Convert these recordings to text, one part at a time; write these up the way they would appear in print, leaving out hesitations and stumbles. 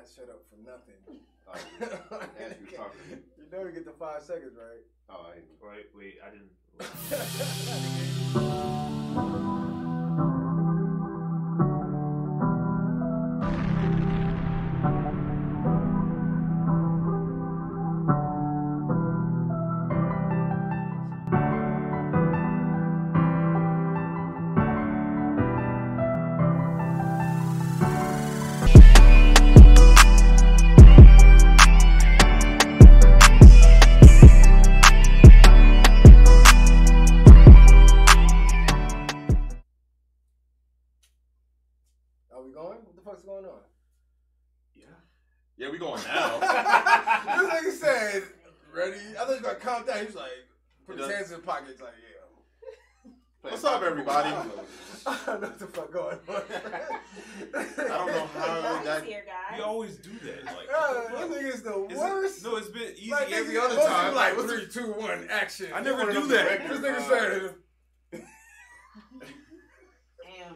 not shut up for nothing. As you talking. You know you get the 5 seconds, right? Oh, I Right, wait, I didn't. What's going on? Yeah, we going now. This nigga said, ready? I thought he was going to count down. He was like, put his hands in his pockets, like, yeah. What's up, everybody? I don't know what the fuck going on. I don't know how that. Here, guys. You always do that. Like, this nigga is the worst. No, it's been easy like, every other most time. Like 3, 2, 1, action. I never do that. This nigga said.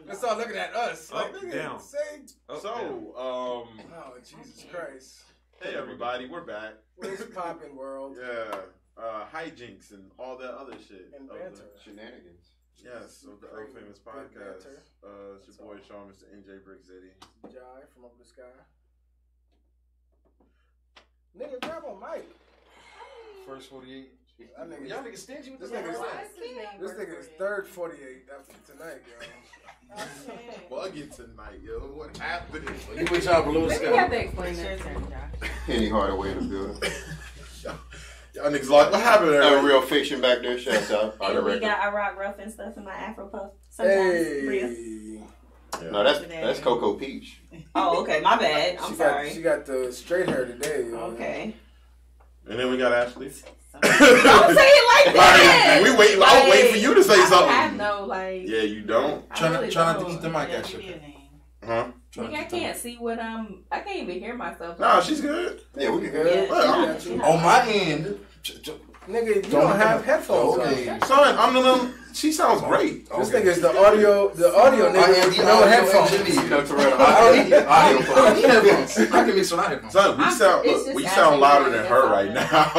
Let's start looking at us. Up, like, down. Oh, Jesus Christ. Hey, everybody, we're back. What's poppin', world? Yeah. Hijinks and all that other shit. And banter. Shenanigans. Yes, of the Ooooooooo Podcast. It's your boy, Sean, Mr. NJ Brick City. Jai from Up the Sky. Nigga, grab a mic. First 48. Y'all niggas stingy with this this nigga. This nigga is third 48 after tonight, yo. Bugging tonight, yo. What happened? You with y'all blue sky. You have to explain that term, Josh. Any harder way in the building. Y'all niggas like, what happened there? Real fiction back there. Shouts out. Hey, we got I rock rough and stuff in my Afro puff. Sometimes real. Yeah. No, that's Cocoa Peach. Oh, okay. My bad. I'm sorry. She got the straight hair today, yo. Okay. And then we got Ashley. Don't say it like that. We wait. Like, I'll wait for you to say something. I have no Yeah, you don't. Try not to eat the mic, Ashley. Huh? I can't see what I can't even hear myself. Nah, she's good. Yeah, we can good. On my end, nigga, you don't have headphones on. Son, I'm the she sounds great. This nigga is the audio nigga with no headphones. I don't need headphones. I can mix when I have headphones. Son, we sound louder than her right now.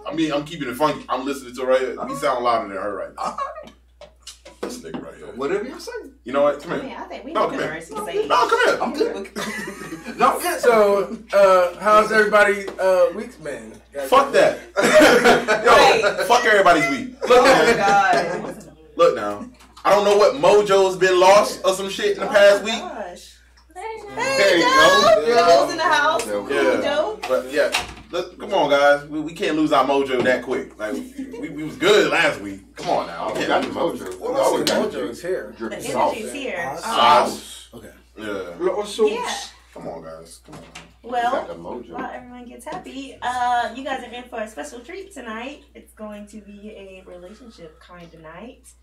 I mean, I'm keeping it funky. I'm listening to her right here. We sound louder than her right now. This nigga right here. Whatever you say. You know what? Come here. Yeah, I think we No, need come to here. say. No, come here. I'm good. No, So, how's everybody week, man? Fuck that. Yo, fuck everybody's week. Look now. God. Look now. I don't know what mojo's been lost or some shit in the past week. Gosh. There you Joe. go. Joe's in the house. Yeah. Joe. But yeah, come on, guys. We can't lose our mojo that quick. Like we was good last week. Come on now. We got the mojo. Mojo is here. The energy's here. Sauce. Okay. Yeah. Come on, guys. Come on. Well, while everyone gets happy, you guys are in for a special treat tonight. It's going to be a relationship kind of night.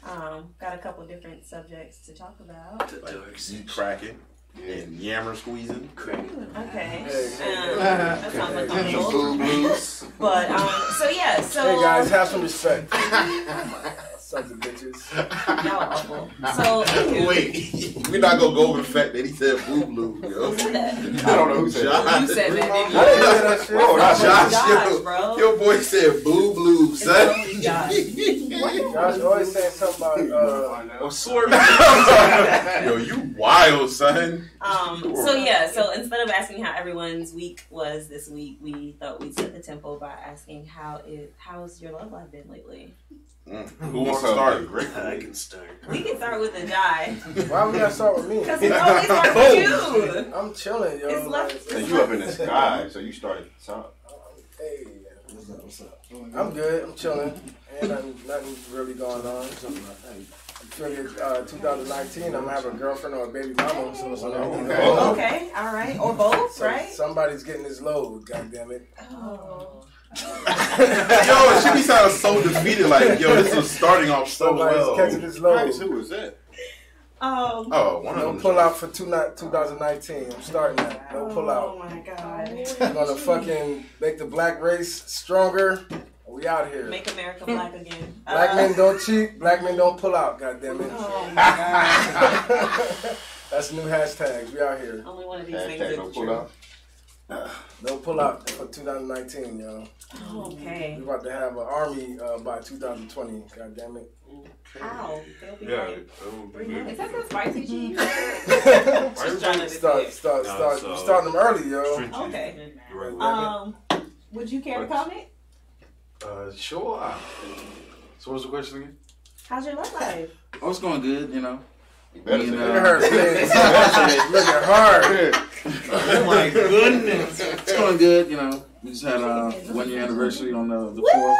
Got a couple different subjects to talk about. Like meat cracking and yammer squeezing. Okay. That sounds like comfortable. But so yeah, so hey guys, have some respect. Sons of bitches. Y'all awful. So wait, we're not gonna go over the fact that he said boo blue, yo. who said that? I don't know who said that. You said that, I didn't hear that shit. Oh, that's Josh, bro. Your boy said boo blue, son. Josh always saying something about Yo, you wild, son. So yeah, so instead of asking how everyone's week was this week, we thought we'd set the tempo by asking how's your love life been lately? Who wants to start? I can start. We can start with the Jai. why we gotta start with me? Because it always starts with you. I'm chilling, yo. It's left. And you up in the sky, so you started at the top. Hey, what's up? I'm good. I'm chilling. Ain't nothing really going on. I figured 2019, I'm gonna have a girlfriend or a baby mama. Okay, all right, or both, so right? Somebody's getting this load. Goddammit. Oh. Yo, she be sounding so defeated. Like, yo, this is starting off so Somebody's well. catching this load. Who was that? Oh, one of no them. pull out for 2019. I'm starting that. No pull out. Oh my God. We're gonna fucking make the black race stronger. We out here. Make America black again. Black men don't cheat. Black men don't pull out. Goddammit. Oh my God. That's the new hashtags. We out here. Only one of these things Hashtag is no the pull truth. out. No pull out for 2019, yo. Okay. We're about to have an army by 2020. God damn it. How? They'll be Yeah. like 3 months. Is that the spicy cheese? Just trying to Start. We're starting them early, yo. Okay. Right. Would you care to comment? Sure. So what's the question again? How's your love life? Oh, it's going good, you know. You better say Look that. at her, please. Looking hard. Oh my goodness. It's going good, you know. We just had our 1 year anniversary on the 4th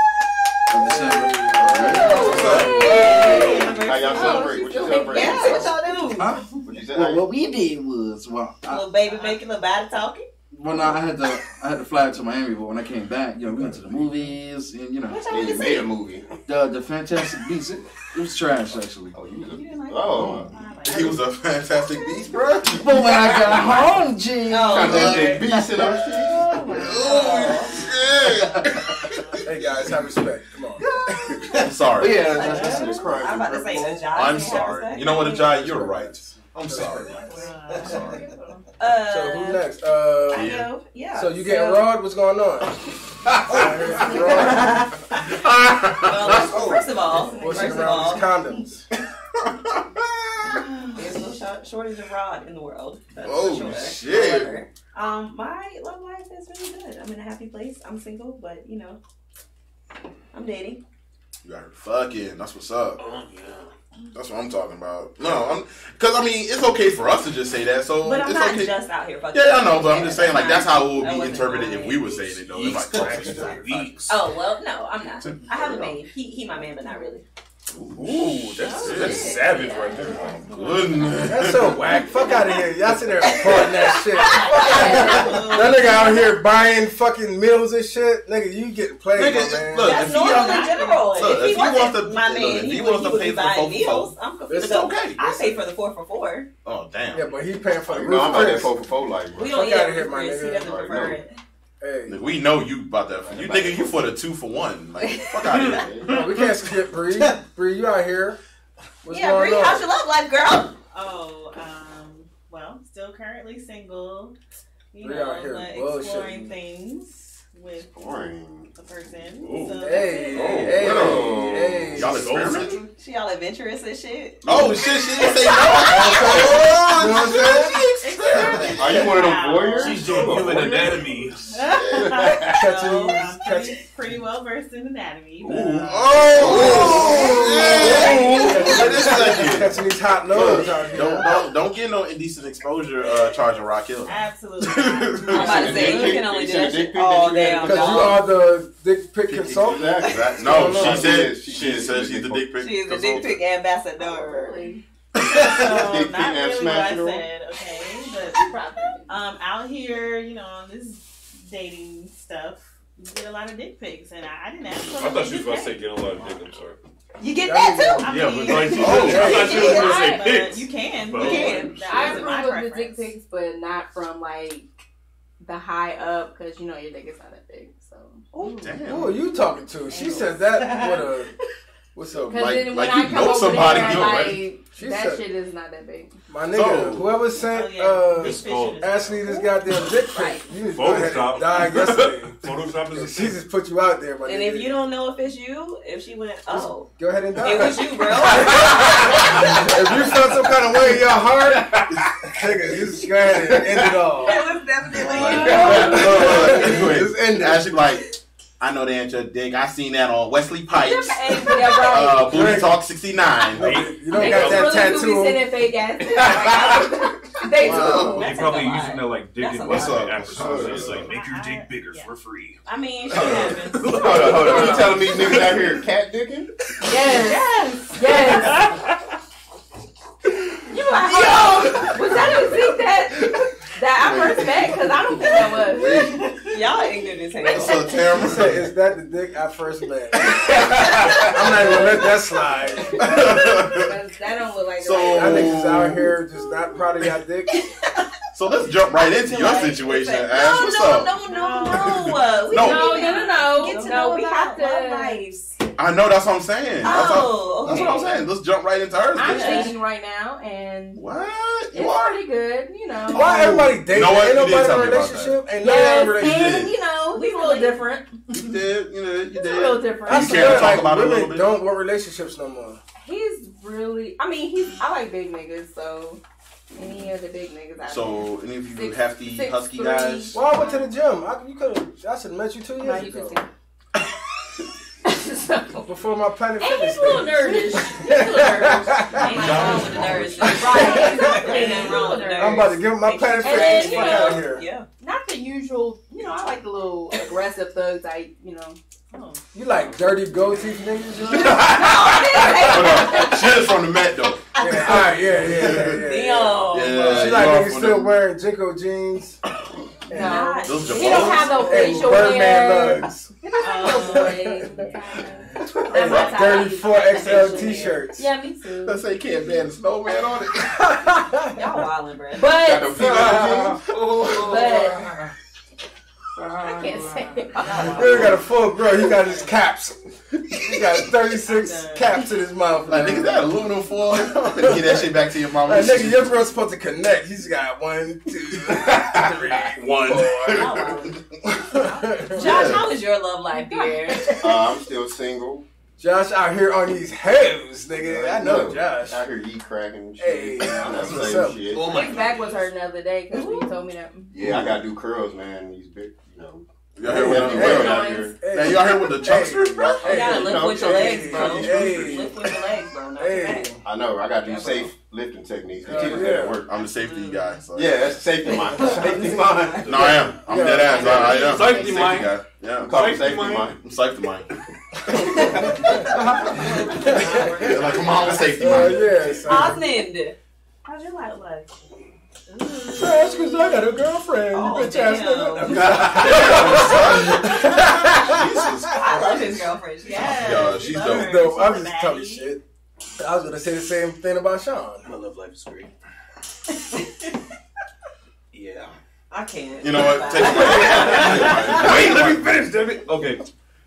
of December. How y'all celebrate? What you celebrate? Yeah, what y'all do? Huh? What you say? Well, what we did was, Little baby making, little body talking. well, no, I had to fly to Miami, but when I came back, you know, we went to the movies, and you know, What y'all Yeah, you want to made a see? movie. the Fantastic Beasts. It was trash, actually. Oh, you was You didn't like Oh. He was a fantastic beast, bro. But when I got home, G. Got that Lord. big beast in our shit. Hey guys, have respect. Come on. I'm sorry. But yeah, that's crime. I'm about to say the job. I'm sorry. You know what, Ajay? You're right. I'm sorry. I'm sorry. So who next? I know. Yeah. So you getting raw? What's going on? Well, first of all, What's around these condoms? there's no shortage of rod in the world. That's Oh, for sure. shit. However, my love life is really good. I'm in a happy place. I'm single, but you know, I'm dating. You got her fucking. That's what's up. Oh yeah. That's what I'm talking about. No, because I mean, it's okay for us to just say that. So But I'm it's not okay. just out here fucking. Yeah, I know, but I'm just saying, like, that's how it would That be wasn't interpreted my- if we were saying it, though. If I talked to you. Weeks. Oh well, no, I'm not. I have a man. He my man, but not really. Ooh, that's savage right there. Goodness. That's so whack. Fuck out of here. Y'all sit there recording that shit. That nigga out here buying fucking meals and shit. Nigga, you getting played, Nigga, my man. look, That's if he normal don't- in general. Look, if he if he wants wasn't to- my look, man, if he he wants to would pay be for the buying 4 for meals. 4, I'm confused. it's okay. I pay for the 4 for 4. Oh, damn. Yeah, but he paying for the You roof. know I'm about that Chris. 4 for 4 life, bro. We don't Fuck eat outta at here, my Chris. He nigga. doesn't Already prefer know. it. Hey, Nigga, we know you about that. You nigga, you for the 2 for 1. Like, fuck out of here. no, we can't skip Bree. Bree, you out here. What's Yeah, going Bree, on? how's your love life, girl? Oh, well, still currently single. You We know, out here but bullshitting. exploring things with Boring. a person. Ooh. So Hey, Oh, hey, well. hey. Y'all experimenting? She all adventurous and shit. Oh, shit, she didn't say no. You know what I'm saying? Are you one of them voyeurs? She's doing human anatomy. Catching these- I'm pretty well versed in anatomy. But, Catching these hot loads out here. Don't get no indecent exposure charge of Rock Hill. absolutely. I'm about to say, you can only do that shit all damn Because you dog. are the dick pic consultant. Exactly. No, No, she said she she said she's the dick pic. She is the consultant. dick pic ambassador. So, Dick not pic and really what smash I it on. said, okay? But out here, you know, on this dating stuff, you get a lot of dick pics, and I didn't ask for I thought she was dick about to say pic. get a lot of dick. I'm sorry. You get that too? I Yeah, mean, but like she Oh, said, I thought she was going to say but pics. you can. But- You can. That I wasn't my approve of the dick preference. pics, but not from like the high up, because you know your dick is not that big. So Damn. Who are you talking to? She said that with a. What's up? because Like- then when like I you come know over somebody, there, you know, like right? She that said- shit is not that big. My nigga, So- whoever sent Oh, yeah. It's called Ashley this goddamn dick pic, Right. you just go ahead Photoshop. and die yesterday. Photoshop is She a just put you out there, my And nigga. if you don't know if it's you, if she went, oh, Go ahead and die. it was you, bro. If you felt some kind of way in your heart, nigga, just go ahead and end it all. It was definitely Anyway, Just end it. Ashley like, I know they ain't your dick. I seen that on Wesley Pipes. Yeah, right. Booty Talk 69. You don't They got that really do be tattoo. sending fake ass pics. Like, they Wow. do. They That's probably a lie. using that like dick That's and a What's lie up? advertising. It's like make your dick bigger Yeah. for free. I mean, shit happens. Hold on. You telling these niggas out here cat dicking? Yes. Yes. You like, yo, was that a thing that I first met? Because I don't think that was. Y'all ignorant as hell. So She Tamara said, "Is that the dick I first met?" I'm not even gonna let that slide. Because that don't look like So- the Y'all right niggas out here just not proud of y'all dick. So let's jump right into your situation, Ash. What's up? No. We No. don't even No. Get to No, know we about have to- love lives. I know that's what I'm saying. Oh, That's what I'm saying. Let's jump right into hers. I'm bitch. dating right now, and What? It's pretty good, you know. Why everybody dating? You know what? Ain't You did nobody tell in me a about relationship. Ain't Yes, nobody in a relationship. and you know, we a little different. You did. You It's did. a little different. I You swear, can't talk like, about it a women little bit? don't want relationships no more. He's really. I mean, I like big niggas, so any of the big niggas. So, any of you 6', hefty, 6'3". husky guys? Well, I went to the gym. I should have met you 2 No, years you ago. just so, Before my Planet and Fitness he's a little days. nerdish. He's a little nerdish. Ain't nothing wrong with the nerds. Right, exactly. Ain't nothing wrong with the nerds. I'm about to give him my Planet And Fitness. then, Fuck you out of know, here. Yeah. Not the usual. You know, I like the little aggressive thugs. You know. You like dirty gold teeth niggas? You know? Hold on. She is from the Met, though. Yeah, alright, yeah. Yo. Yeah, She you like are niggas from still the- wearing Jinko jeans. No, Those he don't have no And facial Birdman hair. lugs. Little boy. And dirty 4XL t-shirts. Yeah, me too. Let's say can't ban the snowman on it. Y'all wildin', bro. Got them But people I can't say it. He got a full grow. He got his caps. He got 36 caps in his mouth. Like, nigga, that aluminum foil. Get that shit back to your mama. Like, nigga, your girl's supposed to connect. He's got 1, 2, 3, 1. 4. Josh, how is your love life, dear? I'm still single. Josh out here on these hoes, nigga. I know Josh. Out here yeet cracking and Hey, shit. that's Same what's up. shit. His back was hurting the other day because you told me that. Yeah, I gotta do curls, man. These big, you know. Y'all hear what heavy Hey, weight out here. Now, y'all hear what the chunksters, bro? You gotta lift know, with your legs, bro. Hey. Lift with your legs, bro. Not your Hey. back. I know. I gotta do safe lifting techniques. The kids yeah. at work. I'm the safety guy. So. Yeah, that's safety mind. Safety mind. No, I am. I'm dead ass. I am. Safety I'm mind. guy. Yeah. I'm calling Safety safety mind. mind. I'm safety mind. Like, come on, safety Oh, mind. yeah. son. Osmond, how's your life like? That's because I got a girlfriend. Oh, You bitch ass damn. nigga. I love his girlfriend. Yeah, she's love dope. her. No, I'm She's just a talking baddie. shit. I was gonna say the same thing about Sean. My love life is great. Yeah. I can't. You know what? Take a Wait, let me finish, damn it. Okay.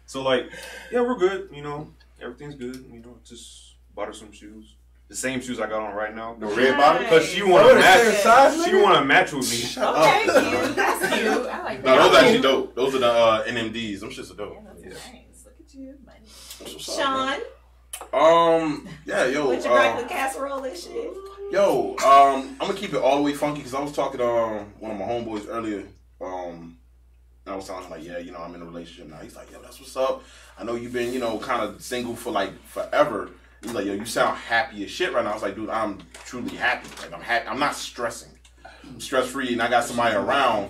So, like, yeah, we're good. You know, everything's good. You know, just bought her some shoes. The same shoes I got on right now. The red bottom. Because she Oh, want to the same match. size, She nigga? want to match with me. Okay, cute. That's cute. I like No, that. those actually dope. Those are the NMDs. Them shits are dope. Yeah, that's nice. Look at you, buddy. That's what's up, Sean, bro. Yeah, yo. what's your breakfast casserole and shit? Yo, I'm gonna keep it all the way funky because I was talking to one of my homeboys earlier. And I was telling him like, yeah, you know, I'm in a relationship now. He's like, yo, that's what's up. I know you've been, you know, kind of single for like forever. He's like, yo, you sound happy as shit right now. I was like, dude, I'm truly happy. Like, I'm happy. I'm not stressing. I'm stress free, and I got somebody around.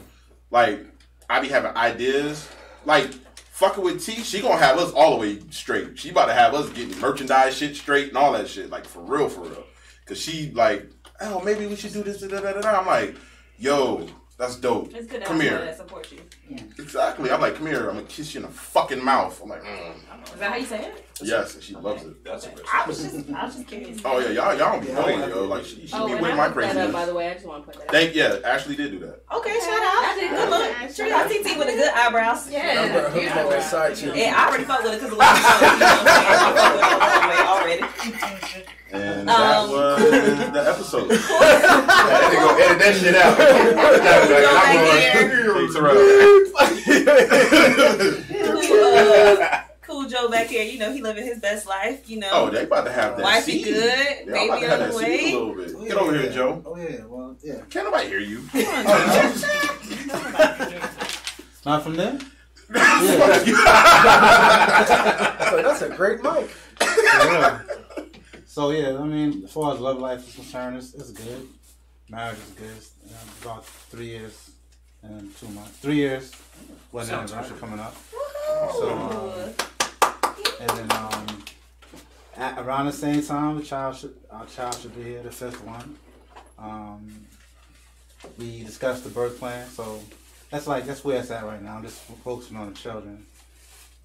Like, I be having ideas. Like, fucking with T, she gonna have us all the way straight. She about to have us getting merchandise shit straight and all that shit. Like, for real, for real. Cause she like, oh, maybe we should do this. Da, da, da, da. I'm like, yo, that's dope. It's good to Come have here. someone that supports you. Exactly. I'm like, come here. I'm gonna kiss you in the fucking mouth. I'm like, Is that how you say it? yes, and she loves it. That's a I was just curious. Oh yeah, y'all don't be knowing, yo. Like she Oh, be and with I my looked that up, by craziness. the way. I just want to put that out. Thank Ashley did do that. Okay, shout out. Good look. Shout out TT with the good eyebrows. Yeah. Who's my little side chick? And I already fuck with it because of what you know what I'm saying? I fuck with it already. And that was the episode. That nigga gonna edit that shit out. Cool Joe back here, you know, he living his best life, you know. Oh, they about to have that Wifey seed. good, Y'all about baby to have on that the seed a way. little bit. Get over here, Joe. Oh yeah, well, yeah. Can't nobody hear you. Not from there? So that's a great mic. Yeah. So yeah, I mean, as far as love life is concerned, it's good. Marriage is good. About 3 years and 2 months. 3 years. Wedding anniversary coming up. So and then around the same time, our child should be here, the 5th one. We discussed the birth plan, so that's where it's at right now. I'm just focusing on the children,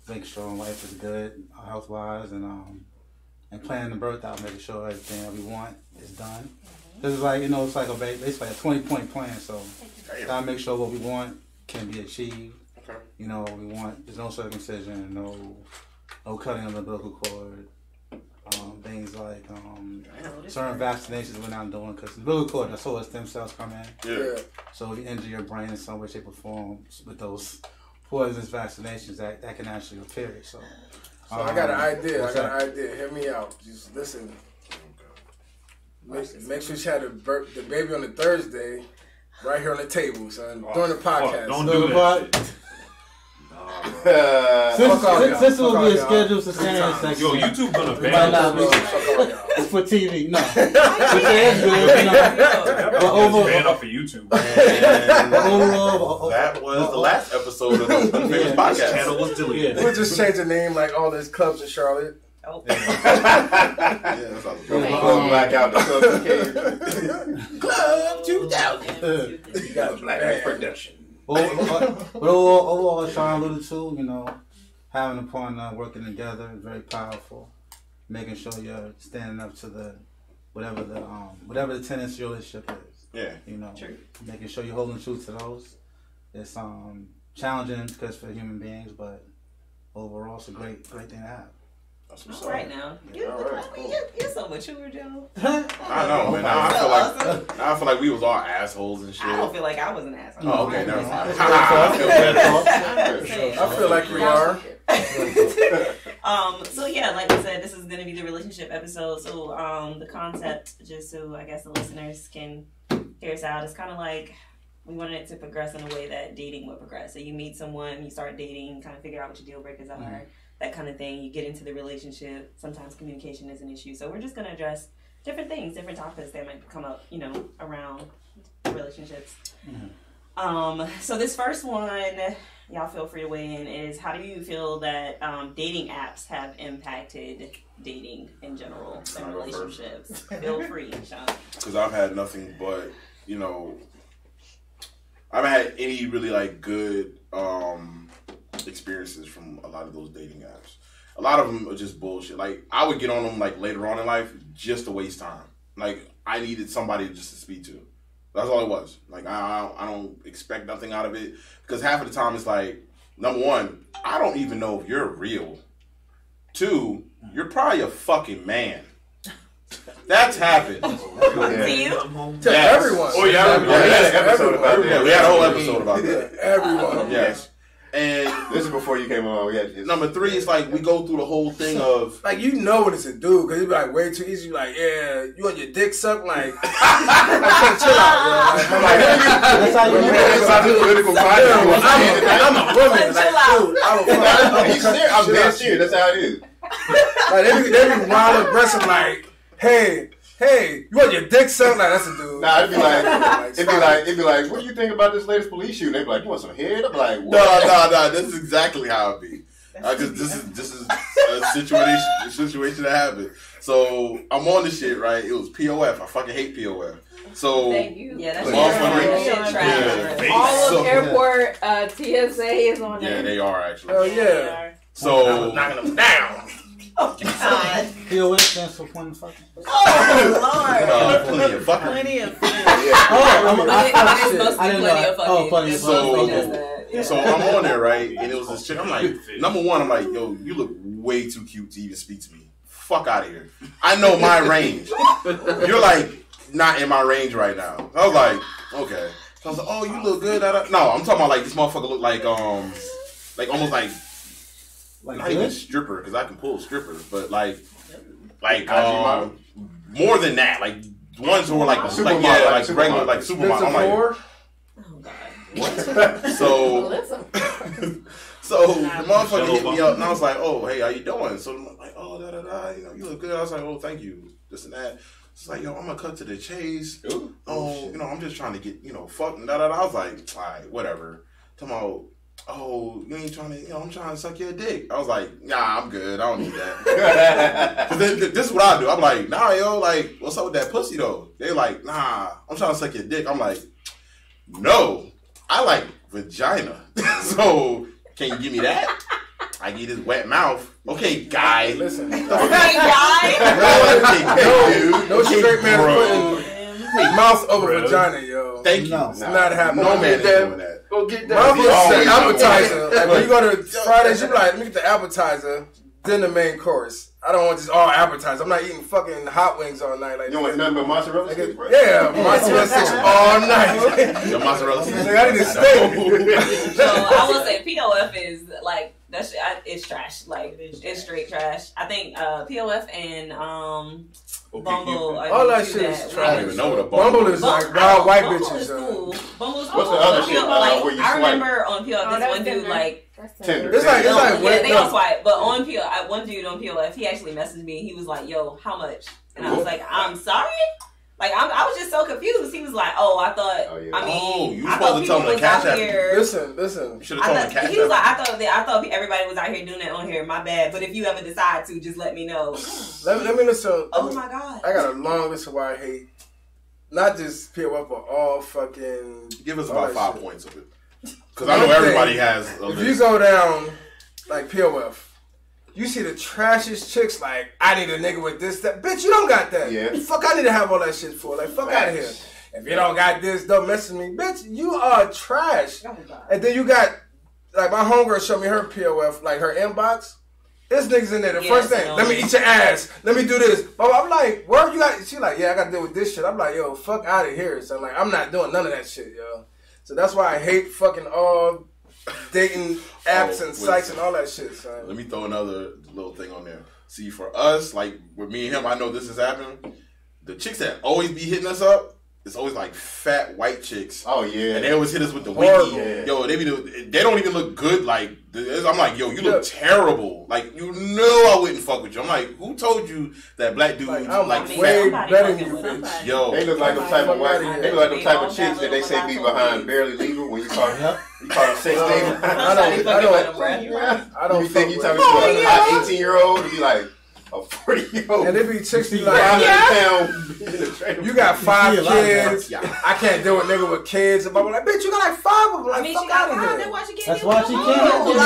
making sure my wife is good, health wise, and planning the birth out, making sure everything that we want is done. This is like, it's like basically a 20-point plan. So gotta make sure what we want can be achieved. Okay. We want, there's no circumcision, no cutting of the umbilical cord. Things like certain vaccinations we're not doing because it's really cool. That's where stem cells come in. Yeah. So if you injure your brain in some way, shape, or form with those poisonous vaccinations, that can actually repair it. So I got an idea. Hear me out. Just listen. Make sure you have the baby on the Thursday, right here on the table, son, during the podcast. Don't do that. Since it will be a scheduled sustain section. Yo, YouTube gonna ban it's for TV. No. Which is good, you know. But ban off of YouTube. That was the last episode of the UNFAMOUS podcast. Channel was deleted. We'll just change the name like all these clubs in Charlotte. Oh. Blackout the Club 2000. You got Black production. But overall, Sean alluded to, you know, having a partner, working together is very powerful. Making sure you're standing up to whatever the tenets of your relationship is. Yeah. You know, making sure you're holding true to those. It's challenging because for human beings, but overall, it's a great thing to have. That's what's all right now. You're so mature, Joe. I know, man. Now I feel like we was all assholes and shit. I don't feel like I was an asshole. Oh, okay, never mind. I feel like we are. So yeah, like I said, this is gonna be the relationship episode. So the concept, just so I guess the listeners can hear us out, is kind of like we wanted it to progress in a way that dating would progress. So you meet someone, you start dating, kind of figure out what your deal breakers are. That kind of thing. You get into the relationship. Sometimes communication is an issue. So we're just going to address different things, different topics that might come up, you know, around relationships. So this first one, y'all feel free to weigh in, is how do you feel that dating apps have impacted dating in general and relationships? Feel free, Sean. Because I've had nothing but, you know, I haven't had any really like good experiences from a lot of those dating apps. A lot of them are just bullshit. Like I would get on them like later on in life just to waste time. Like I needed somebody just to speak to. That's all it was. Like I don't expect nothing out of it because half of the time it's like, number one, I don't even know if you're real. Two, you're probably a fucking man. That's happened. To you? To everyone. Oh yeah, we had an episode about that. We had a whole episode about that. Everyone. Yes. And this is before you came on. Number three is like we go through the whole thing of like you know what it's a dude because it's like way too easy. Like you want your dick sucked? Like chill out. That's how you political I'm a woman. Like dude, I'm dead serious. That's how it is. Like they be wild aggressive. Like hey, you want your dick sucked? Like that's a dude. Nah, it'd be like, what do you think about this latest police shooting? They'd be like, you want some head? I'm like, what? No. This is exactly how it be. This is a situation that happened. So I'm on this shit, right? It was POF. I fucking hate POF. So thank you. Yeah, that's all of airport TSA is on there. Yeah, they are actually. Oh yeah. So knocking them down. Oh God. POS stands for point fucking. Oh Lord. Plenty of fucking. Plenty of I didn't know. So I'm on there, right? And it was this chick. I'm like, number one, I'm like, yo, you look way too cute to even speak to me. Fuck out of here. I know my range. You're like not in my range right now. I was like, okay. So I was like, oh, you look good. No, I'm talking about like this motherfucker look like almost like not even stripper because I can pull strippers, but like more than that, like ones who were like regular, like supermodel. I'm like, oh God. So the motherfucker hit me up and I was like, oh hey, how you doing? So I'm like, oh you know, you look good. I was like, oh thank you, this and that. It's like, yo, I'm gonna cut to the chase. You know, I'm just trying to get, you know, fucked and I was like, all right, whatever. Talking about, oh, you ain't trying to, you know, I'm trying to suck your dick. I was like, nah, I'm good. I don't need that. This is what I do. I'm like, nah, yo, like, what's up with that pussy though? They like, nah, I'm trying to suck your dick. I'm like, no, I like vagina. So can you give me that? I get his wet mouth. Okay, guy. Listen. Okay, guy. No straight man putting his mouth over vagina, yo. Thank you. It's not happening. No man is doing that. Go get that. Mouth is the appetizer. Like when you go to Fridays, you be like, let me get the appetizer. then the main course. I don't want just all appetizers. I'm not eating fucking hot wings all night. Like you want nothing but mozzarella sticks, bro? Yeah, mozzarella sticks all night. The mozzarella sticks. I need a steak. So I will say POF is like that shit. It's trash. Like it's straight trash. I think POF and Bumble. All that shit is trash. I don't even know what a Bumble is like wild white Bumble bitches. is cool. Bumble's cool. What's the other shit? Like, Where you I swipe? remember on POF, this one dude like. Tinder. It's like Yeah, they all swipe. But on POF, one dude on POF, he actually messaged me and he was like, "Yo, how much?" And I was like, "I'm sorry." Like I was just so confused. He was like, "Oh, I thought." Oh, yeah. I mean, you I supposed thought to tell people him was the cash out app. here. Listen. You should have told him the cash He was app. like, I thought everybody was out here doing that on here. My bad. But if you ever decide to, just let me know. Let me listen. Oh my god. I got a long list of why I hate not just POF, but all fucking. Give us all about that 5 shit. points of it. Because I know everybody has a If list. you go down like POF, you see the trashiest chicks like, I need a nigga with this, that. Bitch, you don't got that. Yeah. Fuck, I need to have all that shit for. Like, fuck out of here. If you don't got this, don't mess with me. Bitch, you are trash. And then you got, like, my homegirl showed me her POF, like her inbox. This nigga's in there. The first thing, let me eat your ass. Let me do this. But I'm like, where you got? She like, yeah, I got to deal with this shit. I'm like, yo, fuck out of here. So I'm like, I'm not doing none of that shit, yo. So that's why I hate fucking all dating apps and sites and all that shit, son. Let me throw another little thing on there. See, for us, like with me and him, I know this is happening. The chicks that always be hitting us up, it's always like fat white chicks. Oh yeah, and they always hit us with the Horrible. wiki. Yo, they don't even look good. Like I'm like, yo, you look terrible. Like you know I wouldn't fuck with you. I'm like, who told you that black dudes I'm like way fat? better than you, bitch. Yo, they look like the type of white. They look like the type of chicks that they say be behind barely legal when you call them sex dating. I don't You think you fuck talking with to a hot 18-year-old? You be like a 40-year-old. And they be chicks be like, you got 5 kids. I can't deal with nigga with kids. And I'm like, bitch, you got like 5 of them. Like, fuck out of here. That's why she can't. I don't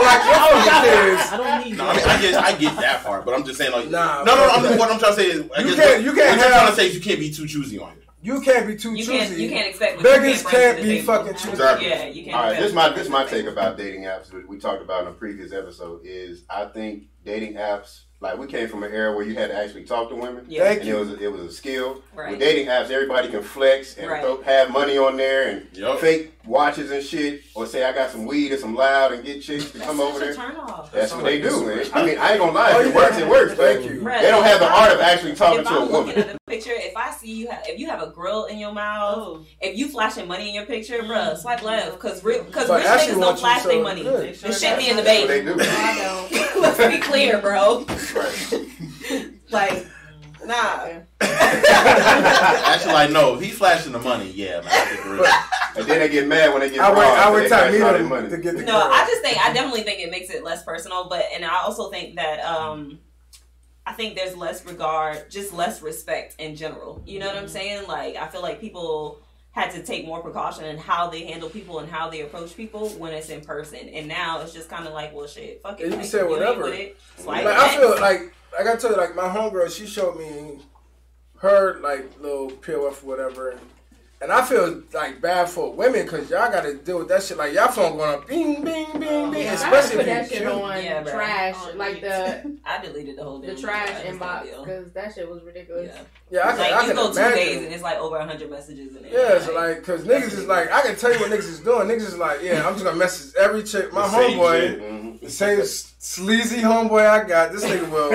like your kids. I don't need no, I mean, I get that part, but I'm just saying, like, Nah, what I'm trying to say is, you can't what have. you're trying to say is you can't be too choosy on it. You can't be too choosy. You can't expect. Beggars can't be fucking choosy. Exactly. Yeah, you can't. All right, this my take about dating apps, which we talked about in a previous episode. Is I think dating apps, like we came from an era where you had to actually talk to women, Yeah. and it was a skill. Right. With dating apps, everybody can flex and have money on there and fake watches and shit, or say I got some weed and some loud and get chicks to come over there. That's what they do, man. I mean, I ain't gonna lie, if it works, it works. Thank you. They don't have the art of actually talking to a woman. Looking at the picture, if I see you, if you have a grill in your mouth, if you flashing money in your picture, bruh, swipe left, because rich niggas don't flash their money. The shit be in the bank. They do. Let's be clear, bro. Like, nah. Actually, like, no, if he's flashing the money, yeah, man, I agree. And then they get mad when they get I would time me money. to get the No, I definitely think it makes it less personal, and I also think that I think there's less regard, just less respect in general. You know what I'm saying? Like, I feel like people had to take more precaution in how they handle people and how they approach people when it's in person. And now it's just kind of like, well, shit, fuck it. You can say whatever. Like, I feel like I gotta tell you, like my homegirl, she showed me her like little POF or whatever, and I feel like bad for women because y'all gotta deal with that shit. Like y'all phone going up, bing, bing, bing, bing. Especially if you that cute. on trash, like I deleted the whole the trash inbox because that shit was ridiculous. Yeah, I you go 2 imagine. days and it's like over 100 messages in it. Yeah, so like, cause niggas is like, I can tell you what niggas is doing. Niggas is like, yeah, I'm just gonna message every chick. My homeboy, the same sleazy homeboy I got. This nigga will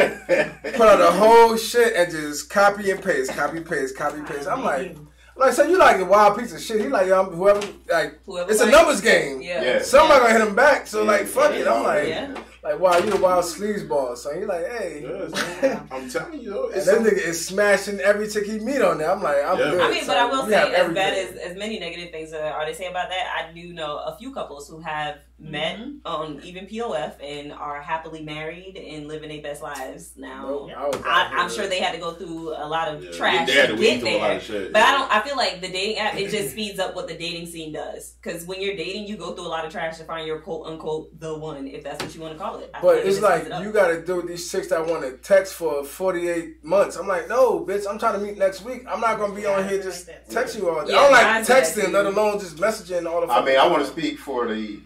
put out the whole shit and just copy and paste, copy paste, copy paste. I'm like, so you like a wild piece of shit. He like, yo, whoever, it's a numbers game. Yeah. Somebody gonna hit him back. So like, fuck it. I'm like, wow, you a wild sleazeball. So he like, hey. I'm telling you, and that nigga is smashing every chick he meet on there. I'm like, I'm good. I mean, but I will You say, have as everything. bad as many negative things are they saying about that, I do know a few couples who have met on even POF and are happily married and living their best lives now. I'm sure they had to go through a lot of trash they had to to get weed through a lot there. of shit, But I feel like the dating app, it just speeds up what the dating scene does. Because when you're dating, you go through a lot of trash to find your quote unquote the one, if that's what you want to call it. I feel But it it's just like, speeds it up. you gotta do with these chicks that want to text for 48 months. I'm like, no, bitch, I'm trying to meet next week. I'm not gonna be on here just text you all day. I don't like texting, let alone just messaging all the I mean, I want to speak for the,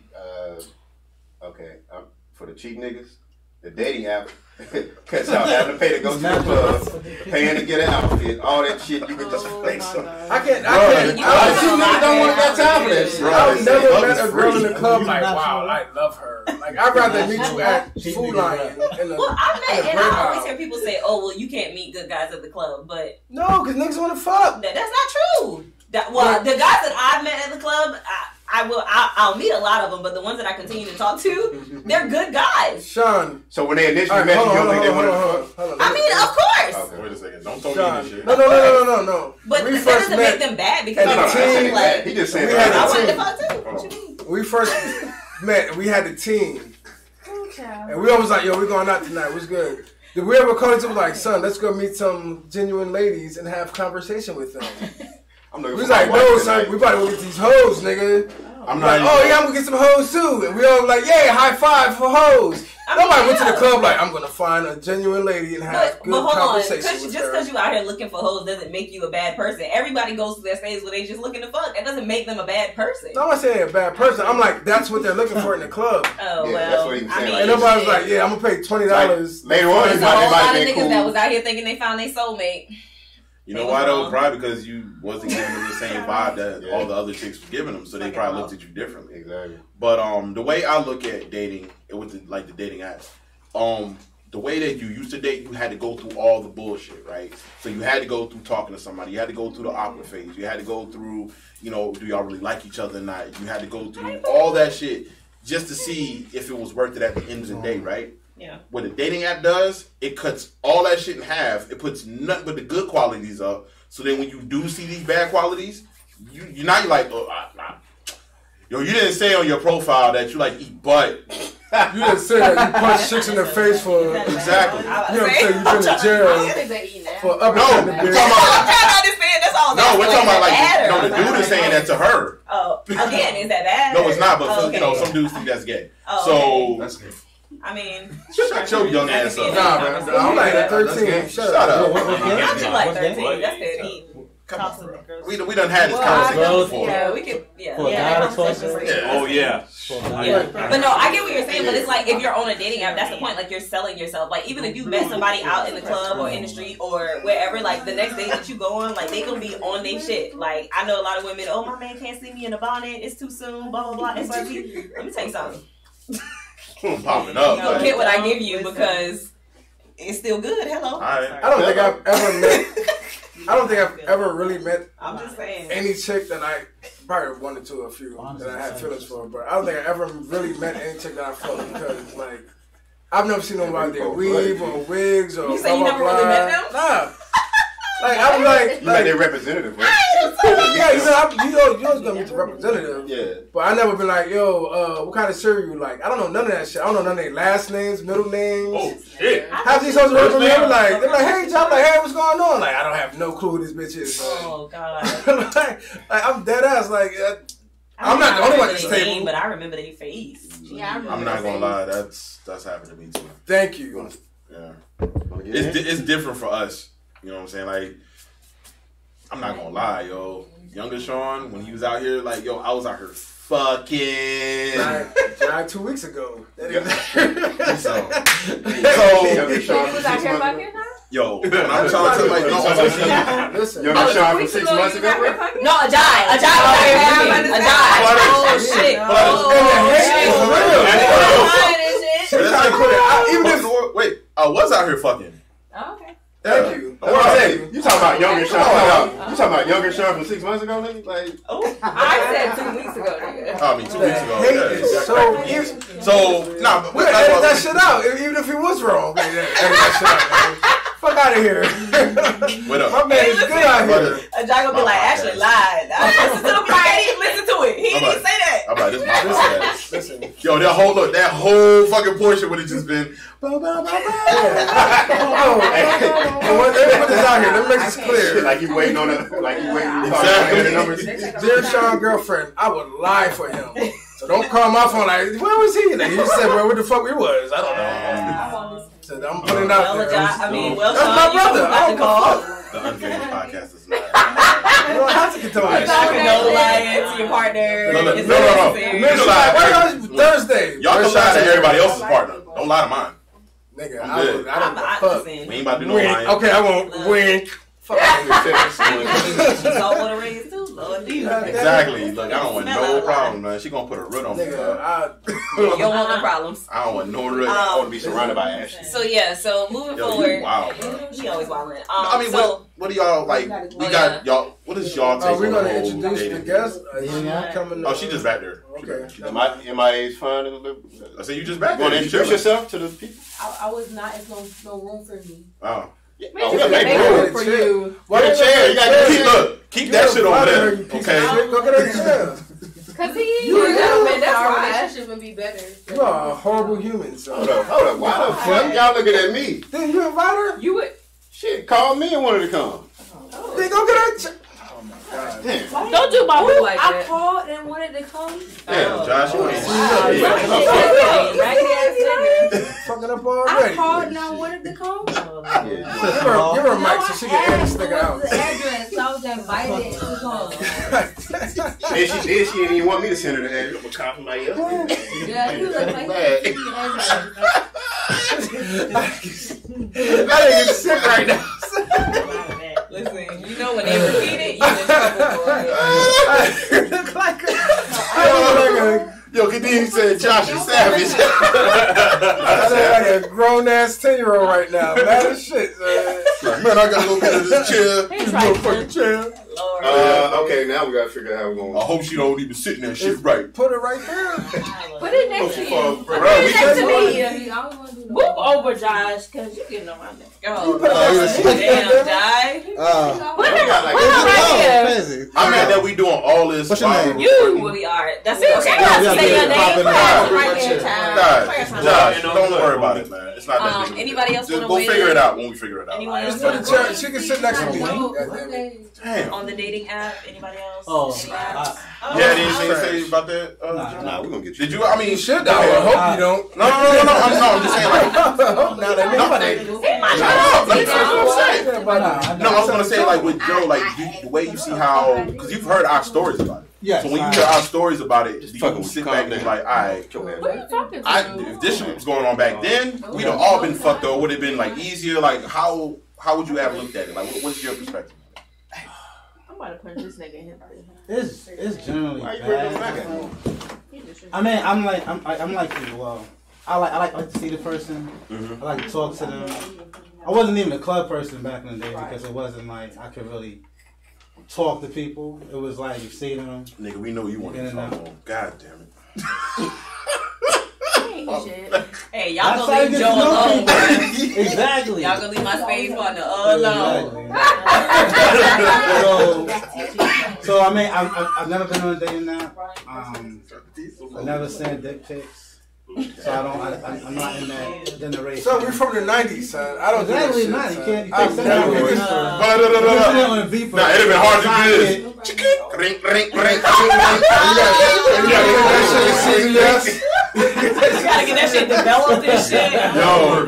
for the cheap niggas. the dating app. Cuts out having to pay to go to the club, paying to get an outfit, all that shit. You can just play some. I can't. Niggas don't want that time for that shit. I've never met a girl in the club like, wow, I love her. Like, I'd rather meet you at Food Lion. Well, I met, and I always hear people say, "Oh, well, you can't meet good guys at the club," but no, because niggas want to fuck. That's not true. The guys that I've met at the club, I'll meet a lot of them, but the ones that I continue to talk to, they're good guys. Sean. So when they initially met you, you don't think they wanted to fuck? I mean, of course. Okay, wait a second. Don't tell me this shit. No. But that doesn't make them bad because he just said I wanted to fuck too. What you mean? We first met, we had the team. And we always like, yo, we're going out tonight. What's good? Did we ever call each other like, son, let's go meet some genuine ladies and have conversation with them? We was like, no, son, we about to go get these hoes, nigga. I'm like, I'm gonna get some hoes too. And we all like, yeah, high five for hoes. Nobody went to the club like, I'm gonna find a genuine lady and have good conversation with her. Just because you out here looking for hoes doesn't make you a bad person. Everybody goes to that stage where they just looking to fuck. That doesn't make them a bad person. No, I'm not saying a bad person. I'm like, that's what they're looking for in the club. Oh, yeah, well. That's what he was saying. And nobody's like, yeah, I'm gonna pay $20. Like, later on, there's a whole lot of niggas that was out here thinking they found their soulmate. You know why though? Probably because you wasn't giving them the same vibe that all the other chicks were giving them, so they probably looked at you differently. Exactly. But the way I look at dating with the dating apps, the way that you used to date, you had to go through all the bullshit, right? So you had to go through talking to somebody. You had to go through the awkward phase. You had to go through, do y'all really like each other or not? You had to go through all that shit just to see if it was worth it at the end of the day, right? Yeah. What a dating app does, it cuts all that shit in half. It puts nothing but the good qualities up. So then when you do see these bad qualities, you're like, yo, you didn't say on your profile that you like eat butt. You didn't say that you punch chicks in the face for exactly. You didn't say you've been in jail for uppercutting the bitch. I'm trying to understand. That's all. No, we're talking about the dude is saying that to her. Oh, again, is that bad? No, it's not. But some dudes think that's gay. So that's gay. I mean, shut your young ass up. Nah, man. I'm like 13. Shut up. I'm just like 13. That's 13. Come on, we done had this conversation before. Yeah, we could. Yeah. Oh yeah. But no, I get what you're saying. But it's like if you're on a dating app, that's the point. Like you're selling yourself. Like even if you met somebody out in the club or in the street or wherever, like the next day that you go on, like they gonna be on their shit. Like I know a lot of women. Oh, my man can't see me in a bonnet. It's too soon. Blah blah blah. SRT. Let me tell you something. I'm popping up. You don't get what I give you because it's still good. Hello. I don't think I've ever met. I don't think I've ever really met. I'm just saying any chick that I probably one or two, a few that I had feelings for, but I don't think I ever really met any chick that I felt because like I've never seen nobody there weave or wigs or. You say you never really met them? Nah. Like I'm like you met their representative, right? Yeah, you always gonna meet the representative. Yeah. But I never been like, yo, what kind of cereal you like? I don't know none of that shit. I don't know none of their last names, middle names. Oh shit. Half these hoes are they're like, hey, John, like, hey, what's going on? Like, I don't have no clue who this bitch is. Oh god. like I'm dead ass. Like, I'm not the only one at this table, but I remember their face. Yeah, I'm not gonna lie. That's happened to me too. Thank you. Yeah. It's different for us. You know what I'm saying? Like, I'm not gonna lie, yo. Younger Sean, when he was out here, like, yo, I was out here fucking. Like 2 weeks ago. So Younger Sean was out here fucking, huh? Yo, when I'm trying to like, no, listen. Younger Sean from 6 months ago, No, a Jai. Oh shit. Wait, I was out here fucking. Oh, okay. Thank you. You talking about younger Sean? You talking about younger Sean from 6 months ago, nigga? Like, I said 2 weeks ago, nigga. I mean, 2 weeks ago. Yeah. So, nah, we'll edit that shit out, even if he was wrong. Edit that shit out, man. Fuck out of here. What up? My man is good out here. A Jai gonna be like, actually lied. I listen to the podcast. He didn't listen to it. He didn't say that. I'm like, this is my podcast. Listen. Yo, that whole fucking portion would have just been. Let me put this out here. Let me make this clear. Like you waiting on it. Like you waiting. Exactly. Dear Sean girlfriend, I would lie for him. So don't call my phone like, where was he? Like, he just said, where the fuck we was. I don't know. So I'm putting it out there. That's my brother. I don't call. The Unfamous Podcast is not. You don't have to control that shit. No lying to your partner. No. Thursday. Y'all can lie to everybody else's partner. Don't lie to mine. Nigga, I'm I good. don't fuck. We ain't about to do no Wink. lying. Okay, I won't wink. Fuck Saltwater raised too. Lord, exactly. Look, I don't want no problem, man. She gonna put a root on me. You don't want no problems. I don't want no root. I want to be surrounded by ashes. So yeah, so moving forward. Wow. He always wildin'. I mean, what do y'all like? We got y'all. What is y'all take? We're gonna on introduce the guest. Oh, she just back there. Okay. MIA's fine. I said you just back there. there. Introduce yourself to the people. I was not. It's no room for me. Oh. Yeah. We just make room for you. Get a chair. You got keep that shit over there. Okay. Go get a chair. Cause you know our relationship would be better. You are a horrible human. So. Hold up. Why the fuck y'all looking at me? Didn't you invite her? You would. Shit, call me and wanted to come. Then go get her. Oh my god. Damn. Don't do my boo like that. I called and wanted to come. Damn, Josh, you ain't fucking up already. I called and I wanted to come. Give her a mic so she can edit this nigga out. The address, so I was invited to come. She didn't even want me to send her the address. I'm gonna call somebody else. Yeah, you look like the address. I ain't sick right now. Listen, you know when they repeat it, you in trouble for it. Look like a Yo, Kadeem said Josh is savage. I look like a grown ass 10-year-old right now. Mad as shit, man. Man, I gotta go get in this chair. Hey, Motherfucking chair. Okay, now we gotta figure out how we're going. I hope she don't even sit in that shit right. Put it right there. Put it next to you. Put it next to me. Move over, Josh, cause you getting on my neck. Oh, damn, die. Put it right here. I'm mad that we doing all this. What's your name? We are. That's it. Okay. Say your name. Josh, don't worry about it, man. It's not that big. Anybody else want to We'll weigh figure in? it out when we figure it out. Anyone else? She can sit next to me. Damn. On the dating app, anybody else? Oh, Yeah, anything to say about that? Nah, we're gonna get you. Did you? I mean, You should though. I hope you don't. No. I'm just saying, like, Now that no, I was gonna say, like, with Joe, like, the way you see how, because you've heard our stories about it. Yes, so when you hear our stories about it, you fucking sit calm back and down. be like, all right, What are you talking to? if this shit was going on back then, we'd have all been fucked up. Would have been like easier. Like, how would you have looked at it? Like, what's your perspective? I'm about to punch this nigga in It's generally Why you bring them back bad. at? I mean, I'm like you. Well, I like to see the person. I like to talk to them. I wasn't even a club person back in the day because it wasn't like I could really talk to people. It was like you see them. Nigga, we know you want to talk. God damn it. Hey, y'all gonna leave Joe alone. Exactly. Y'all gonna leave my space partner alone. So I mean, I've never been on a dating app. I've never sent dick pics. So I'm not in that generation. So we're from the 90s, son. I don't exactly do that not. shit, You son. can't. You I've can't never send been. on a V. Nah, it'd have been hard to do this. Ring, ring, ring. You gotta get that shit developed and shit. Yo,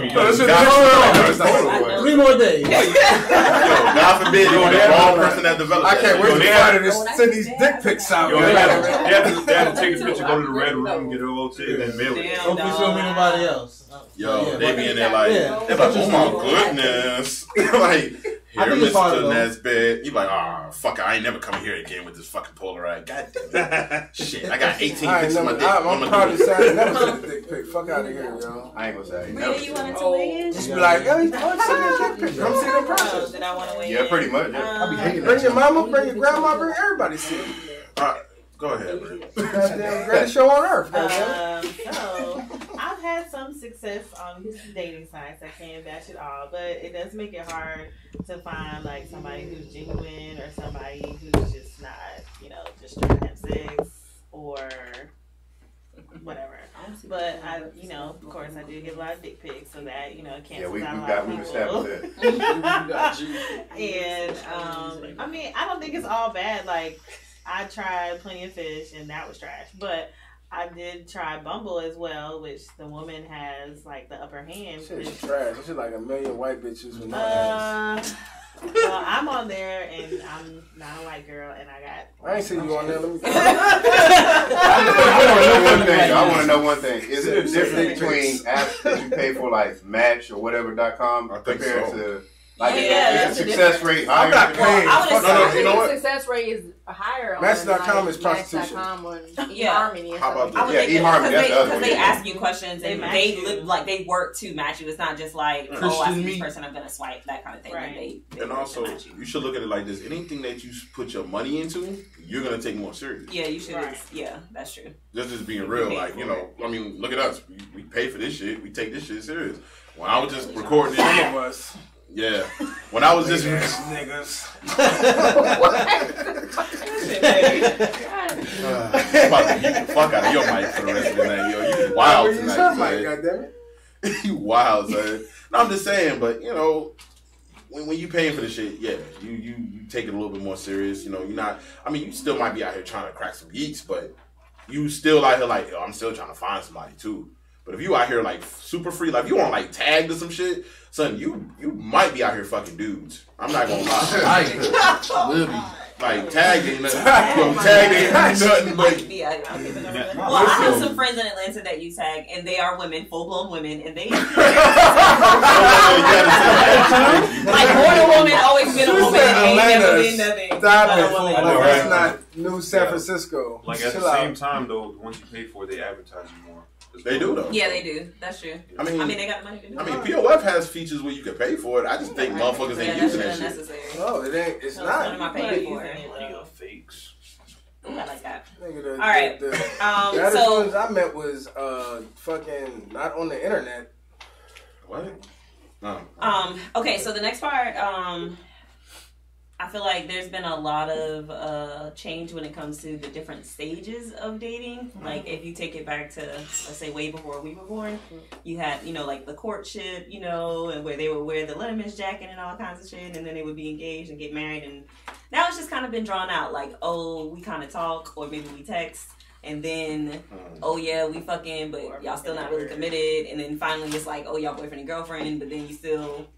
3 more days. God forbid you're the wrong person that developed I can't wait that. to send these dick pics out. Yo, they had to take a picture, go to the red room, get it all taken, and mail it. Hope you show me nobody else. Yo, they be in there like, they're like, oh my goodness. Like, here, Mr. Nesbitt. You like, oh, fuck it, I ain't never coming here again with this fucking Polaroid. God damn it. Shit, I got 18 pics on my dick. I'm probably saying never send a dick pic. Fuck out of here, yo. I ain't gonna say. Really, you wanted to weigh in? Just be like, yo, you send me a dick pic. Come see the person. Did I want to weigh in? Yeah, pretty much. I be hating Bring your mama, bring your grandma, bring everybody. See it. Go ahead, man. Goddamn greatest show on earth. So I've had some success on these dating sites. I can't bash it all, but it does make it hard to find like somebody who's genuine or somebody who's just not, just trying to have sex or whatever. But I, of course, I do get a lot of dick pics, so that it cancels out a lot of people. And I mean, I don't think it's all bad. Like, I tried Plenty of Fish, and that was trash. But I did try Bumble as well, which the woman has like the upper hand. Shit's trash. It's like a million white bitches with no ass. Well, I'm on there, and I'm not a white girl, and I ain't seen you on there. Let me. I want to know one thing. Is it a difference between apps that you pay for, like Match or whatever.com, compared to like is the success rate higher? I'm not paying. You know what? Success rate is higher on Match.com is prostitution. Match.com on eHarmony. How about that? Yeah, eHarmony. Because they ask you questions and they live like they work to match you. It's not just like, oh, I see this person, I'm gonna swipe, that kind of thing. Right. They and also, you should look at it like this: anything that you put your money into, you're gonna take more serious. Yeah, you should. Yeah, that's true. Just being real, like I mean, look at us. We pay for this shit. We take this shit serious. When I was just recording this, some of us. Yeah. When I was just niggas. I'm about to beat the fuck out of your mic for the rest of the night, yo. You wild tonight, man. Goddammit. You wild, son. No, I'm just saying, but when you paying for the shit, yeah, you take it a little bit more serious. You're not. I mean, you still might be out here trying to crack some geeks, but you still out here like, yo, I'm still trying to find somebody too. But if you out here like super free, like if you on like Tag or some shit, son, you might be out here fucking dudes. I'm not gonna lie. I will be. Like Tag ain't nothing. Tag ain't nothing but. Well, I have some friends in Atlanta that use Tag, and they are women, full blown women, and they like born a woman, always been a woman, ain't never been nothing. Stop it. That's not New San Francisco. Like at the same time though, once you pay for it, they advertise you more. They do though. Yeah, they do. That's true. I mean, they got money to do it. I mean, POF has features where you can pay for it. I just think motherfuckers ain't using that shit. No, it ain't. It's not. What am I paying for? Fakes. I like that. Nigga, all right. The so ones I met was fucking not on the internet. What? No. Okay, so the next part, I feel like there's been a lot of change when it comes to the different stages of dating. Like if you take it back to, let's say, way before we were born, you had, like the courtship, and where they would wear the Letterman's jacket and all kinds of shit, and then they would be engaged and get married. And now it's just kind of been drawn out. Like, oh, we kind of talk, or maybe we text. And then, oh yeah, we fucking, but y'all still not really committed. And then finally it's like, oh, y'all boyfriend and girlfriend, but then you still...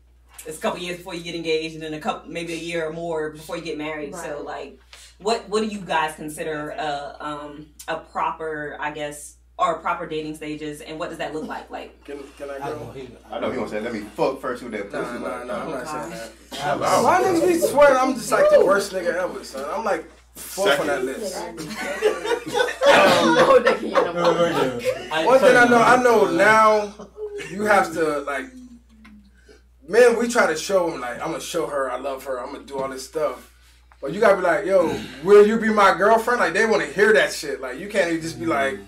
It's a couple years before you get engaged, and then maybe a year or more before you get married. Right. So, like, what do you guys consider a proper, I guess, or proper dating stages, and what does that look like? Like, can I go? I know he gonna say, let me fuck first with that pussy. No, I'm not saying that. Why niggas be swearing I'm just like the worst nigga ever, son? I'm like fourth on that list. One thing I know now, you have to like. Man, we try to show them, like, I'm going to show her, I love her, I'm going to do all this stuff. But you got to be like, yo, will you be my girlfriend? Like, they want to hear that shit. Like, you can't even just be like,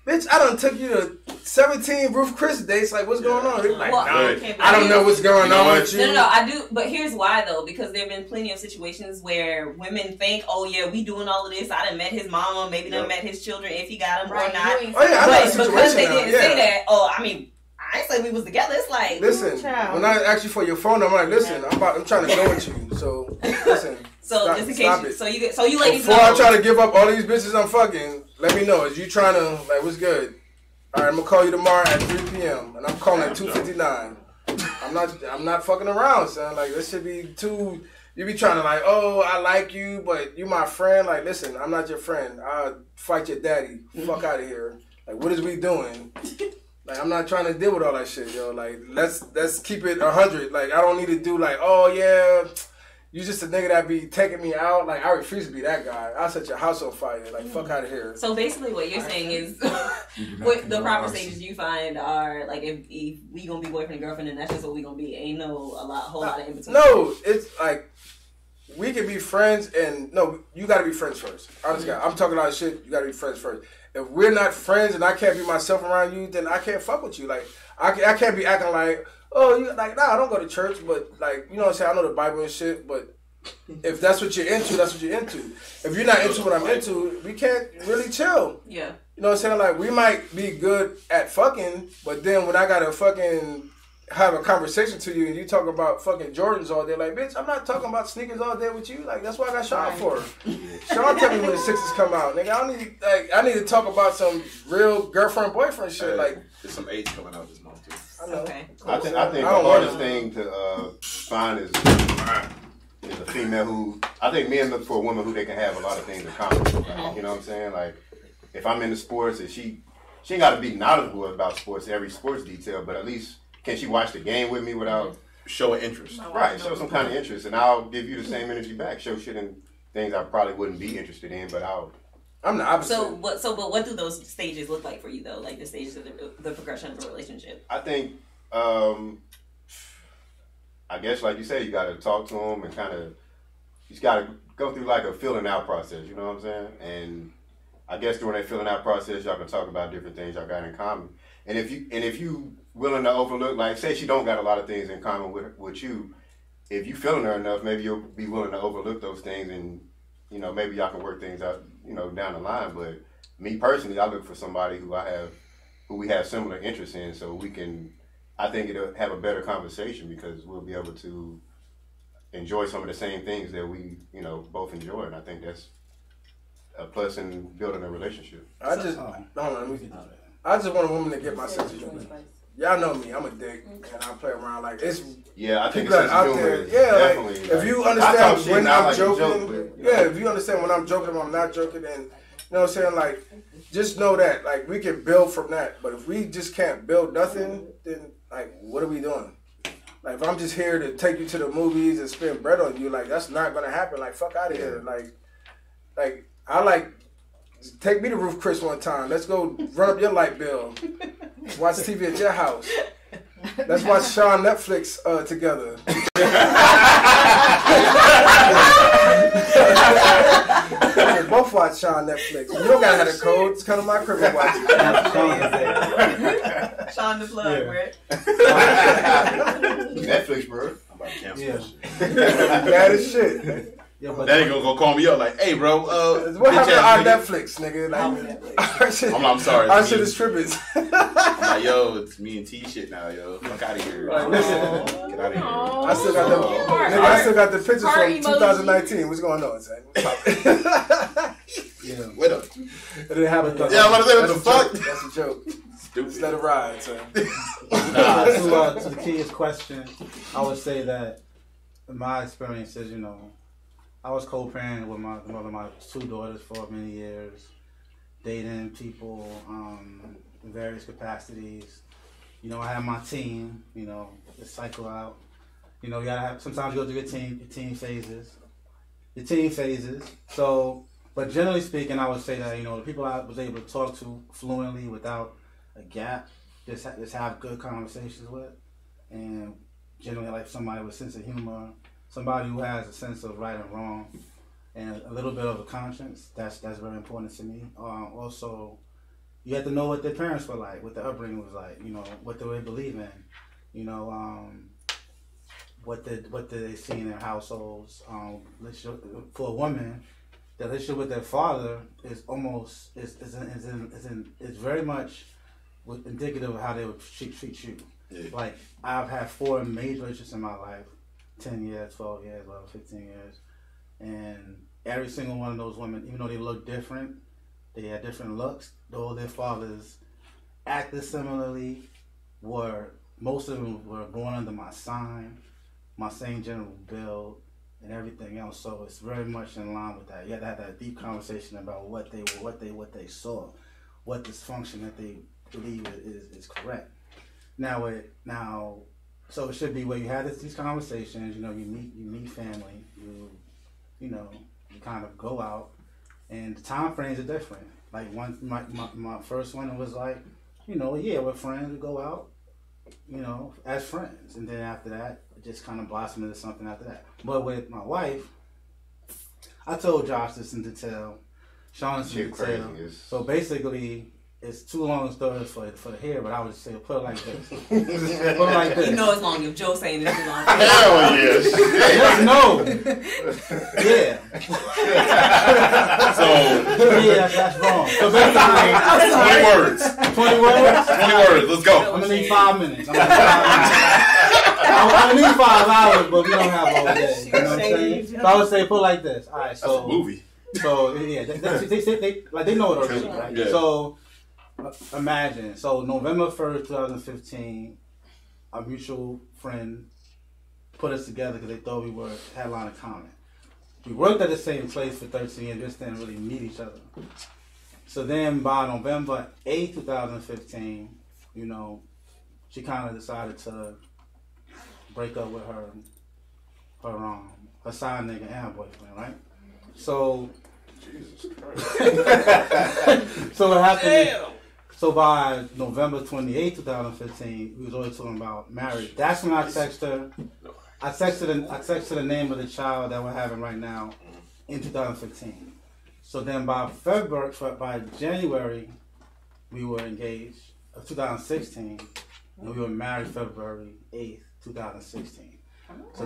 bitch, I done took you to 17 Ruth Chris dates. Like, what's going on? They're like, I don't know what's going on with you. No, I do. But here's why, though. Because there have been plenty of situations where women think, oh, yeah, we doing all of this. I done met his mama, maybe done met his children, if he got them or not. Oh, yeah, but because they didn't say that, I mean, I ain't say we was together. It's like, listen, when I ask you for your phone number, I'm like, listen, I'm trying to go with you. So listen. So just in case, so you ladies before I try to give up all these bitches I'm fucking, let me know. Is you trying to like what's good? All right, I'm gonna call you tomorrow at 3 p.m. and I'm calling at 2:59. I'm not fucking around, son. Like this should be too. You be trying to like, oh, I like you, but you my friend. Like, listen, I'm not your friend. I'll fight your daddy. Fuck out of here. Like, what is we doing? Like, I'm not trying to deal with all that shit, yo. Like, let's keep it 100. Like, I don't need to do like, oh yeah, you just a nigga that be taking me out. Like, I refuse to be that guy. I'll set your house on fire. Like, fuck out of here. So basically, what you're saying is, what the proper stages you find are like, if we gonna be boyfriend and girlfriend, and that's just what we gonna be. Ain't no whole lot of in between. No, it's like we can be friends, and no, you gotta be friends first. Honest guy, I'm talking a lot of shit. You gotta be friends first. If we're not friends and I can't be myself around you, then I can't fuck with you. Like, I can't be acting like, oh, you like, nah, I don't go to church, but like, you know what I'm saying? I know the Bible and shit, but if that's what you're into, that's what you're into. If you're not into what I'm into, we can't really chill. Yeah. You know what I'm saying? Like, we might be good at fucking, but then when I gotta fucking have a conversation to you and you talk about fucking Jordans all day, like, bitch, I'm not talking about sneakers all day with you. Like, that's what I got Sean for. Sean tell me when the sixes come out, nigga. I need to talk about some real girlfriend boyfriend shit. Like, there's some A's coming out this month too. Okay. I think the hardest thing to find is a female who, I think men look for a woman who they can have a lot of things in common. You know what I'm saying? Like, if I'm into sports and she ain't got to be knowledgeable about sports, every sports detail, but at least can she watch the game with me without showing interest? Right, show some kind of interest, and I'll give you the same energy back. Show shit in things I probably wouldn't be interested in, but I'm the opposite. But what do those stages look like for you though? Like the stages of the progression of a relationship? I think, I guess like you said, you got to talk to them and kind of, you got to go through like a filling out process. You know what I'm saying? And I guess during that filling out process, y'all can talk about different things y'all got in common. And if you willing to overlook, like say she don't got a lot of things in common with you, if you feeling her enough, maybe you'll be willing to overlook those things, and you know maybe y'all can work things out, you know, down the line. But me personally, I look for somebody who we have similar interests in, so we can. I think it'll have a better conversation because we'll be able to enjoy some of the same things that we, you know, both enjoy, and I think that's a plus in building a relationship. I just want a woman to get my sense of humor. Y'all know me, I'm a dick, and I play around like it's. Yeah, I think it's out there. Yeah, definitely. Like, if you understand when I'm joking, if you understand when I'm joking, when I'm not joking, and you know what I'm saying, like, just know that, like, we can build from that. But if we just can't build nothing, then like, what are we doing? Like, if I'm just here to take you to the movies and spend bread on you, like, that's not gonna happen. Like, fuck out of here. Like I like. Take me to Ruth Chris one time. Let's go run up your light bill. Watch TV at your house. Let's watch Sean Netflix together. We both watch Sean Netflix. You don't gotta have the code. Just come to my crib and watch it. Sean the plug, Brett. Netflix, bro. I'm about to cancel this shit. Bad as shit. Yeah, that ain't gonna call me up like, hey, bro. What happened to our Netflix, nigga? Like, I'm sorry. Our shit is tripping. I'm like, yo, it's me and T shit now, yo. Fuck out of here. Like, listen, get out of here. I still got the pictures from 2019. What's going on, son? Yeah, wait up. It didn't happen. Yeah, I'm about to say, what the fuck? That's a joke. Stupid. Just let it ride, son. To the kid's question, I would say that in my experiences, you know, I was co-parenting with my two daughters for many years, dating people in various capacities. You know, I had my team, you know, to cycle out. You know, you gotta have, sometimes you go through your team phases. So, but generally speaking, I would say that, you know, the people I was able to talk to fluently without a gap, just have good conversations with, and generally like somebody with a sense of humor, somebody who has a sense of right and wrong, and a little bit of a conscience. That's very important to me. Also, you have to know what their parents were like, what their upbringing was like. You know, what they believe in. You know, what did they see in their households. For a woman, the relationship with their father is very much indicative of how they would treat you. Yeah. Like, I've had 4 major relationships in my life. 10 years, 12 years, 15 years. And every single one of those women, even though they look different, they had different looks, though their fathers acted similarly, most of them were born under my sign, my same general build, and everything else. So it's very much in line with that. You have to have that deep conversation about what they saw, what dysfunction that they believe is correct. So it should be where you have these conversations. You know, you meet family. You know, you kind of go out, and the time frames are different. Like my first one was like, you know, yeah, we're friends. We go out, you know, as friends, and then after that, it just kind of blossomed into something after that. But with my wife, I told Josh this in detail, Sean this in detail. So basically, it's too long stories for the hair, but I would say put it like this. Put it like this. You know it's long if Joe's saying it's too long. Hell yes. No. Yeah. So that's wrong. So basically, 20 words. 20 words. Let's go. I'm gonna need 5 minutes. I'm gonna need 5 hours, but we don't have all day. You know what I'm saying? So I would say put it like this. All right. So that's a movie. So yeah, they know it already, right? Yeah. So imagine, so November 1st, 2015, a mutual friend put us together because they thought we had a lot in common. We worked at the same place for 13 years, just didn't really meet each other. So then by November 8th, 2015, you know, she kind of decided to break up with her side nigga and her boyfriend, right? So, Jesus Christ. So what happened? So by November 28th, 2015, we was always talking about marriage. That's when I texted her. I texted the name of the child that we're having right now in 2015. So then by January, we were engaged of 2016, and we were married February 8th, 2016. So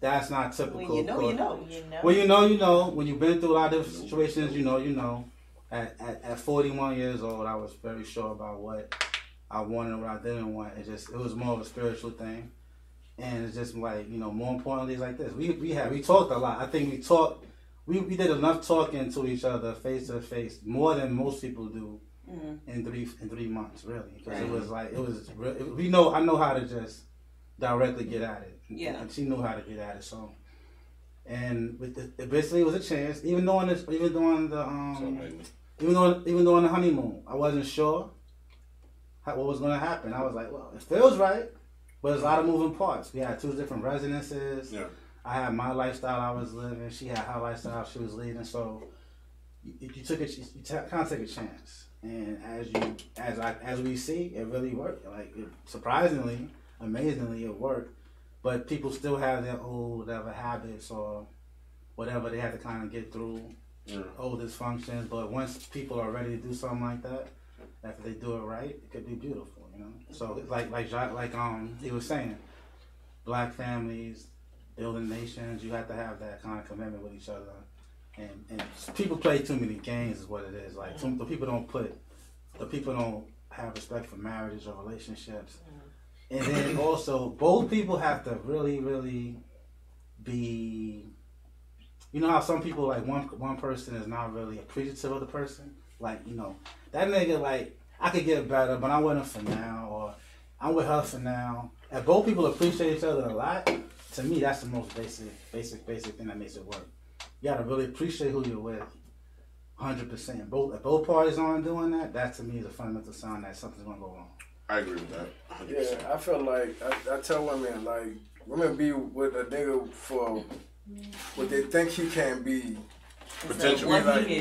that's not typical. When you know, you know. Well, you know. When you've been through a lot of different situations, you know. At 41 years old, I was very sure about what I wanted and what I didn't want. It was more of a spiritual thing. And it's just like, you know, more importantly, it's like this. We talked a lot. I think we did enough talking to each other face to face, more than most people do in 3 months, really. Because I know how to just directly get at it. Yeah. And she knew how to get at it, so. And basically it was a chance, even during the honeymoon, I wasn't sure what was going to happen. I was like, well, it feels right. But there's a lot of moving parts. We had 2 different residences. Yeah. I had my lifestyle I was living. She had her lifestyle she was leading. So you kind of take a chance. And as we see, it really worked. Like surprisingly, amazingly, it worked. But people still have their old whatever habits or whatever they have to kind of get through old dysfunctions. But once people are ready to do something like that, after they do it right, it could be beautiful. You know, so like he was saying, black families, building nations, you have to have that kind of commitment with each other, and people play too many games is what it is. Like the people don't have respect for marriages or relationships, and then also both people have to really, really be. You know how some people like one person is not really appreciative of the person, like you know that nigga like. I could get better, but I'm with him for now, or I'm with her for now. If both people appreciate each other a lot, to me, that's the most basic thing that makes it work. You gotta really appreciate who you're with, 100%. If both parties aren't doing that to me is a fundamental sign that something's gonna go wrong. I agree with that. 100%. Yeah, I feel like I tell women like women be with a nigga for what they think he can be. Potential.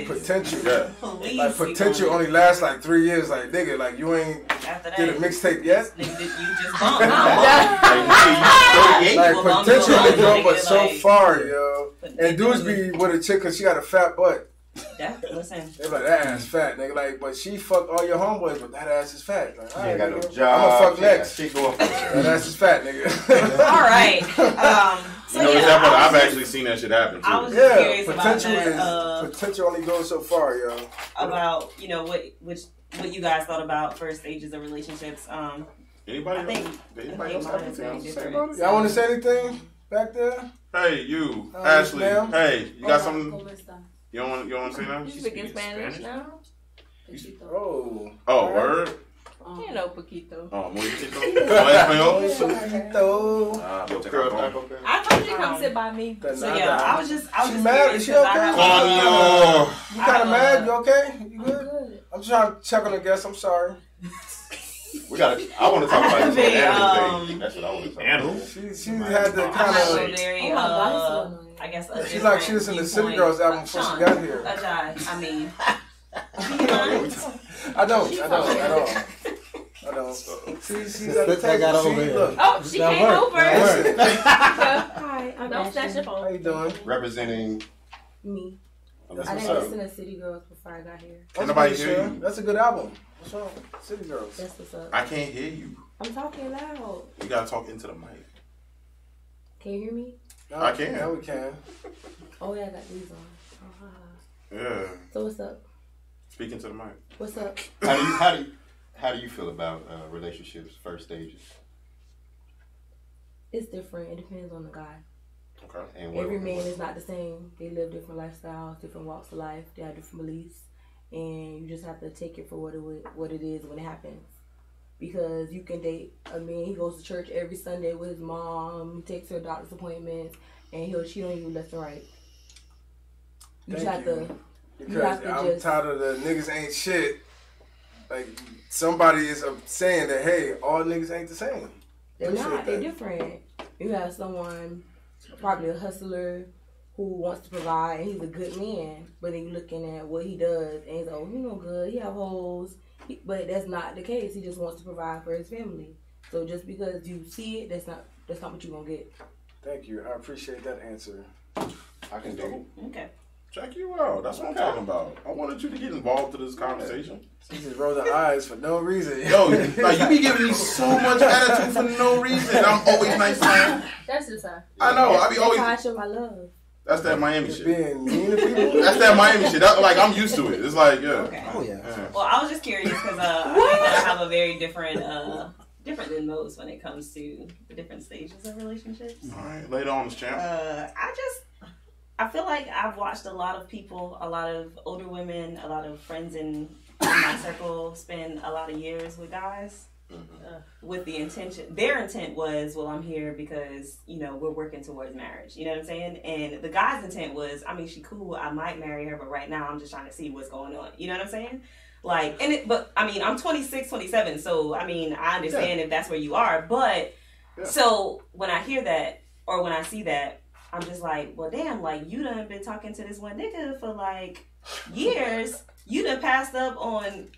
Potential. Yeah. Like potential only lasts like 3 years. Like nigga, like you ain't did a mixtape yet. You just bumped. Like potential they go but so far, yo. And dudes be with a chick cause she got a fat butt. Listen. They like that ass fat, nigga. Like, but she fuck all your homeboys, but that ass is fat. Like, she ain't got no job. I'm gonna fuck next. She going for that ass is fat, nigga. All right. So I've actually seen that shit happen too. I was just curious potential about that. Potential only goes so far, yo. About what you guys thought about first stages of relationships. Anybody else have anything to say about it? Y'all want to say anything back there? Hey, you, Ashley. Ma'am? Hey, you got something? You don't want to say nothing? You speaking Spanish now? Oh, word. You know, poquito. Oh, muy poquito. I told you to come sit by me. So yeah, I was just mad. Is she okay? You kind of mad? You okay? You good? I'm just trying to check on the guest. I'm sorry. I want to talk about this animal thing. That's what I want to talk about. She had the kind of. I guess she's like she was in the City Girls album before she got here. I mean, I don't. She's at the table. Oh, she came over. Hi, don't snatch your phone. How you doing? Representing me. I didn't listen to City Girls before I got here. Nobody hear you? That's a good album. What's wrong? City Girls. That's what's up. I can't hear you. I'm talking loud. You gotta talk into the mic. Can you hear me? No, I can. Yeah, we can. Oh yeah, I got these on. Yeah. So what's up? Speaking to the mic. What's up? How do you feel about relationships, first stages? It's different. It depends on the guy. Okay. And every man is not the same. They live different lifestyles, different walks of life. They have different beliefs, and you just have to take it for what it is when it happens. because you can date. I mean, he goes to church every Sunday with his mom, takes her doctor's appointments, and he'll cheat on you left and right. Because I'm tired of the niggas ain't shit. Like, somebody is saying that, hey, all niggas ain't the same. They're not. They're different. You have someone, probably a hustler, who wants to provide, and he's a good man, but then you're looking at what he does, and he's like, oh, he no good, he have hoes. But that's not the case. He just wants to provide for his family. So just because you see it, that's not what you're going to get. Thank you. I appreciate that answer. I can do it. Okay. Check you out. That's what I'm talking about. I wanted you to get involved in this conversation. She just rolled her eyes for no reason. Yo, like, you be giving me so much attitude for no reason. I'm always nice, man. That's just her. I know. I be always. That's how I show my love. That's that Miami shit. Being mean to people. That's that Miami shit. Like, I'm used to it. It's like, yeah. Okay. Oh yeah. Well, I was just curious because I think that I have a very different than most when it comes to the different stages of relationships. All right, later on, champ. I feel like I've watched a lot of people, a lot of older women, a lot of friends in my circle spend a lot of years with guys with the intention. Their intent was, well, I'm here because, you know, we're working towards marriage. You know what I'm saying? And the guy's intent was, I mean, she cool. I might marry her, but right now I'm just trying to see what's going on. You know what I'm saying? Like, but I mean, I'm 26, 27. So, I mean, I understand if that's where you are. But so when I hear that or when I see that, I'm just like, well, damn, like, you done been talking to this one nigga for, like, years. You done passed up on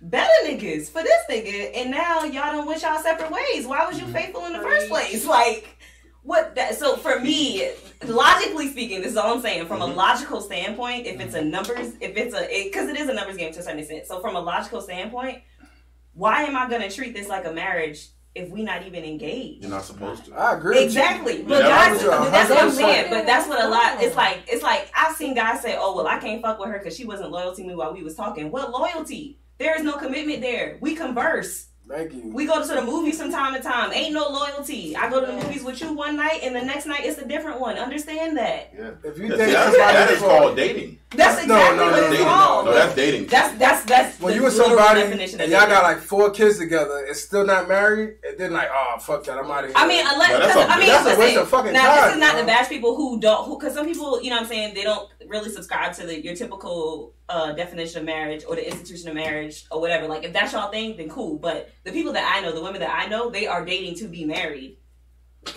better niggas for this nigga, and now y'all done went y'all separate ways. Why was you faithful in the first place? Like, what that? So, for me, logically speaking, this is all I'm saying. From a logical standpoint, if it's a numbers, because it is a numbers game to a certain extent. So, from a logical standpoint, why am I going to treat this like a marriage if we not even engaged? You're not supposed to. I agree. Exactly. But guys, that's what I'm saying. But that's what a lot. It's like I've seen guys say, "Oh, well, I can't fuck with her because she wasn't loyal to me while we was talking." What loyalty? There is no commitment there. We converse. Thank you. We go to the movies from time to time. Ain't no loyalty. I go to the movies with you one night, and the next night it's a different one. Understand that? Yeah. If you date that is called dating. That's exactly what it's called. No, that's dating. That's when you with somebody and y'all got like 4 kids together and still not married, and then like, oh fuck that, I'm out of here. I mean, that's a waste of fucking time. Now this is not to bash people who because some people, you know what I'm saying, they don't really subscribe to your typical definition of marriage or the institution of marriage or whatever. Like, if that's y'all thing, then cool. But the people that I know, the women that I know, they are dating to be married.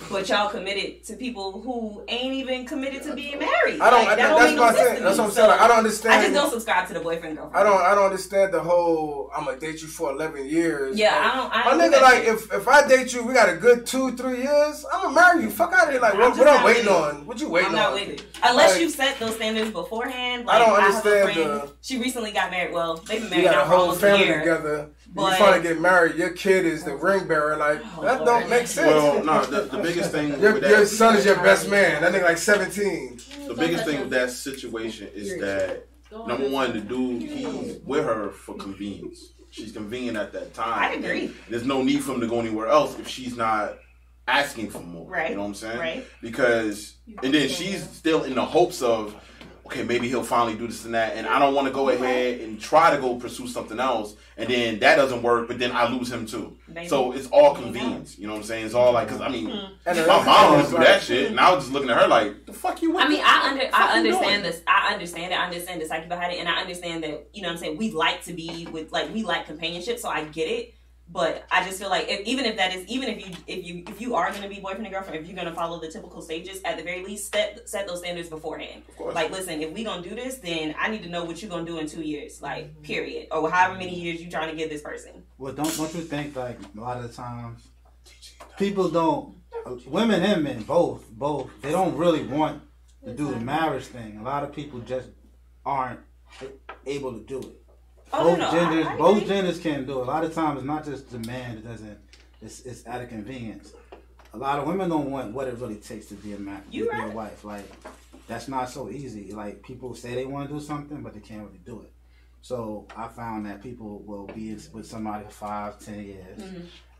But y'all committed to people who ain't even committed to being married. That's what I'm saying. Like, I don't understand. I just don't subscribe to the boyfriend girlfriend. I don't understand the whole I'm gonna date you for 11 years. Yeah, like, I don't. My nigga, like, if I date you, we got a good 2-3 years. I'm gonna marry you. Fuck out of here. Like, what I'm waiting on? What you waiting on? I'm not waiting. Unless you set those standards beforehand. Like, I don't understand. I have a friend, she recently got married. Well, they've been married now for a whole almost a family year. together. But you trying to get married, your kid is the ring bearer. Like, that don't make sense. Well, no, the biggest thing your son is your best man. That nigga like 17. The biggest thing with that situation is that, number one, the dude, he's with her for convenience. She's convenient at that time. I agree. There's no need for him to go anywhere else if she's not asking for more. Right. You know what I'm saying? Right. Because, and then she's still in the hopes of, okay, maybe he'll finally do this and that, and I don't want to go ahead and try to go pursue something else, and then that doesn't work, but then I lose him too. Maybe. So it's all convenience. You know what I'm saying? It's all like, because I mean, my mom would do that shit, and I was just looking at her like, the fuck you with? I mean, I understand this. I understand it. I understand the psyche behind it, and I understand that, you know what I'm saying, we like to be with, like, we like companionship, so I get it. But I just feel like if you are going to be boyfriend and girlfriend, if you're going to follow the typical stages, at the very least set those standards beforehand. Like, listen, if we going to do this, then I need to know what you're going to do in 2 years, like, period, or however many years you trying to give this person. Well, don't you think, like, a lot of the times people don't, women and men both, they don't really want to do the marriage thing. A lot of people just aren't able to do it. Both genders can do it. A lot of times it's not just the man that doesn't, it's out of convenience. A lot of women don't want what it really takes to be a man, be a wife. Like, that's not so easy. Like, people say they want to do something, but they can't really do it. So I found that people will be with somebody for 5-10 years,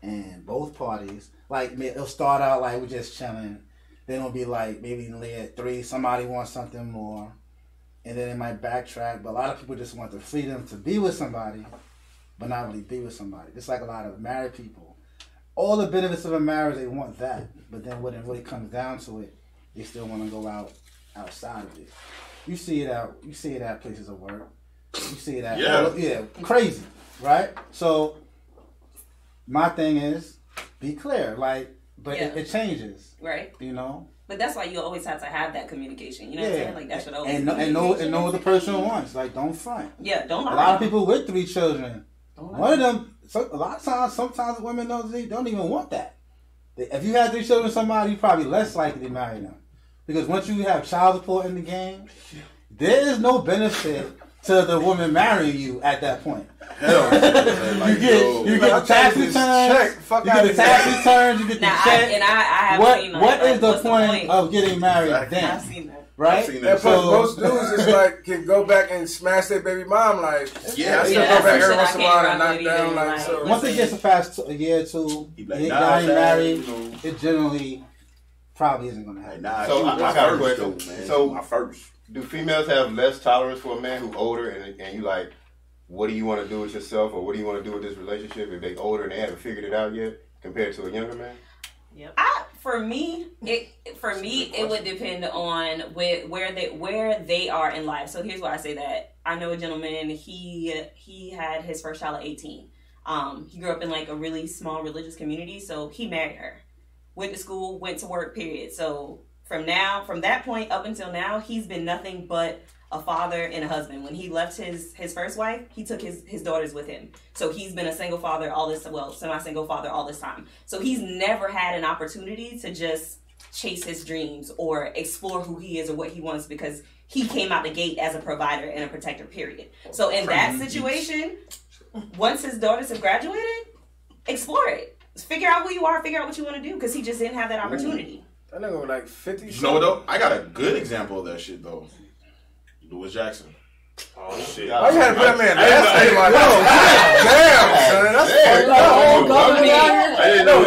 and both parties, like, it'll start out like we're just chilling. Then it'll be like maybe at 3, somebody wants something more. And then they might backtrack, but a lot of people just want the freedom to be with somebody, but not really be with somebody. Just like a lot of married people. All the benefits of a marriage, they want that. But then when it really comes down to it, they still want to go outside of it. You see it at places of work. You see it at crazy, right? So my thing is, be clear, but it changes, right? You know. But that's why you always have to have that communication. You know what I'm saying? Like that should always and know what the person wants. Like, don't front. Yeah, don't lie. A lot of people with 3 children, one of them. A lot of times, sometimes women don't even want that. If you had 3 children with somebody, you're probably less likely to marry them. Because once you have child support in the game, there is no benefit to the woman marrying you at that point. Hell, you get the tax returns. You get the tax returns. You get the check. And I have seen what is the point of getting married then? I've seen that. Right? And plus, most dudes is like can go back and smash their baby mom. Like, I still go back every once in a while and knock down. Like, so once it gets past a year or 2, y'all ain't married. It generally probably isn't gonna happen. So I got a question. So do females have less tolerance for a man who's older and you like, what do you want to do with yourself or what do you want to do with this relationship if they older and they haven't figured it out yet compared to a younger man? Yep. For me, it would depend on where they are in life. So here's why I say that. I know a gentleman. He had his first child at 18. He grew up in like a really small religious community, so he married her. Went to school, went to work. Period. So from that point up until now, he's been nothing but a father and a husband. When he left his first wife, he took his daughters with him. So he's been a single father semi-single father all this time. So he's never had an opportunity to just chase his dreams or explore who he is or what he wants because he came out the gate as a provider and a protector, period. So in that situation, once his daughters have graduated, explore it. Figure out who you are, figure out what you want to do because he just didn't have that opportunity. That nigga was like 50. You know what though? I got a good example of that shit though. Louis Jackson. Oh shit! I had to put that man last name on. Damn, son, that's I didn't know.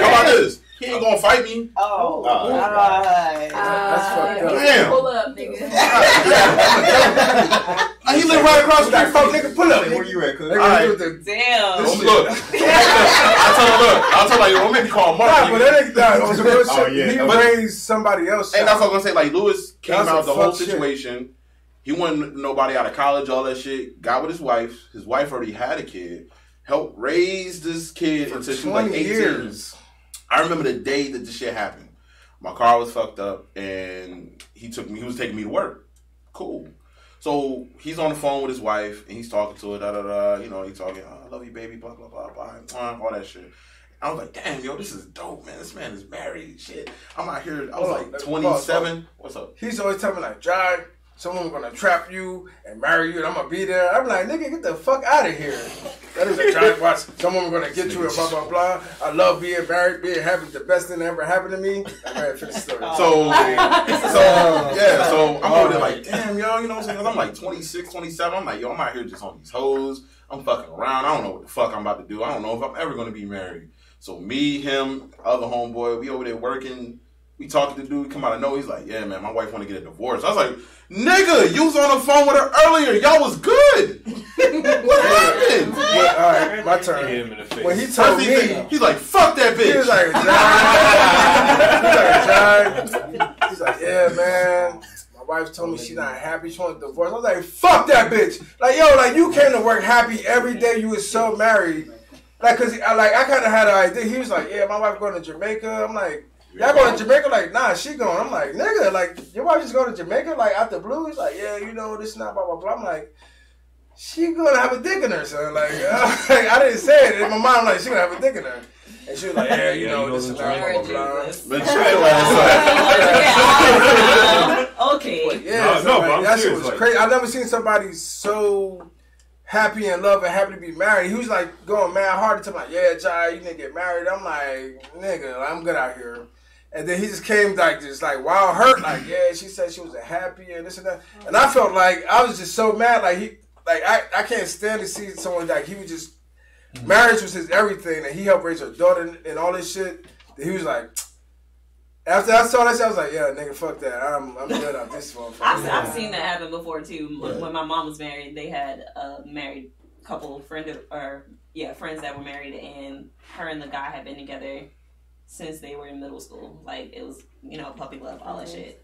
How about this? He ain't gonna fight me. Oh, that's fucked up. Damn. Pull up, nigga. He live right across the street. Fuck, nigga, pull up. Where you at, cuz? Damn. Look. I told you, don't make me call Mark. Nah, but that ain't on some real shit. He raised somebody else. And that's what I'm gonna say. Like Lewis came out the whole situation. He wasn't nobody out of college, all that shit. Got with his wife. His wife already had a kid. Helped raise this kid until she was like 18. Years. I remember the day that this shit happened. My car was fucked up, and he was taking me to work. Cool. So he's on the phone with his wife, and he's talking to her, you know, he's talking, oh, I love you, baby, blah, blah, blah, blah, all that shit. I was like, damn, yo, this is dope, man. This man is married, shit. I'm out here, I was like 27. What's up? He's always telling me, like, Jai, someone's gonna trap you and marry you, and I'm gonna be there. I'm like, nigga, get the fuck out of here. That is a giant watch. Someone's gonna get you and blah, blah, blah. I love being married, being happy, the best thing that ever happened to me. I'm ready for the story. So I'm over there like, damn, yo, you know what I'm saying? 'Cause I'm like 26, 27. I'm like, yo, I'm out here just on these hoes. I'm fucking around. I don't know what the fuck I'm about to do. I don't know if I'm ever gonna be married. So me, him, other homeboy, we over there working. We talking to the dude, come out of nowhere. He's like, yeah, man, my wife want to get a divorce. I was like, nigga, you was on the phone with her earlier. Y'all was good. What happened? All right, my turn. When he told me, he's like, fuck that bitch. He was like, he's like, yeah, man. My wife told me she's not happy. She wants a divorce. I was like, fuck that bitch. Like, yo, like, you came to work happy every day. You was so married. Like, cause I kind of had an idea. He was like, yeah, my wife going to Jamaica. I'm like, y'all going to Jamaica? Like, nah, she going. I'm like, nigga, like, your wife just going to Jamaica? Like, out the blue? He's like, yeah, you know, this and that, blah, blah, blah. I'm like, she going to have a dick in her, son. Like, I didn't say it. In my mind, I'm like, she going to have a dick in her. And she was like, yeah, you know, this and that, blah, blah, blah. Okay. But yeah, that shit was crazy. I've never seen somebody so happy and love and happy to be married. He was like going mad hard to me, like, yeah, Jai, you need to get married. I'm like, nigga, I'm good out here. And then he just came like just like wild hurt, like, yeah, she said she was happy and this and that. And I felt like I was just so mad, like I can't stand to see someone like he was just marriage was his everything, and he helped raise her daughter and all this shit. That he was like, after I saw that shit, I was like, yeah, nigga, fuck that. I'm good out this motherfucker. I've seen that happen before too. When my mom was married, they had a married couple friends that were married, and her and the guy had been together since they were in middle school. Like, it was, puppy love, all that shit.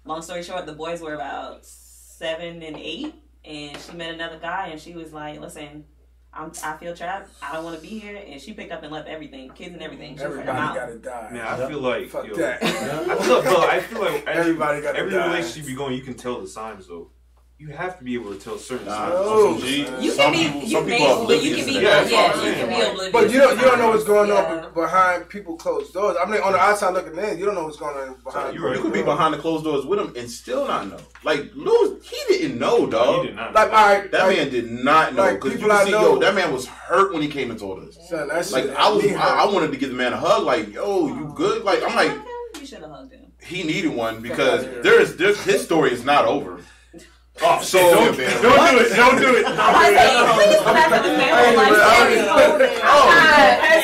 Long story short, the boys were about 7 and 8, and she met another guy, and she was like, listen, I feel trapped. I don't want to be here. And she picked up and left everything, kids and everything. Everybody gotta die. Man, I feel like fuck that. I feel like everybody got every die. relationship you go in, you can tell the signs though. You have to be able to tell certain signs. You can be oblivious. But you don't know what's going on behind people closed doors. I mean, on the outside looking in, you don't know what's going on behind. You could be behind the closed doors with him and still not know. Like Lou, he didn't know, dog. He did not. Like, that man did not know, because you can see, that man was hurt when he came and told us. Son, that like shit I wanted to give the man a hug. Like, yo, you good? Like, I'm like, you should have hugged him. He needed one because his story is not over. Oh, so don't do it. Don't do it. Is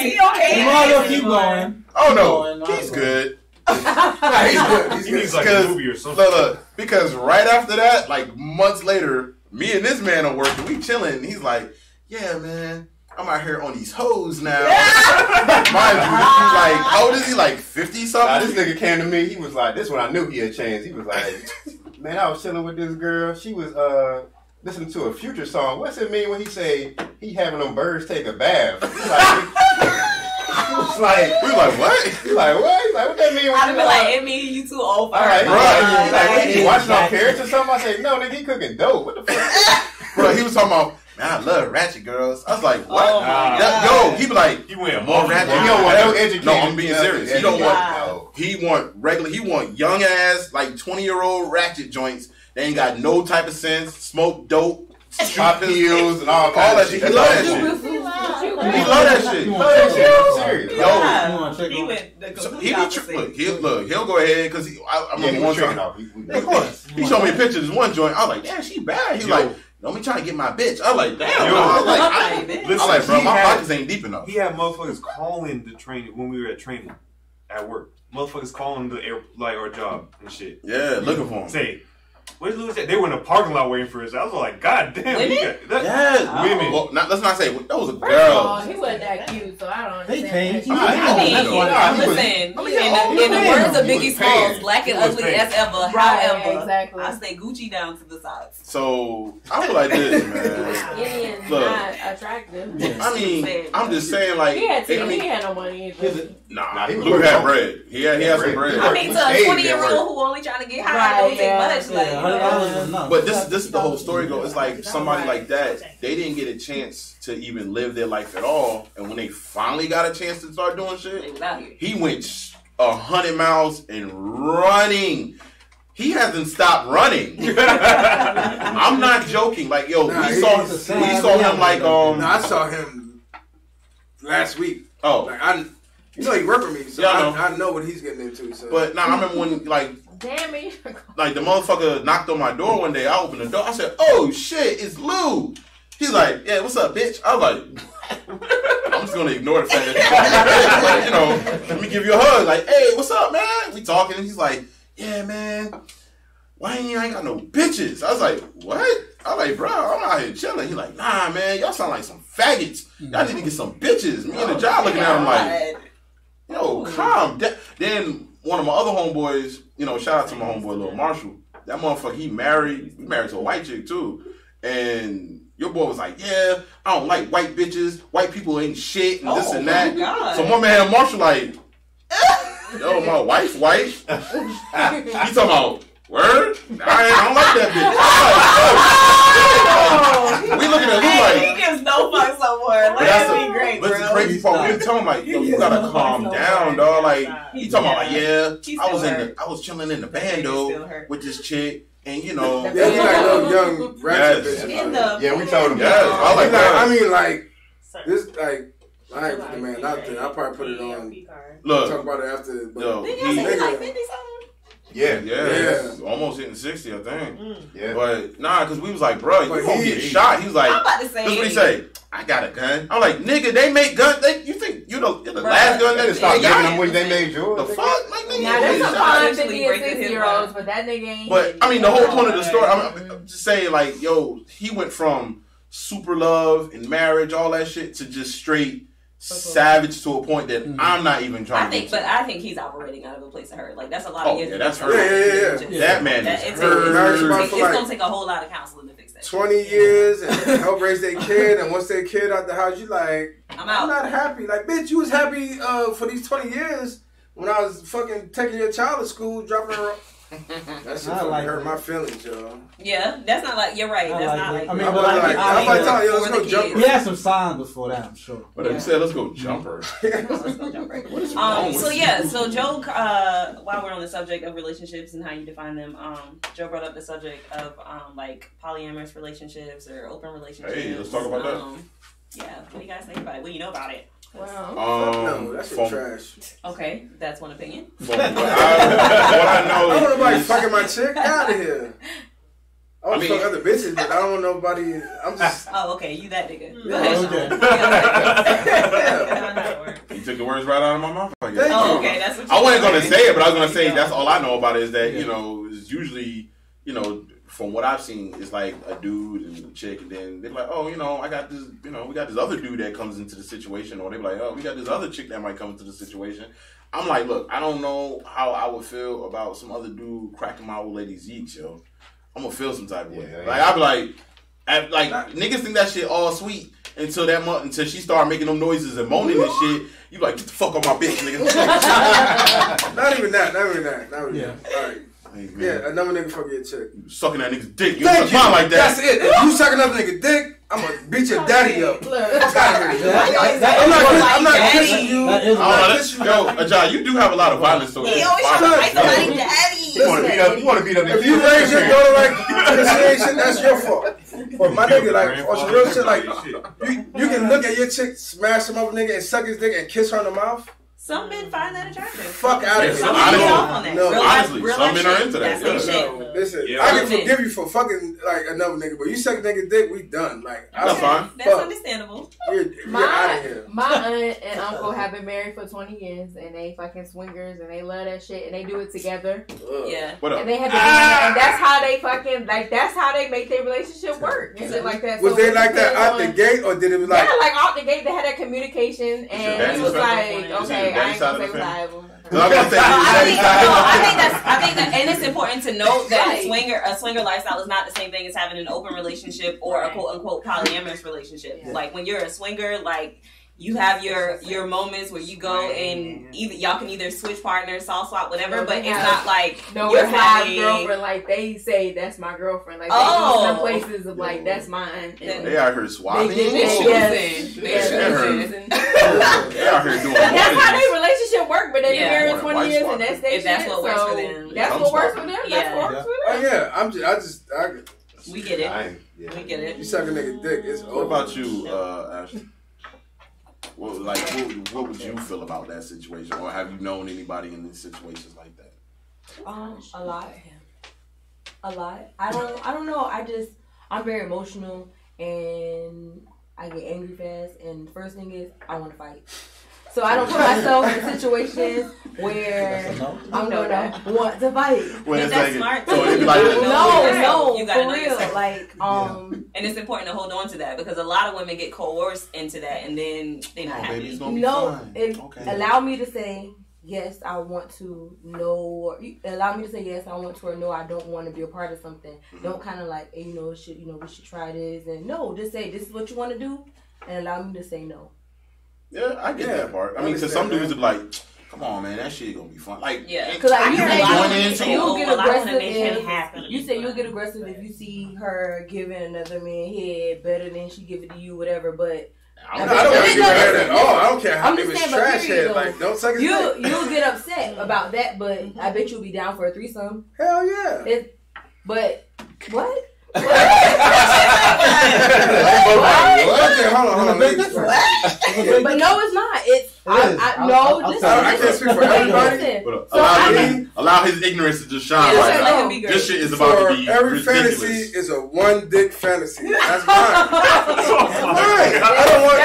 he okay? You might keep going. Oh no, he's good. He needs like a movie or something. Look, because right after that, like months later, me and this man are working. We chilling. He's like, yeah, man, I'm out here on these hoes now. Mind you, he's like, how old is he? Like 50 something? This nigga came to me. He was like, this when I knew he had changed. He was like, man, I was chilling with this girl. She was listening to a Future song. What's it mean when he say he having them birds take a bath? He was like, we like, what? He's like, what? He's like, what that mean? I'd be like, it mean you too old for all right, it. Bro, he's like, what, you watching on Carrots or something? I said, no, nigga, he cooking dope. What the fuck? Bro, he was talking about, man, I love ratchet girls. I was like, what? Oh he be like, he went more ratchet. You don't want no educated. No, I'm being serious. He don't want. He want young ass, like 20-year-old ratchet joints. They ain't got no type of sense. Smoke dope, pop pills, and all that shit. He love that shit. He love that shit. He love that shit. I'm serious. Look, he'll go ahead because I remember one time. Of course, he showed me a picture of this one joint. I was like, damn, she bad. He's like, no, me trying to get my bitch. I was like, damn. I was like, bro, my pockets ain't deep enough. He had motherfuckers calling the training when we were at training at work. Motherfuckers calling the air, like our job and shit. Yeah, looking for him. Say, where's Louis at? They were in the parking lot waiting for us. I was like, God damn. Women. Well, let's not say that was a girl. He wasn't that cute, so I don't They understand. changed. Listen, in the words of Biggie Smalls, black and ugly as ever. However, exactly. I stay Gucci down to the sides. So I feel like this, man. Skinny and Look, not attractive. I mean, I'm just saying, like, He had no money either. Nah, Lou had bread. He had some bread. I mean, to a 20-year-old who only trying to get high, don't take much. Like, but this is the whole story though. It's like somebody like that, they didn't get a chance to even live their life at all, and when they finally got a chance to start doing shit, he went 100 miles and running. He hasn't stopped running. I'm not joking. Like, yo, we saw him like I saw him last week. Oh, like he worked with me, so I know what he's getting into. So. But I remember when damn it. Like the motherfucker knocked on my door one day. I opened the door. I said, "Oh shit, it's Lou." He's like, "Yeah, what's up, bitch?" I was like, "I'm just gonna ignore the fact that let me give you a hug." Like, "Hey, what's up, man?" We talking. And he's like, "Yeah, man. Why ain't got no bitches?" I was like, "What?" I was like, "Bro, I'm out here chilling." He's like, "Nah, man. Y'all sound like some faggots. Y'all need to get some bitches." Me and the job looking at him like, "Yo, calm down." Then one of my other homeboys, shout out to my homeboy Lil Marshall. That motherfucker, he married to a white chick too. And your boy was like, "Yeah, I don't like white bitches. White people ain't shit and this and that." God. So my man Marshall like, "Yo, my wife's white." He talking about, "Word? I don't like that bitch." I'm like, oh, shit. We looking at him like, he gives no fucks somewhere. Let it be great, bro. But the crazy part, we tell him like, "Yo, you gotta calm down, dog." Like, he talking about like, I was chilling in the bando with this chick, and he's like little young ratchet bitch. Yeah, we told him. Yes, I like that. I mean, like this, like. I ain't put the man out there. I'll probably put it on. Look, talk about it after. But like 50 something. Yeah. Almost hitting 60, I think. Yeah. But nah, because we was like, bro, you gonna get shot. He was like, I'm about to say, this what he say. I got a gun. I'm like, nigga, they make guns. You think you're the last gun that start making them when they made yours? The fuck? Like, nigga, now there's some fine 50 and 60-year-olds, but that nigga ain't. But I mean, the whole point of the story, I'm just saying, like, yo, he went from super love and marriage, all that shit, to just straight savage to a point that I'm not even trying to. But I think he's operating out of a place of hurt. Like that's a lot of years. Yeah, that's hurt. Yeah. That man is hurt. It's gonna take a whole lot of counseling to fix that. 20 years and help raise their kid, and once their kid out the house, you like, I'm not happy. Like, bitch, you was happy for these 20 years when I was fucking taking your child to school, dropping her. That shit like hurt my feelings, yo. Yeah, that's not like, you're right. That's not like. I mean, I'm like, let's go jumper. He had some signs before that, I'm sure. But if you said, let's go jumper. Let's go jumper. What is wrong with so Joe, while we're on the subject of relationships and how you define them, Joe brought up the subject of like polyamorous relationships or open relationships. Hey, let's talk about that. Yeah, what do you guys think about it? What do you know about it? Wow. No, that's trash. Okay, that's one opinion. What I know. I don't want nobody fucking my chick. Get out of here. I want to fuck other bitches, but I don't want nobody. I'm just. Oh, okay, you that nigga. You took the words right out of my mouth. I guess. Okay, that's what you I wasn't gonna say it, but I was gonna say that's all I know about it is that it's usually from what I've seen, it's like a dude and a chick, and then they're like, oh, I got this, we got this other dude that comes into the situation, or they're like, oh, we got this other chick that might come into the situation. I'm like, look, I don't know how I would feel about some other dude cracking my old lady Zeke's, yo. I'm gonna feel some type of way. Like, I'd be like, niggas think that shit all sweet until she started making them noises and moaning and shit. You like, get the fuck on my bitch, nigga. Not even that. All right. Hey, another nigga fuck your chick. You sucking that nigga's dick. You suck mine like that. That's it. If you suck another nigga dick, I'm gonna beat your daddy up. I'm not kissing you. Yo, Ajay, you do have a lot of violence. So he always trying to fight somebody daddy. You want to beat up. If you raise your daughter like to the situation, that's your fault. But my nigga, like, on some real shit, like, you can look at your chick, smash some other nigga, and suck his dick and kiss her in the mouth. Some men find that attractive. Fuck out of here. Honestly, some men are into that. Listen, I can forgive you for fucking like another nigga, but you suck nigga dick, we done. Like, that's fine. That's understandable. You're out of here. My aunt and uncle have been married for 20 years, and they fucking swingers, and they love that shit, and they do it together. Yeah. And they have been doing that, and that's how they fucking that's how they make their relationship work. And shit like that. Was they like that out the gate, or did it was like? Yeah, like out the gate, they had that communication, and he was like, okay. I ain't gonna say reliable. I think that, and it's important to note that a swinger lifestyle is not the same thing as having an open relationship or a quote unquote polyamorous relationship. Yeah. Like when you're a swinger, like you have your moments where you go and y'all can either switch partners, soft swap, whatever. But it's not like you're having girlfriend. Like they say that's my girlfriend. Like some places of like that's mine. They out here swapping. They out here doing. That's how their relationship work. But they've been married 20 years, and that's their shit. That's what works for them. That's what works for them. That's what works for them. Oh yeah, we get it. We get it. You suck a nigga dick. It's over. What about you, Ashley? What would you feel about that situation, or have you known anybody in these situations like that? A lot. I don't know. I'm very emotional and I get angry fast. And the first thing is I want to fight. So I don't put myself in situations where I'm gonna want to fight. That's smart. No, for real. Like, and it's important to hold on to that because a lot of women get coerced into that, and then they're not happy. Allow me to say yes, I want to know. Or allow me to say yes, I want to, or no, I don't want to be a part of something. Mm-hmm. Don't kind of like, hey, we should try this, and no, just say this is what you want to do, and allow me to say no. Yeah, I get that part. I mean, because some dudes are like, come on, man, that shit gonna be fun. Like, because you'll get aggressive you'll get aggressive if you see her giving another man head better than she give it to you, whatever. But I don't want to give her head at all. I don't care how much trash head. Like, don't suck his dick. You'll get upset about that, but I bet you'll be down for a threesome. Hell yeah. But what? Hold on. But no, it's not. I can't speak for everybody. Allow his ignorance to just shine right now. This shit is about to be every ridiculous. fantasy is a one dick fantasy. That's mine. Right. I don't want.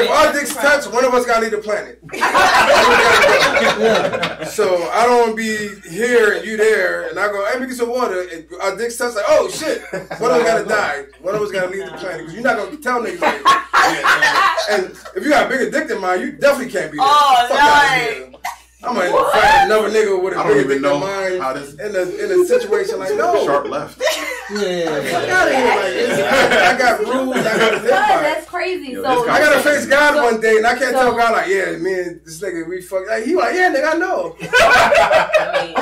If our dicks touch, one of us gotta leave the planet. So I don't want to be here and you there, and I go, hey, let me get some water. And our dick starts like, oh shit, one of us gotta die. One of us gotta leave the planet because you're not gonna tell niggas like, and if you got a bigger dick than mine, you definitely can't be there. Oh, Fuck out of here. I'm gonna find another nigga with a bigger dick than mine in a situation like no. Sharp left. Yeah. Fuck out of here. I got rules. I got to live by. That's crazy. So I gotta face God one day, and I can't tell God like, yeah, me and this nigga, we fuck. Like, he like, yeah, nigga, I know. He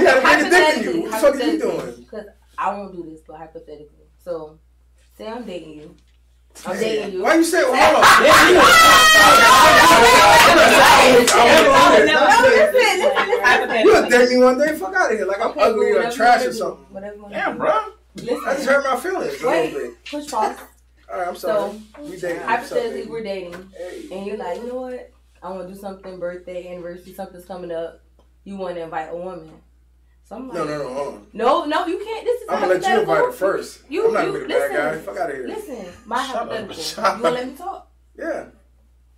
had a bigger dick than you. What the fuck are you doing? Because I won't do this, but hypothetically. So, say I'm dating you. I'm dating you. Why you say, hold on. You gonna date me one day? Fuck out of here. Like I'm ugly or trash or something. Damn, bro. Listen, I just hurt my feelings. Wait, push pause. Alright, I'm sorry. So, we dating. hypothetically, we're dating. And you're like, you know what? I want to do something, birthday, anniversary, something's coming up. You want to invite a woman. So I'm like, no, hold on. No, you can't. This is I'm gonna let you invite her first. I'm not gonna be the bad guy. Fuck out of here. Listen, my hypothetical. You wanna let me talk? Yeah.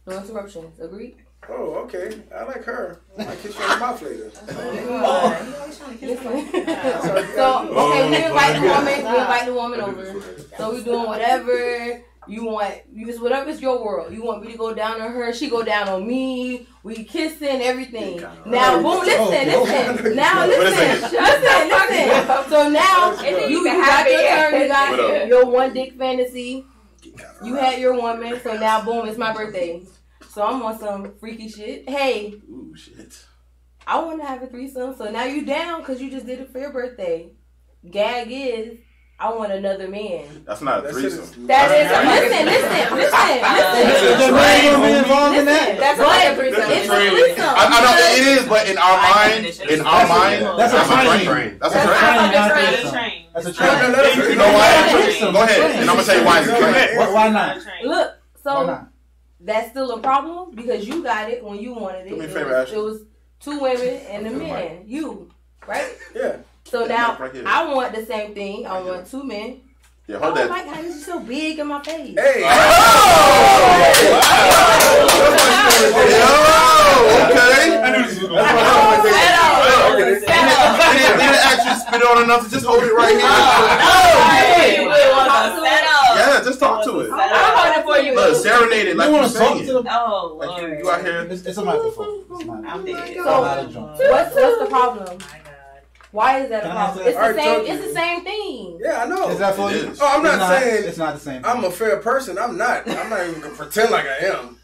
No interruptions. Agreed? Oh, okay. I like her. I might kiss you on the mouth later. So, okay, we invite the woman over. So we doing whatever you want. You just whatever is your world. You want me to go down on her, she go down on me. We kissing everything. Now, boom, listen. Now, listen. So now you got your turn. You got your one dick fantasy. You had your woman. So now, boom, it's my birthday. So I'm on some freaky shit. Hey. Ooh, shit. I want to have a threesome. So now you down because you just did it for your birthday. Gag is, I want another man. That's not a threesome. That is. Listen. The man gonna be involved in that? That's like a threesome. It's a threesome. I know it is, but in our mind, that's a train. That's a train. That's a train. You know why? Go ahead, and I'm gonna tell you why it's a train. Why not? Look, so that's still a problem because you got it when you wanted it. It was two women and a man. You, right? Yeah. So now I want the same thing. I want two men. Yeah, hold that. Oh my God, this is so big in my face. Hey. Okay. I knew this was going to didn't actually spit on enough to just hold it right here. Yeah, just talk to it. I'm for you. Look, serenade it like you're singing. Oh, like you out here. It's a microphone. I'm dead. So, what's the problem? Why is that a problem? It's the same. It's the same thing. Yeah, I know. Is that for you? Oh, I'm not saying it's not the same. I'm a fair person. I'm not even gonna pretend like I am.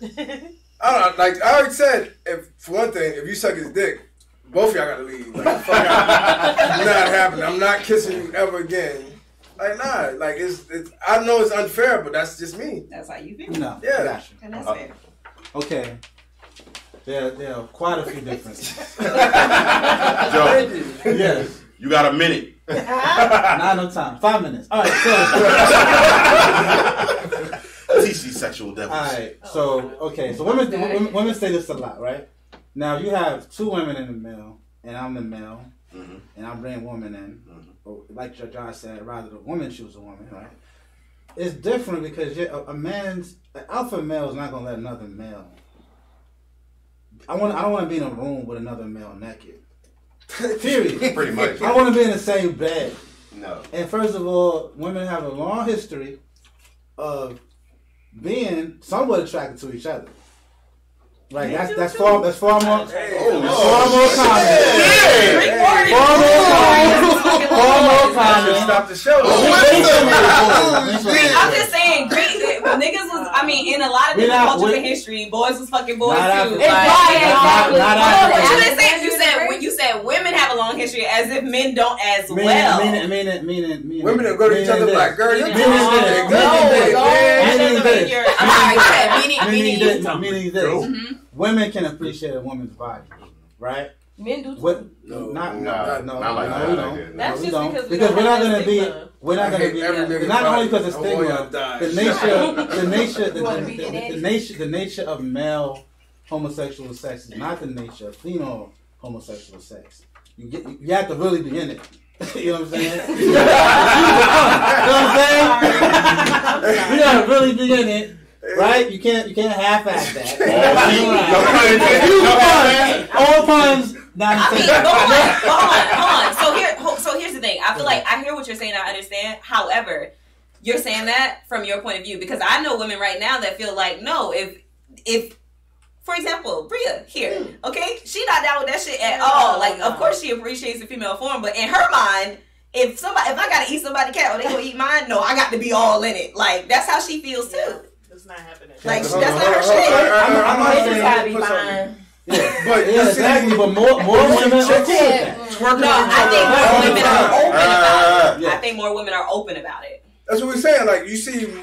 I don't like. I already said. If for one thing, if you suck his dick, both of y'all gotta leave. Like, fuck out. Not happening. I'm not kissing you ever again. Like nah. Like it's. I know it's unfair, but that's just me. That's how you feel. No. Yeah. Gotcha. And that's fair. Okay. There are quite a few differences. Joe, yes. You got a minute. Not no time. 5 minutes. All right. So teach these sexual devils. All right. So okay. So women say this a lot, right? Now you have two women in the male, and I'm the male, and I'm bringing woman in. Like Josh said, rather the woman choose a woman, right? It's different because an alpha male is not gonna let another male. I don't want to be in a room with another male naked. Period. Pretty much. I want to be in the same bed. No. And first of all, women have a long history of being somewhat attracted to each other. Like that's far more common. Stop the show. I'm just saying, niggas was. I mean, in a lot of different cultures in history, boys was fucking boys too. Exactly. But you said women have a long history, as if men don't as well. Meaning. Women that go to each other like, girl, you're meaning this. Women can appreciate a woman's body, right? Men do too. Not like that. That's just because we're not gonna be. Not only because of stigma. The nature of male homosexual sex is not the nature of female homosexual sex. You have to really be in it. You know what I'm saying? You know what I'm saying? You gotta really be in it. right? You can't half-ass that. All puns. Hold on. So here's the thing. I feel like I hear what you're saying. I understand. However, you're saying that from your point of view because I know women right now that feel like no, if for example, Bria here, okay, she not down with that shit at all. Like, of course she appreciates the female form, but in her mind, if I gotta eat somebody's cat or they gonna eat mine, no, I got to be all in it. Like that's how she feels too. It's not happening. Like that's not her shit. I'm not saying gotta be mine. Yeah, but exactly. But more women. No, I think more women are open about it. I think more women are open about it. That's what we're saying. Like you see,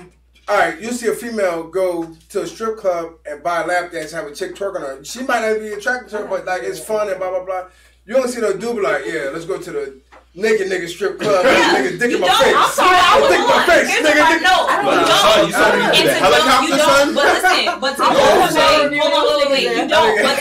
all right, you see a female go to a strip club and buy a lap dance, have a chick twerk on her. She might not be attracted to her, but like it's fun and blah blah blah. You don't see no dude be like, yeah, let's go to the naked nigga strip club. Nigga dick in my face. I'm sorry, I was dick in my face. Nigga, no, you don't. But listen, but to Joe's point, hold on, you don't. But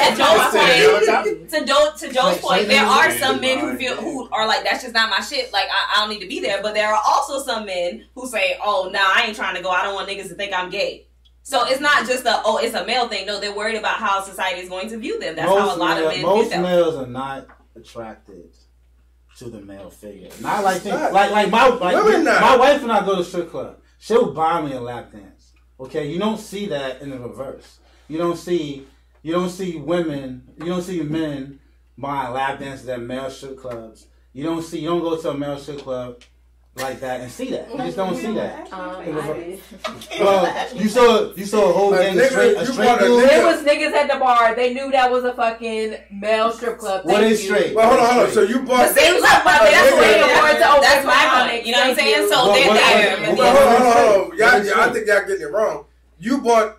to Joe's point, there are some men who are like, that's just not my shit. Like I don't need to be there. But there are also some men who say, oh, nah, I ain't trying to go. I don't want niggas to think I'm gay. So it's not just it's a male thing. No, they're worried about how society is going to view them. That's how a lot of men view them. Most males are not attracted to the male figure. Not like my wife and I go to strip club. She'll buy me a lap dance. Okay, you don't see that in the reverse. You don't see women. You don't see men buying lap dances at male strip clubs. You don't go to a male strip club like that and see that. You just don't see that. Well, you saw a whole gang of straight dudes. There was niggas at the bar. They knew that was a fucking male strip club. What is straight? Well, hold on. So you bought. That's my point. You know what I'm saying? So they're there. Hold on. I think y'all getting it wrong. You bought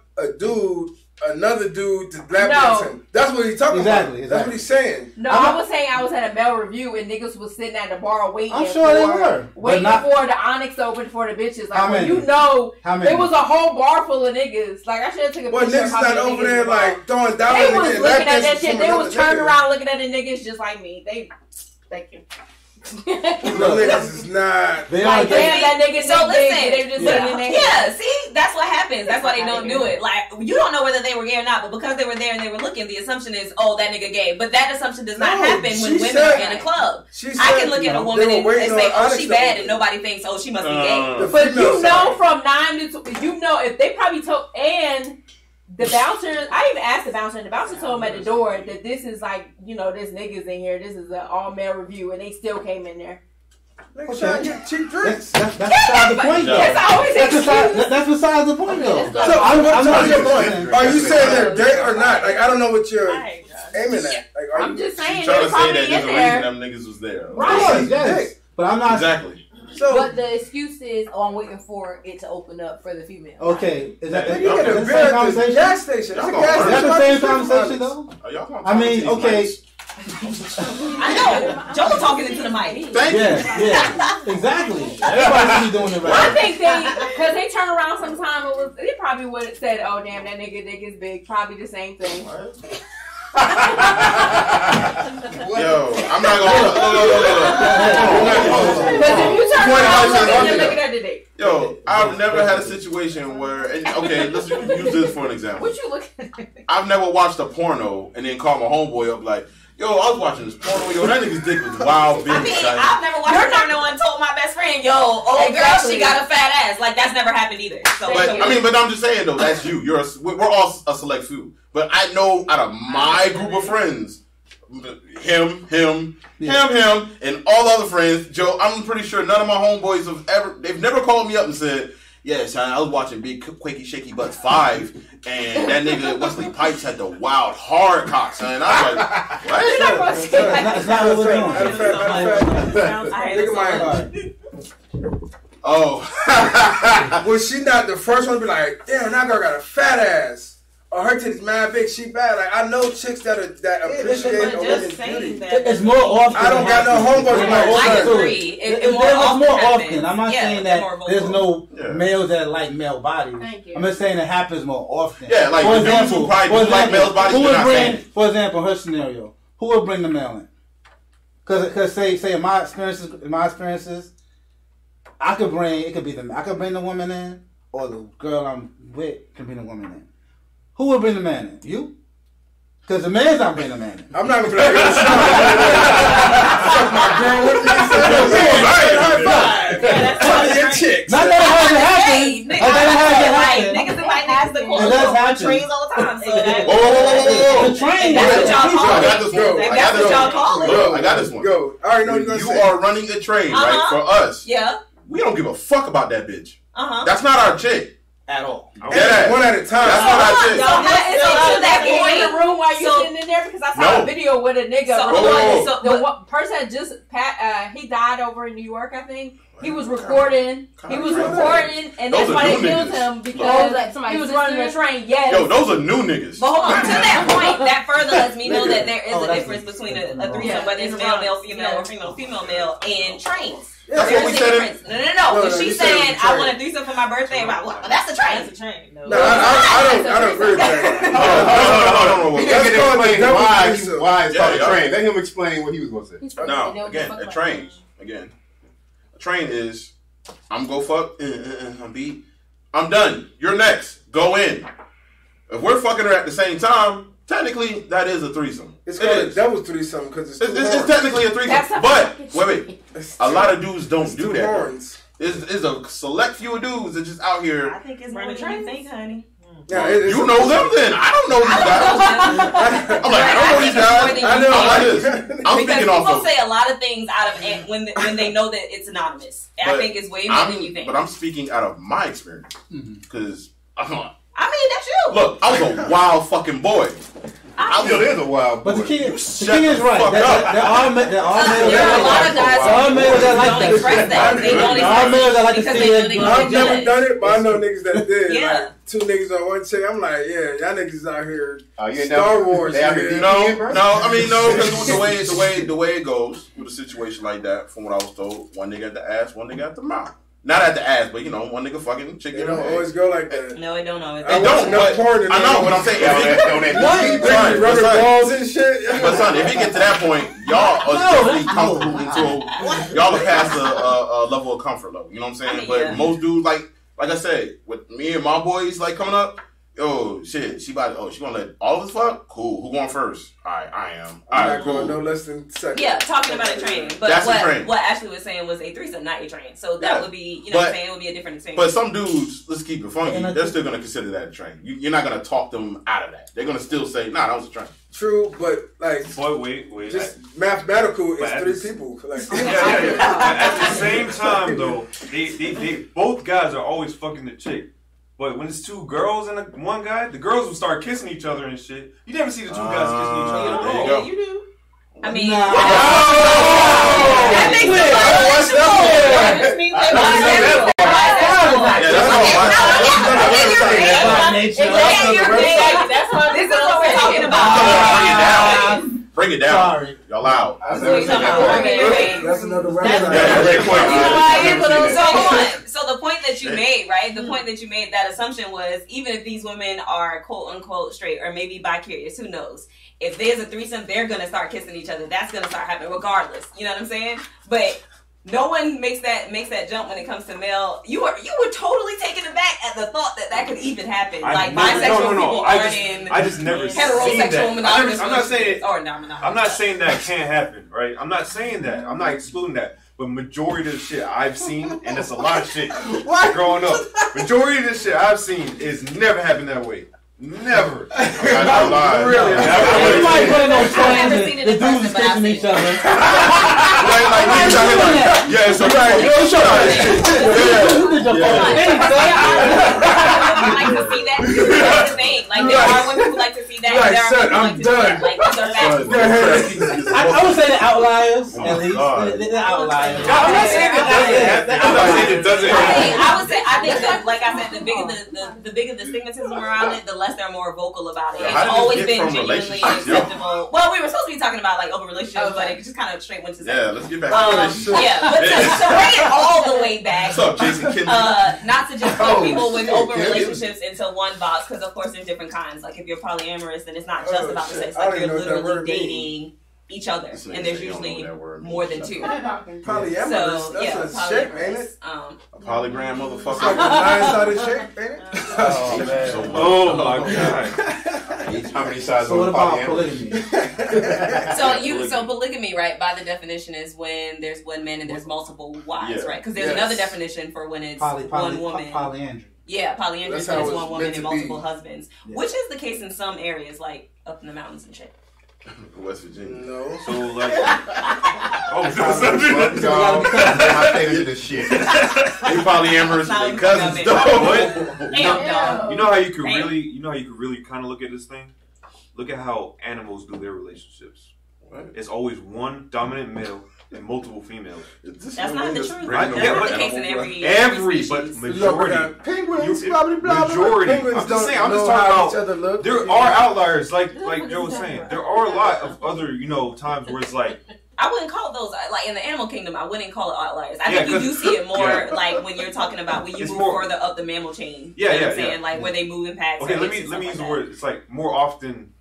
another dude to lap dance him. That's what he's talking about. Exactly. That's what he's saying. No, I was saying I was at a male review and niggas was sitting at the bar waiting. I'm sure they were. Waiting for the Onyx to open for the bitches. Like, when you know, it was a whole bar full of niggas. Like, I should have taken a picture. Well, niggas not over there like throwing dollars. They was looking at that shit. They was turning around looking at the niggas just like me. Thank you. Niggas is not. They like, damn, that nigga. So listen, they just see, that's what happens. That's why they don't do it. Like, you don't know whether they were gay or not, but because they were there and they were looking, the assumption is, oh, that nigga gay. But that assumption does not happen when women are in a club. I can look at a woman and say, oh, she bad, and nobody thinks, oh, she must be gay. But you know, from 9 to you know, if they probably told and. The bouncer, I even asked the bouncer, and the bouncer told him at the door that this is like, you know, there's niggas in here. This is an all-male review, and they still came in there. Niggas trying to get cheap drinks. That's beside the point, though. That's beside the point, though. So I'm your point. Are you saying they're gay or not? Like, I don't know what you're aiming at. Like, I'm just saying they're probably that in there's there. a reason them niggas was there. Right. Yes. But I'm not exactly. So, but the excuse is, oh, I'm waiting for it to open up for the female. Okay, is that the same conversation? Gas station. That's the same conversation, though. I mean, okay. I know. Joe talking into the mic. Thank you. Yeah, exactly. Everybody's doing it right. I think because they turn around sometime, they probably would have said, oh, damn, that nigga dick is big. Probably the same thing. Yo, I'm not gonna. Because if you turn around and look at the dick. Yo, I've never had a situation where. Okay, let's use this for an example. What you looking at? I've never watched a porno and then call my homeboy up like, yo, I was watching this porno. Yo, that nigga's dick was wild big. I mean, I've never watched a porno and told my best friend, yo, girl, she got a fat ass. Like, that's never happened either. So, but I'm just saying though, that's you. We're all a select few. But I know out of my group of friends, him, and all the other friends, Joe, I'm pretty sure none of my homeboys they've never called me up and said, yeah, son, I was watching Big Quakey Shaky Butts 5, and that nigga Wesley Pipes had the wild hard cock, son. I was like, what? That's not what we're doing. Oh. Was she not the first one to be like, damn, that girl got a fat ass? Or her titties mad big, she bad. Like, I know chicks that appreciate a woman's beauty. It's more often. I don't got no homeboys. I agree. It's more often. I'm not saying that there's no males that like male bodies. I'm just saying it happens more often. Yeah, like for example, like male bodies. For example, her scenario, who would bring the male in? Because say in my experiences, I could bring the woman in, or the girl I'm with can bring a woman in. Who will bring the man in? You? Because the man's not bringing the man in. I'm not even going to fuck my girl. What did you say? That's your chicks. Not that it hasn't happened. Niggas in my niggas that call trains all the time. So the train. That's what y'all call it. That's what y'all call it. I got this one. Go. I already know what you're going to say. You are running a train, right? For us. Yeah. We don't give a fuck about that bitch. That's not our chick. At all. One at a time. That's not our chick. So that point in the room while you're sitting in there, because I saw a video with a nigga. So the person just he died over in New York, I think. He was recording. And that's why they killed him because he was running a train. Yes. Yo, those are new niggas. But hold on, to that point, that further lets me know that there is a difference between a threesome, whether it's male, female, or female, male, and trains. That's what we said. No. If she's saying I want a threesome for my birthday, well, that's a train. That's a train. No, I don't agree with that. No. He didn't explain why it's called a train. Let him explain what he was going to say. No, again, a train. A train is, I'm go fuck, I'm beat, I'm done. You're next. Go in. If we're fucking her at the same time, technically that is a threesome. It's called a double threesome because it's technically a threesome. But wait. A lot of dudes don't do that. There's a select few of dudes that just out here. I think it's more than you think, honey. Yeah, you know them then. I don't know these guys. I'm like, I don't know these guys. I'm like this. I'm thinking off people say a lot of things out of when they know that it's anonymous. I think it's way more than you think. But I'm speaking out of my experience. Because, I mean, that's you. Look, I was a wild fucking boy. I still is a wild boy. But the thing is right. There are males that like that. They don't express that. I've never done it, but I know niggas that did. Yeah. Like, 2 niggas on one chick. I'm like, yeah, y'all niggas out here. Star Wars. No. I mean, no, because the way it goes with a situation like that, from what I was told, one nigga at the ass, one nigga at the mouth. Not at the ass, but one nigga fucking chick. It don't always go like that. No, it don't always. It don't. I know what I'm saying. Rubber balls and shit. But son, if you get to that point, y'all are definitely comfortable until y'all are past a level of comfort level. You know what I'm saying? But most dudes, like I said, with me and my boys, like coming up. Yo, shit, she gonna let all of us fuck? Cool. Who going first? Alright, I am. Alright, cool. No less than second. Yeah, talking about a train. But what Ashley was saying was a threesome, not a train. So that would be, what I'm saying, it would be a different experience. But some dudes, let's keep it funky, they're still gonna consider that a train. You're not gonna talk them out of that. They're gonna still say, nah, that was a train. True, but like, wait. Just mathematical is 3 people. Like, at the same time, though, they both guys are always fucking the chick. But when it's 2 girls and one guy, the girls will start kissing each other and shit. You never see the 2 guys kissing each other. Yeah, you do. I mean, that makes this is what we're talking about. Bring it down. Sorry. Y'all loud. That's another So the point that you made, right? The point that you made, that assumption was, even if these women are quote unquote straight or maybe bi-curious, who knows? If there's a threesome, they're going to start kissing each other. That's going to start happening regardless. You know what I'm saying? But no one makes that jump when it comes to male. You were totally taken aback at the thought that could even happen. Bisexual people aren't in I just never heterosexual monogamous. I'm not saying non-monogamous. I'm not saying that can't happen, right? I'm not saying that. I'm not excluding that. But majority of the shit I've seen, and it's a lot of shit growing up. Majority of the shit I've seen is never happened that way. Never. Really? Everybody putting on trains and the dudes is kissing each other. Yeah, so I like to see that. That's the thing. Like, there are women who like to see that. Like, son, I'm done. Like, these are facts. I would say the outliers, at least. The outliers. I'm not saying it doesn't happen. I think that, like I said, the bigger the stigmatism around it, the less they're more vocal about it. It's always been genuinely acceptable. Well, we were supposed to be talking about like open relationships, but it just kind of straight went to yeah. Let's get back to relationships. Yeah, but to bring it all the way back. What's up, Jason Kinney? Not to just put people with open relationships into one box, because of course there's different kinds. Like if you're polyamorous, then it's not just about the sex. Like you're literally dating each other, and there's usually more than two. Polyamorous, that's a shape, ain't it? A polygram motherfucker. It's like a nine-sided shape, ain't it? Oh, man. Oh my god. How many sides So what about polygamy? So polygamy, right, by the definition is when there's one man and there's multiple wives, right? Because there's another definition for when it's one woman. Polyandry. Yeah, polyandry is when it's one woman and multiple husbands, which is the case in some areas, like up in the mountains and shit. West Virginia. No. So like, my favorite this shit. They polyamorous with their cousins. You know how you could really kind of look at this thing. Look at how animals do their relationships. What? It's always one dominant male and multiple females. That's not the truth. Right? Yeah, but the case in every but majority. Penguins, majority. I'm just saying. I'm just talking about. There are outliers, like Joe was saying. There are a lot of other times where it's like. I wouldn't call those like in the animal kingdom. I wouldn't call it outliers. I think you do see it more like when you're talking about when you move further up the mammal chain. You know what I'm saying? Like where they move in packs. Okay, let me use the word. It's like more often.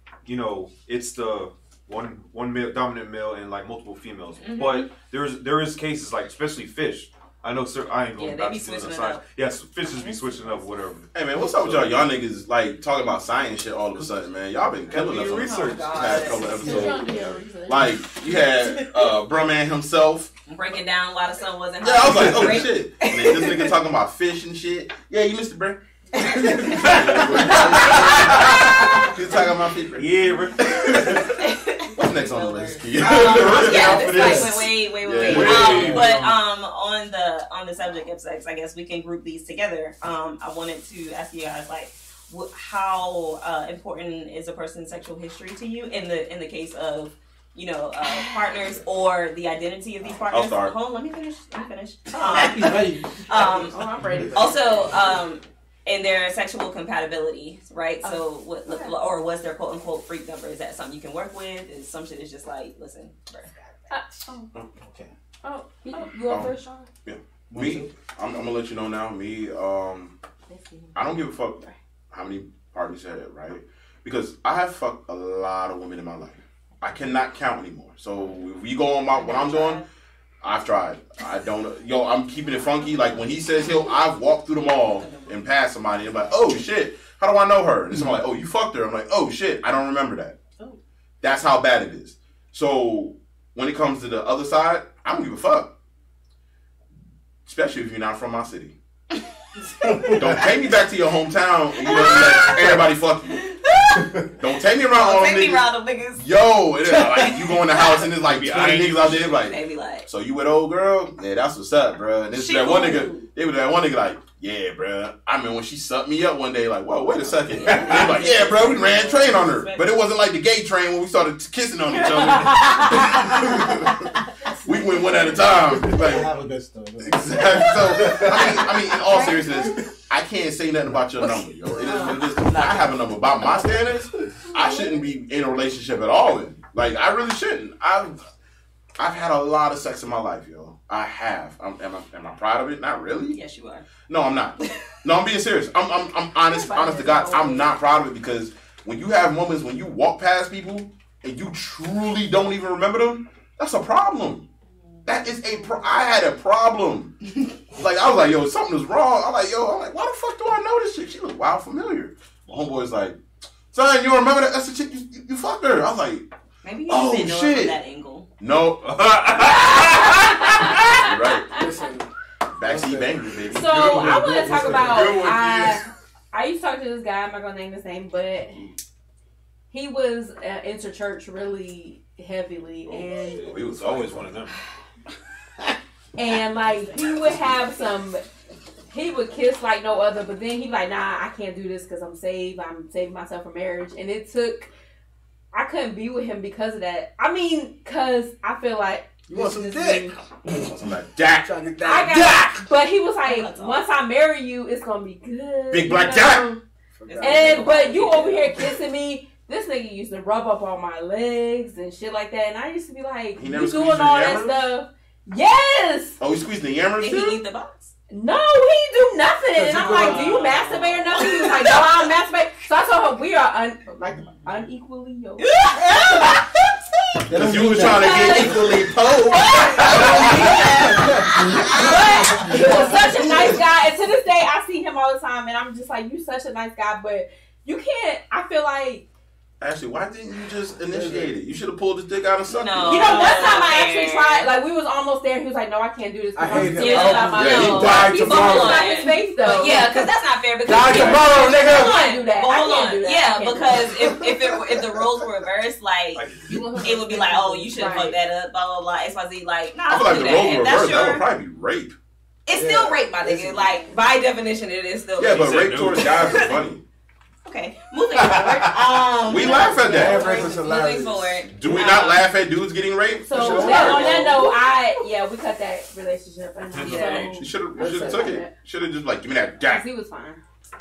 It's the one male, dominant male and like multiple females. Mm-hmm. But there is cases like especially fish. I know, sir. I ain't going back to the science. Yes, fishes be switching up, whatever. Hey man, what's up with y'all? Y'all niggas like talking about science shit all of a sudden, man. Y'all been killing us on research past couple episodes. Like you had Brumman himself breaking down why the sun wasn't. Yeah, I was like, oh shit. And then this nigga talking about fish and shit. Yeah, you missed it, bro. He's talking about fish, bro. Yeah, bro. What's next on the list? Wait. But on the subject of sex, I guess we can group these together. I wanted to ask you guys like, how important is a person's sexual history to you in the case of partners or the identity of these partners? I'll start. Hold on, let me finish. I'm ready. Also, in their sexual compatibility, right? So, or was there quote unquote freak number? Is that something you can work with? Is some shit is just like, listen, bro. Okay. You go first, Sean? Yeah. Me, I'm gonna let you know now. Me, I don't give a fuck how many partners you had, right? Because I have fucked a lot of women in my life. I cannot count anymore. So if you go on what I'm doing, I've tried. I don't. I'm keeping it funky. Like when he says I've walked through the mall and passed somebody. And I'm like, oh shit, how do I know her? And someone like, oh, you fucked her. I'm like, oh shit, I don't remember that. Oh. That's how bad it is. So when it comes to the other side, I don't give a fuck. Especially if you're not from my city. Don't take me back to your hometown and you let everybody fuck you. Don't take me around all them niggas. Yo, like you go in the house and there's like 20 niggas out there like, so you with old girl? Yeah, that's what's up, bro. And this that one nigga, they was that one nigga like, yeah, bro. I mean, when she sucked me up one day, like, whoa, wait a second. They was like, yeah, bro, we ran train on her, but it wasn't like the gay train when we started kissing on each other. We went one at a time. Like, have a good story. Exactly. So I mean, in all seriousness, I can't say nothing about your number, yo. I have a number. About my standards, I shouldn't be in a relationship at all. Like, I really shouldn't. I've had a lot of sex in my life, yo. I have. Am I proud of it? Not really. Yes, you are. No, I'm not. No, I'm being serious. I'm honest to God. I'm not proud of it because when you have moments when you walk past people and you truly don't even remember them, that's a problem. That is I had a problem. Like, I was like, yo, something is wrong. I'm like, why the fuck do I know this shit? She was wild familiar. My homeboy's like, son, you remember that? That's the chick you fucked her. I was like, maybe you didn't know it from that angle. No. You're right. Listen, backseat bangers, baby. So I want to talk about. I used to talk to this guy. I'm not gonna name his name, but he was into church really heavily, and he was always one of them. And like he would have he would kiss like no other, but then he like, nah, I can't do this because I'm saved. I'm saving myself for marriage, and I couldn't be with him because of that. I mean, because I feel like you want some dick. Jack. But he was like, once I marry you, it's gonna be good. Big black Jack. But you over here kissing me. This nigga used to rub up on my legs and shit like that, and I used to be like, you doing all that stuff? Yes. Oh, he squeezed the yammers? Did he eat the box? No, he do nothing. And I'm like, do you masturbate or nothing? He was like, no, I don't masturbate. So I told her we are unequally yoked. Because you was trying to get equally posed. But he was such a nice guy, and to this day, I see him all the time, and I'm just like, you such a nice guy, but you can't. I feel like. Actually, why didn't you just initiate it? You should have pulled his dick out and sucked it. You know, one time I actually tried. Like we was almost there. He was like, "No, I can't do this." I hate him. He died tomorrow. His face though. Yeah, because that's not fair. Because die tomorrow, nigga. I can't do that. Hold on. Do that. Yeah, because if the roles were reversed, like it would be like, oh, you should have fucked that up, blah blah blah. XYZ. Like, nah, I feel like the roles were reversed. That would probably be rape. It's still rape, my nigga. Like by definition, it is still. Yeah, but rape towards guys is funny. Okay, moving forward. We laugh at that. Moving forward. Do we not laugh at dudes getting raped? So on that note, we cut that relationship. Yeah. You should have took it. Should have just like, give me that guy. He was fine.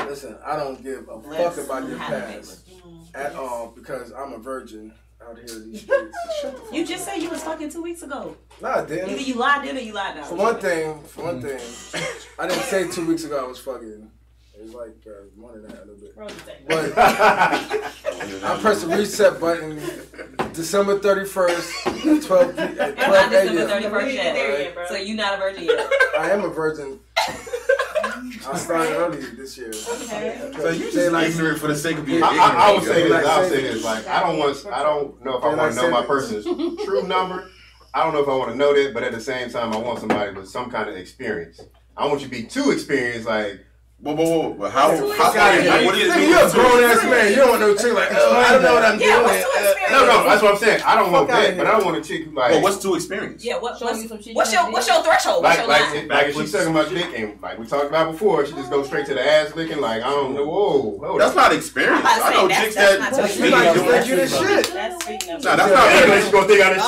Listen, I don't give a fuck about your past at all because I'm a virgin out here in these streets. You just said you was fucking 2 weeks ago. No, I didn't. Either you lied then or you lied now. For one thing, I didn't say 2 weeks ago I was fucking. It was like more than that a little bit. But I pressed the reset button December 31st, 12 a.m. December 31st yet. So you not a virgin yet. I am a virgin. I started early this year. Okay. So you just like ignorant for the sake of being ignorant. I would say this. I'll say this. Like I don't know if I want to know my person's true number. I don't know if I want to know that, but at the same time, I want somebody with some kind of experience. I want you to be too experienced, like. Whoa. How what is it? You're a grown ass man. You don't want no chick like, oh, I don't know what I'm doing. No, that's what I'm saying. I don't want that, but I don't want a chick who like. Well, what's too experienced? Yeah, what's your threshold? Like if she's sucking my dick and like we talked about before, she just goes straight to the ass licking. Like I don't know. Whoa, that's not experience. I know chicks that she might just think you this shit. That's not experience. She's gonna think out this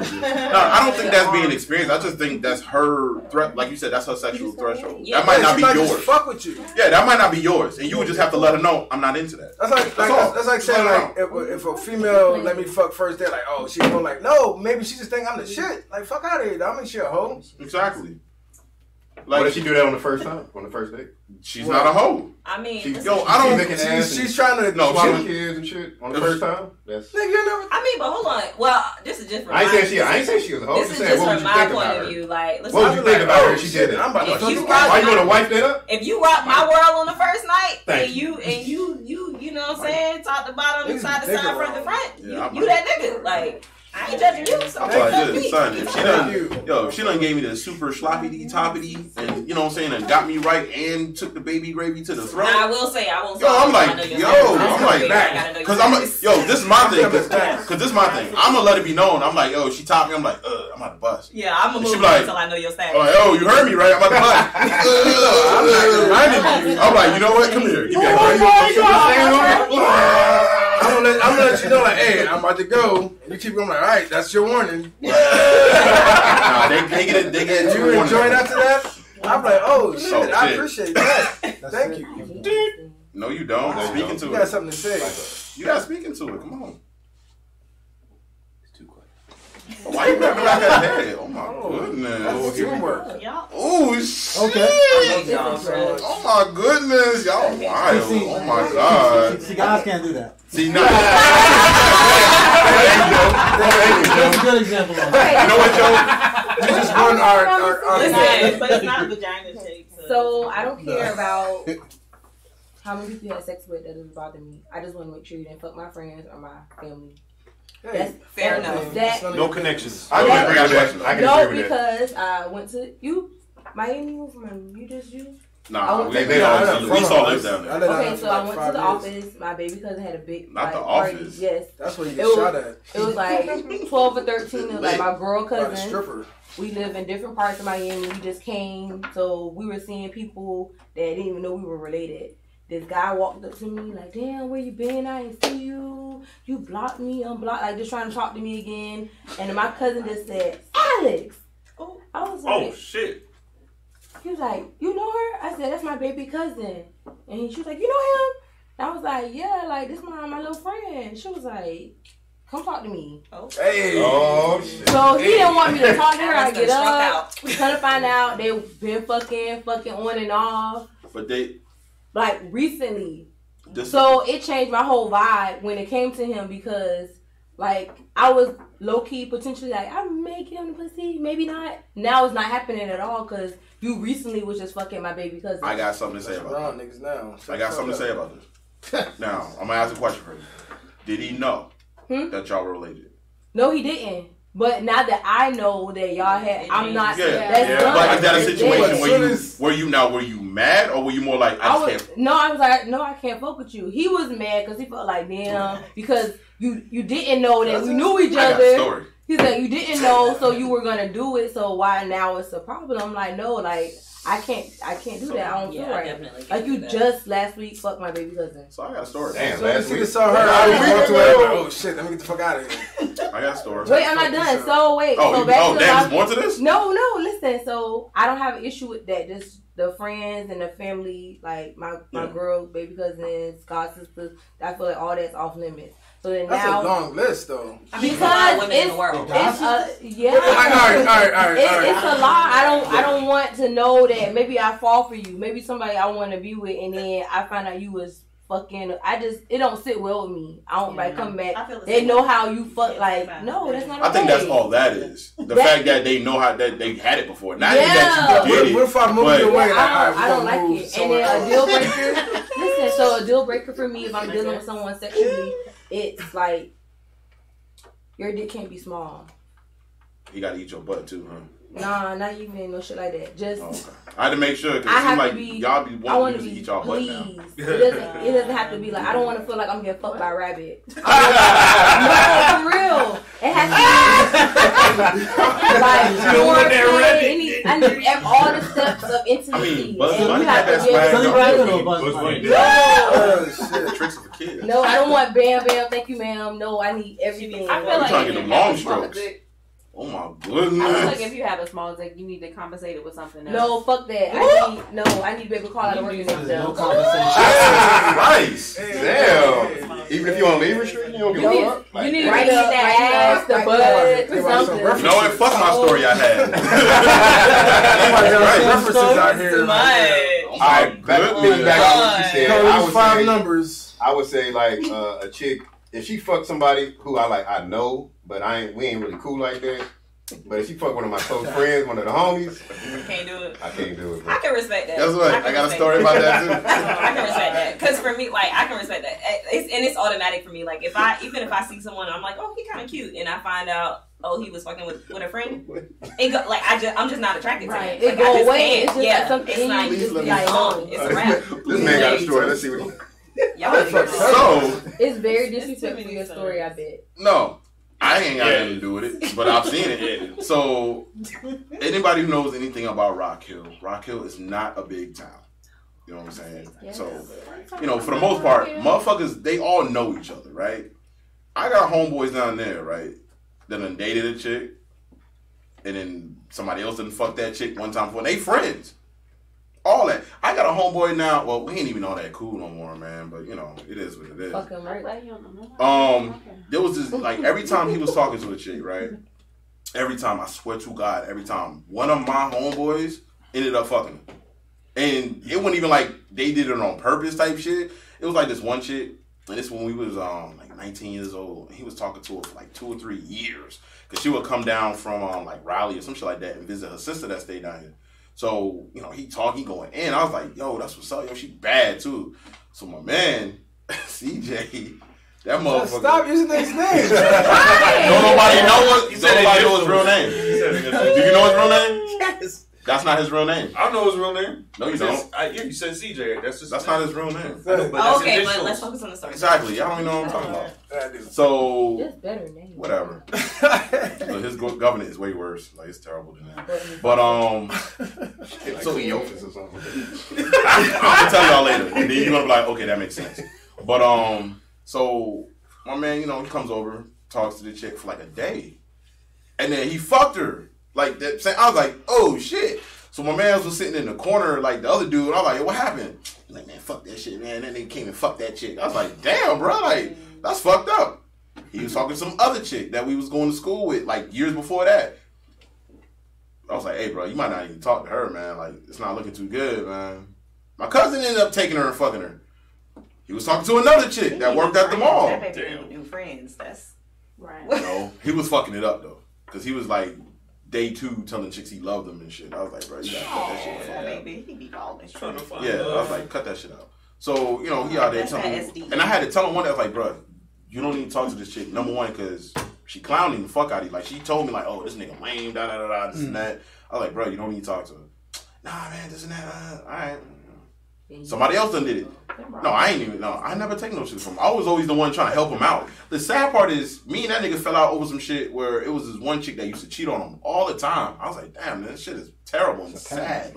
shit. No, I don't think that's being experienced. I just think that's her threat. Like you said, that's her sexual threshold. That might not be yours. Just fuck with you. Yeah, that might not be yours, and you would just have to let her know I'm not into that. That's like saying like if a female let me fuck first, they're like, oh, she's going like, no, maybe she just think I'm the shit. Like fuck out of here. I mean, she a hoe. Exactly. Like, what if she do that on the first time, on the first date? She's not a hoe. I mean, she's trying to swallow kids and shit on the first time. That's I mean, but hold on. Well, this is just from I ain't saying she was a hoe. This is just from my point of view. Like, what would you think about her if she did that? Why you want to wipe that up? If you rock my world on the first night, and you know what I'm saying, top to bottom, side to side, front to front, you that nigga. Like, I ain't judging you. So son, if she done gave me the super sloppy toppity, and you know what I'm saying, and got me right and took the baby gravy to the throat. Now, I will say, I'm like, cause I'm like, this is my thing, cause this is my thing. I'm gonna let it be known. I'm like, she topped me. I'm like, I'm about to bust. Yeah, I'm gonna move on until I know your status. I'm like, you heard me right? I'm about to bust. I'm not reminding you. I'm like, you know what? Come here. Give me I'm gonna let you know, like, hey, I'm about to go. And you keep going, like, all right, that's your warning. Nah, they get it. You enjoying after that? I'm like, oh shit, I appreciate that. Thank you. No, you don't. Speaking to it. You got something to say. You got speaking to it. Come on. It's too quick. Why you grabbing back that head? Oh my goodness. Teamwork. Oh shit. Okay. Oh my goodness. Y'all wild. Oh my god. See, guys can't do that. See, no. That's a good example. You know what, Joe? We just run our but it's not vagina shaped. So I don't care about how many people you had sex with. That doesn't bother me. I just want to make sure you didn't fuck my friends or my family. That's fair enough. No connections. I can agree with that. Because I went to Miami from you. Nah, we saw live down there. Okay, so I went to the office. My baby cousin had a big office. Party. Yes, that's where you get shot at. It was like 12 or 13. It was like my girl cousin. Stripper. We live in different parts of Miami. We just came, so we were seeing people that didn't even know we were related. This guy walked up to me like, "Damn, where you been? I ain't see you. You blocked me, unblocked, like just trying to talk to me again." And then my cousin just said, "Alex." Oh, I was like, "Oh shit." He was like, "You know her?" I said, "That's my baby cousin." And she was like, "You know him?" And I was like, "Yeah, like this my little friend." She was like, "Come talk to me." Oh. Hey. Oh shit. So he didn't want me to talk to her. I get up. Come to find out they've been fucking on and off. But they like recently. So it changed my whole vibe when it came to him because, like, I was low-key potentially like, I may get him the pussy, maybe not. Now it's not happening at all because you recently was just fucking my baby cousin. I got something to say about this. Niggas now. I got something to say about this. Now, I'm going to ask a question for you. Did he know that y'all were related? No, he didn't. But now that I know that y'all had, I'm not. Yeah. That's done. But is that a situation where you mad or were you more like I was like, no, I can't fuck with you. He was mad because he felt like damn because you didn't know that we knew each other. He's like, you didn't know, so you were gonna do it. So why now it's a problem? I'm like, no, like I can't do that. I don't feel right. Like you just last week fucked my baby cousin. So I got a story. Damn, last week saw her. Oh shit, let me get the fuck out of here. I got a story. Wait, I'm not done. So wait. Oh, there's more to this? No, listen. So I don't have an issue with that. Just the friends and the family, like my girl, baby cousins, god sisters. I feel like all that's off limits. So then that's now, a long list, though. Because it's a lot. I don't want to know that maybe I fall for you. Maybe somebody I want to be with, and then I find out you was fucking. It don't sit well with me. I don't like come back. They know how you fuck. Like no, that's not. I think that's all that is. The fact that they know how that they had it before. Not even that you did it. What if I move away? I don't like it. And then a deal breaker. Listen, so a deal breaker for me if I'm dealing with someone sexually. It's like your dick can't be small. He got to eat your butt too, huh? Nah, not even no shit like that. Just I had to make sure because it seems like y'all be wanting to eat y'all butt now. It doesn't have to be like I don't want to feel like I'm getting fucked by a rabbit. No, for real. It has to be like I need all the steps of intimacy. I mean, Bugs Bunny had that swag. Tricks for kids. No, I don't want bam bam. Thank you, ma'am. No, I need everything. I feel like trying to get them long strokes. Oh my goodness! I feel like if you have a small dick, you need to compensate it with something else. No, fuck that. I need to be able to call out a working next no compensation. Nice. Damn. Even if you're on leave restriction, you don't get fucked. You need to write up the ass, the butt, something. You know what? Fuck my story I had. References out here. Alright, back to what she said. I would 5 numbers. I would say like a chick, if she fuck somebody who I know, but we ain't really cool like that. But if she fuck one of my close friends, one of the homies, can't do it. I can't do it. Bro. I can respect that. That's what I got a story about that too. I can respect that because for me, like I can respect that. It's automatic for me. Like even if I see someone, I'm like, oh, he kind of cute, and I find out, oh, he was fucking with a friend. It go like I'm just not attracted to it. It go away. It's just something. It's not just like it's a wrap. This man got a story. Let's see what. So it's very disrespectful for your story. I bet. No. I ain't got nothing to do with it, but I've seen it. So, anybody who knows anything about Rock Hill is not a big town. You know what I'm saying? Yes. So, for the most part, motherfuckers, they all know each other, right? I got homeboys down there, right, that done dated a chick, and then somebody else done fucked that chick one time before, and they friends. All that. I got a homeboy now. Well, we ain't even all that cool no more, man. But it is what it is. Fuck him, right? There was this like every time he was talking to a chick, right? Every time, I swear to God, every time one of my homeboys ended up fucking him, and it wasn't even like they did it on purpose type shit. It was like this one chick, and this when we was like 19 years old. He was talking to her for like 2 or 3 years because she would come down from like Raleigh or some shit like that and visit her sister that stayed down here. So, he going in. I was like, yo, that's what's up. Yo, she bad, too. So, my man, CJ, that motherfucker. Stop using his name. Don't nobody know his real name. Do you know his real name? Yes. That's not his real name. I know his real name. No, you don't. You said CJ. That's not his real name. But let's focus on the story. Exactly. I don't even know what I'm talking about. So, that's better name. Whatever. So his government is way worse. Like, it's terrible than that. But, so Cleophas or something. I'll tell y'all later. And then you're going to be like, okay, that makes sense. But, so, my man, he comes over, talks to the chick for like a day. And then he fucked her. Like that, I was like, oh shit. So my man was sitting in the corner, like the other dude. I was like, yo, what happened? He's like, man, fuck that shit, man. Then they came and fucked that chick. I was like, damn, bro, like that's fucked up. He was talking to some other chick that we was going to school with, like years before that. I was like, hey, bro, you might not even talk to her, man. Like it's not looking too good, man. My cousin ended up taking her and fucking her. He was talking to another chick that worked at the mall. That baby ain't new friends. That's Right. No, he was fucking it up though, because he was like day 2 telling chicks he loved them and shit. I was like, bro, you gotta cut that shit out. baby, he be balling. Yeah, I was like, cut that shit out. So he out there telling me, and I had to tell him one day, I was like, bro, you don't need to talk to this chick. Number one, because she clowning the fuck out of you. Like she told me like, oh, this nigga lame, da da da da, this and that. I was like, bro, you don't need to talk to her. Nah, man, this and that. All right. Somebody else done did it. No, I ain't even. No, I never take no shit from him. I was always the one trying to help him out. The sad part is, me and that nigga fell out over some shit where it was this one chick that used to cheat on him all the time. I was like, damn, man, this shit is terrible and sad.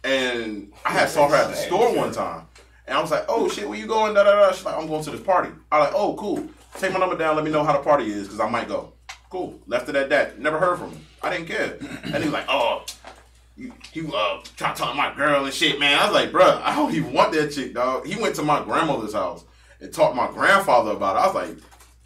And I had saw her at the store one time, and I was like, oh shit, where you going? Da da da. She's like, I'm going to this party. I was like, oh cool. Take my number down. Let me know how the party is, because I might go. Cool. Left it at that. Never heard from him. I didn't care. And he was like, oh. He trying to talk to my girl and shit, man. I was like, bro, I don't even want that chick, dog. He went to my grandmother's house and talked to my grandfather about it. I was like,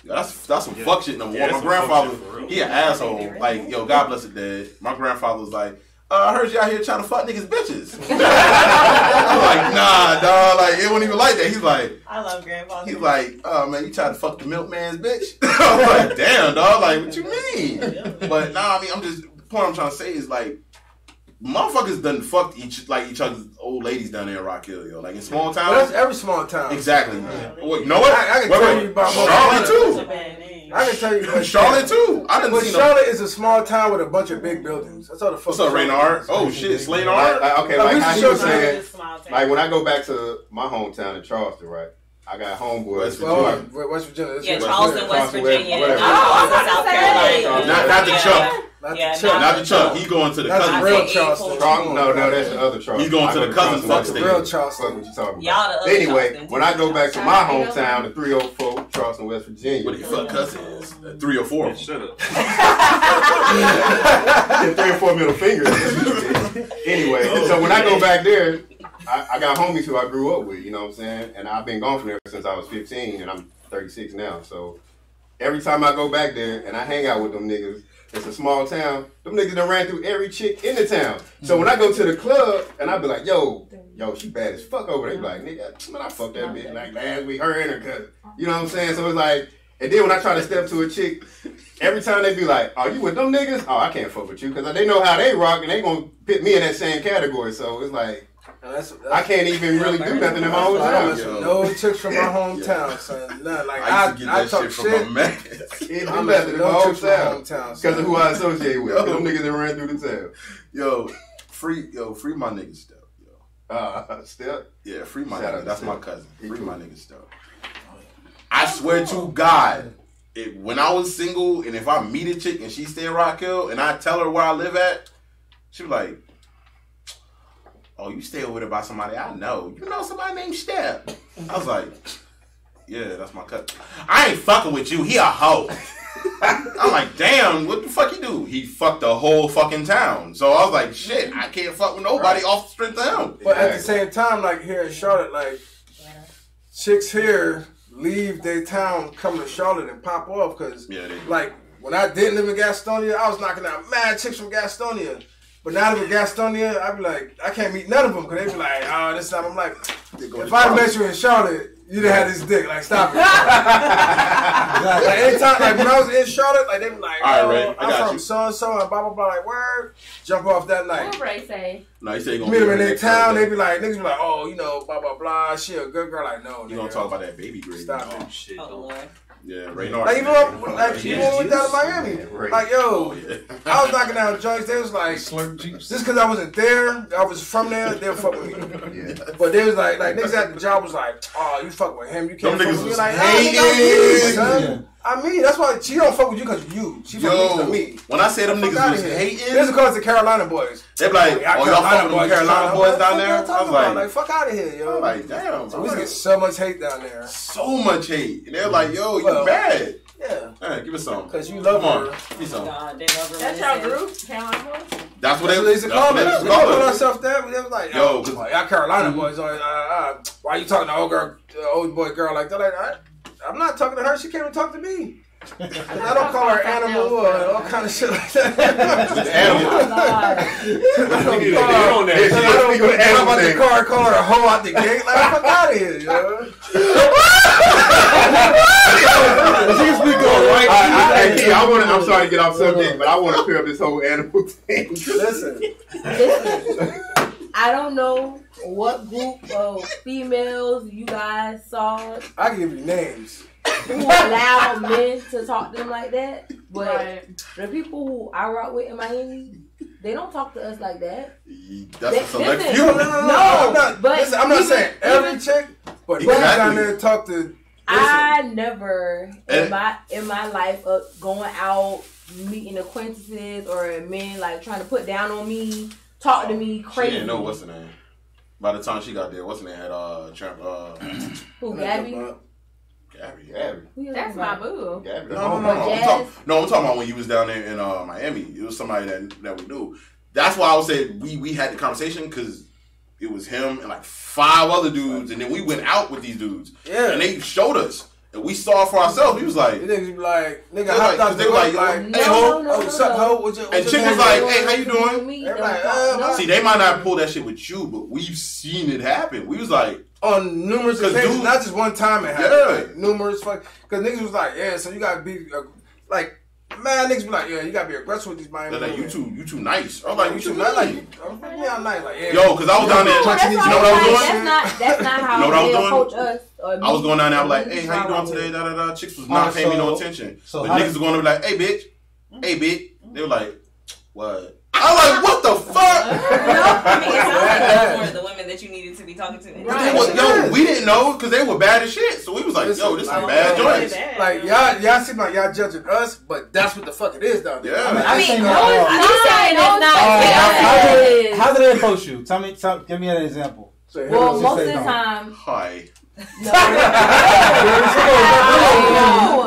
yo, that's some fuck shit number one. My grandfather, he an asshole. Like, yo, God bless his dad. My grandfather was like, I heard you out here trying to fuck niggas bitches. I was like, nah, dog. Like, it wasn't even like that. He's like, I love grandfather. He's like, oh man, you tried to fuck the milkman's bitch? I was like, damn, dog. Like, what you mean? But nah, I mean, the point I'm trying to say is like, motherfuckers done fucked each other's old ladies down there in Rock Hill, yo. Like in small towns. Well, that's every small town. Exactly. Well, you know what? I can tell you about Charlotte too. I can tell you. Charlotte too. But Charlotte is a small town with a bunch of big buildings. That's all the fuck. What's up, Raynard? Oh shit, Slaynard. Okay, like how you were saying, like when I go back to my hometown in Charleston, right? I got homeboys. West Virginia. Yeah, Charleston, West Virginia. Charleston, South Carolina. Not the Chuck. Not the Chuck. He's going to the cousin. That's real Charleston. No, that's the other Charleston. He's going to the cousin fuck state. Real Charleston. What you talking about? Anyway, when I go back to my hometown, the 304, Charleston, West Virginia. What the fuck cousins? 304. Shut up. 3 or 4 middle fingers. Anyway, so when I go back there, I got homies who I grew up with, you know what I'm saying? And I've been gone from there since I was 15, and I'm 36 now. So every time I go back there and I hang out with them niggas, it's a small town, them niggas done ran through every chick in the town. So when I go to the club and I be like, yo, she bad as fuck over there. They be like, nigga, man, I fucked that bitch like last week, her and her cousin. You know what I'm saying? So it's like, and then when I try to step to a chick, every time they be like, oh, you with them niggas? Oh, I can't fuck with you, because they know how they rock and they gonna put me in that same category. So it's like, I can't even really do nothing in my own town. No chicks from my hometown, son. None. Like I used to get that talk shit from my man. Can't do nothing in my own town because of who I associate with. Them niggas that ran through the town. Yo, free my niggas stuff. Step? Yeah, free my niggas. That's my cousin. Free my niggas stuff. I swear to God, when I was single and if I meet a chick and she stay in Rock Hill and I tell her where I live at, she be like, oh, you stay over there by somebody I know. You know somebody named Step? I was like, yeah, that's my cousin. I ain't fucking with you. He a hoe. I'm like, damn, what the fuck he do? He fucked the whole fucking town. So I was like, shit, I can't fuck with nobody off the strength of him. But at the same time, like here in Charlotte, like chicks here leave their town, come to Charlotte and pop off because, like, when I didn't live in Gastonia, I was knocking out mad chicks from Gastonia. But now that in Gastonia, I be like, I can't meet none of them because they be like, oh, this time. I'm like, if I met you in Charlotte, you'd have had this dick. Like, stop it. Like, anytime, like, when I was in Charlotte, like, they be like, oh, I'm from so-and-so and blah, blah, blah. Like, word, jump off that night. What Ray say? No, he said he gonna meet them in their town, they be like, niggas be like, oh, you know, blah, blah, blah. She a good girl. Like, no, you gonna talk about that baby grade. Stop it. Shit. Oh, Lord. Yeah, Raynard. Like, even when we went down to Miami, like, yo, I was knocking down joints. They was like, just because I wasn't there, I was from there, they'll fuck with me. But they was like niggas at the job was like, oh, you fuck with him, you can't fuck with me. Like, hating. I mean, that's why she don't fuck with you because you. She fuck with me. When I say them niggas was hating, this is because the Carolina boys. They be like, oh, y'all fuck with them Carolina boys down there? I was like, fuck out of here, yo. I'm like, damn. So we get so much hate down there. So much hate. And they're like, yo, you bad. Yeah. Hey, give us some. Because you love her. Give me some. That's y'all group? Carolina boys? That's what they used to call it. We call ourselves that. They was like, yo, y'all Carolina boys. Why you talking to old boy girl like that? Like, I'm not talking to her. She came and talked to me. I don't call her animal or all kind of shit like that. Animal. I'm about the car, call her a hoe out the gate. Like, fuck out of here, yo. I'm sorry to get off subject, but I want to clear up this whole animal thing. Listen. I don't know what group of females you guys saw. I can give you names. Who allow men to talk to them like that, but the people who I rock with in Miami, they don't talk to us like that. That's a select few. No, I'm not saying every chick, but exactly. Down there talk to. I never in my life going out meeting acquaintances or men like trying to put down on me, talk to me crazy. She didn't know what's the name. By the time she got there, what's the name had who Gabby? Gabby. That's my boo. Gabby. No. I'm talking about when you was down there in Miami. It was somebody that we knew. That's why I would say we had the conversation because it was him and like 5 other dudes, and then we went out with these dudes. Yeah. And they showed us. And we saw it for ourselves. We was like, nigga, they were like, hey ho, what's up, ho? And chick was like, hey, how you doing? See, they might not pull that shit with you, but we've seen it happen. We was like, on numerous occasions, not just one time it happened. Yeah. Like, numerous because niggas was like, yeah, so you gotta be like, man, niggas be like, yeah, you gotta be aggressive with these Miami. They're like, you too nice. I was like, you too nice. Yeah, I'm nice. Like, yeah. Yo, because I was down there. You know what I was doing? That's not how they approach us. I was going down there. I was like, hey, how you doing today? Da da da. Chicks was not paying me no attention. So niggas was going to be like, hey, bitch. They were like, what? I was like, what the fuck? I mean, it sounds like those were the women that you needed to be talking to. Right. Yo, we didn't know because they were bad as shit. So we was like, yo, this is bad joints. Like, y'all seem like y'all judging us, but that's what the fuck it is down there. Yeah. I mean, no, it's not. How do they approach you? Tell me, give me an example. Well, most of the time. Hi. No.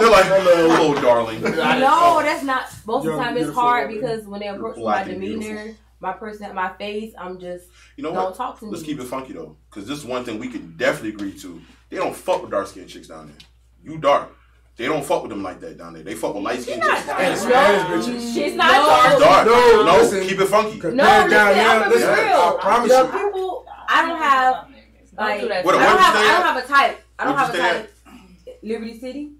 They're like, hello, darling. No, that's not. Most of the time it's hard because when they approach my demeanor, my person, my face, I'm just, don't talk to me. Let's keep it funky though, because this is one thing we can definitely agree to. They don't fuck with dark skinned chicks down there. You dark. They don't fuck with them like that down there. They fuck with light skinned chicks. She's not dark. No, listen, keep it funky. No, listen, I'm real. I promise you. People, I don't have. Like, I don't have a type. I don't have a type. Liberty City.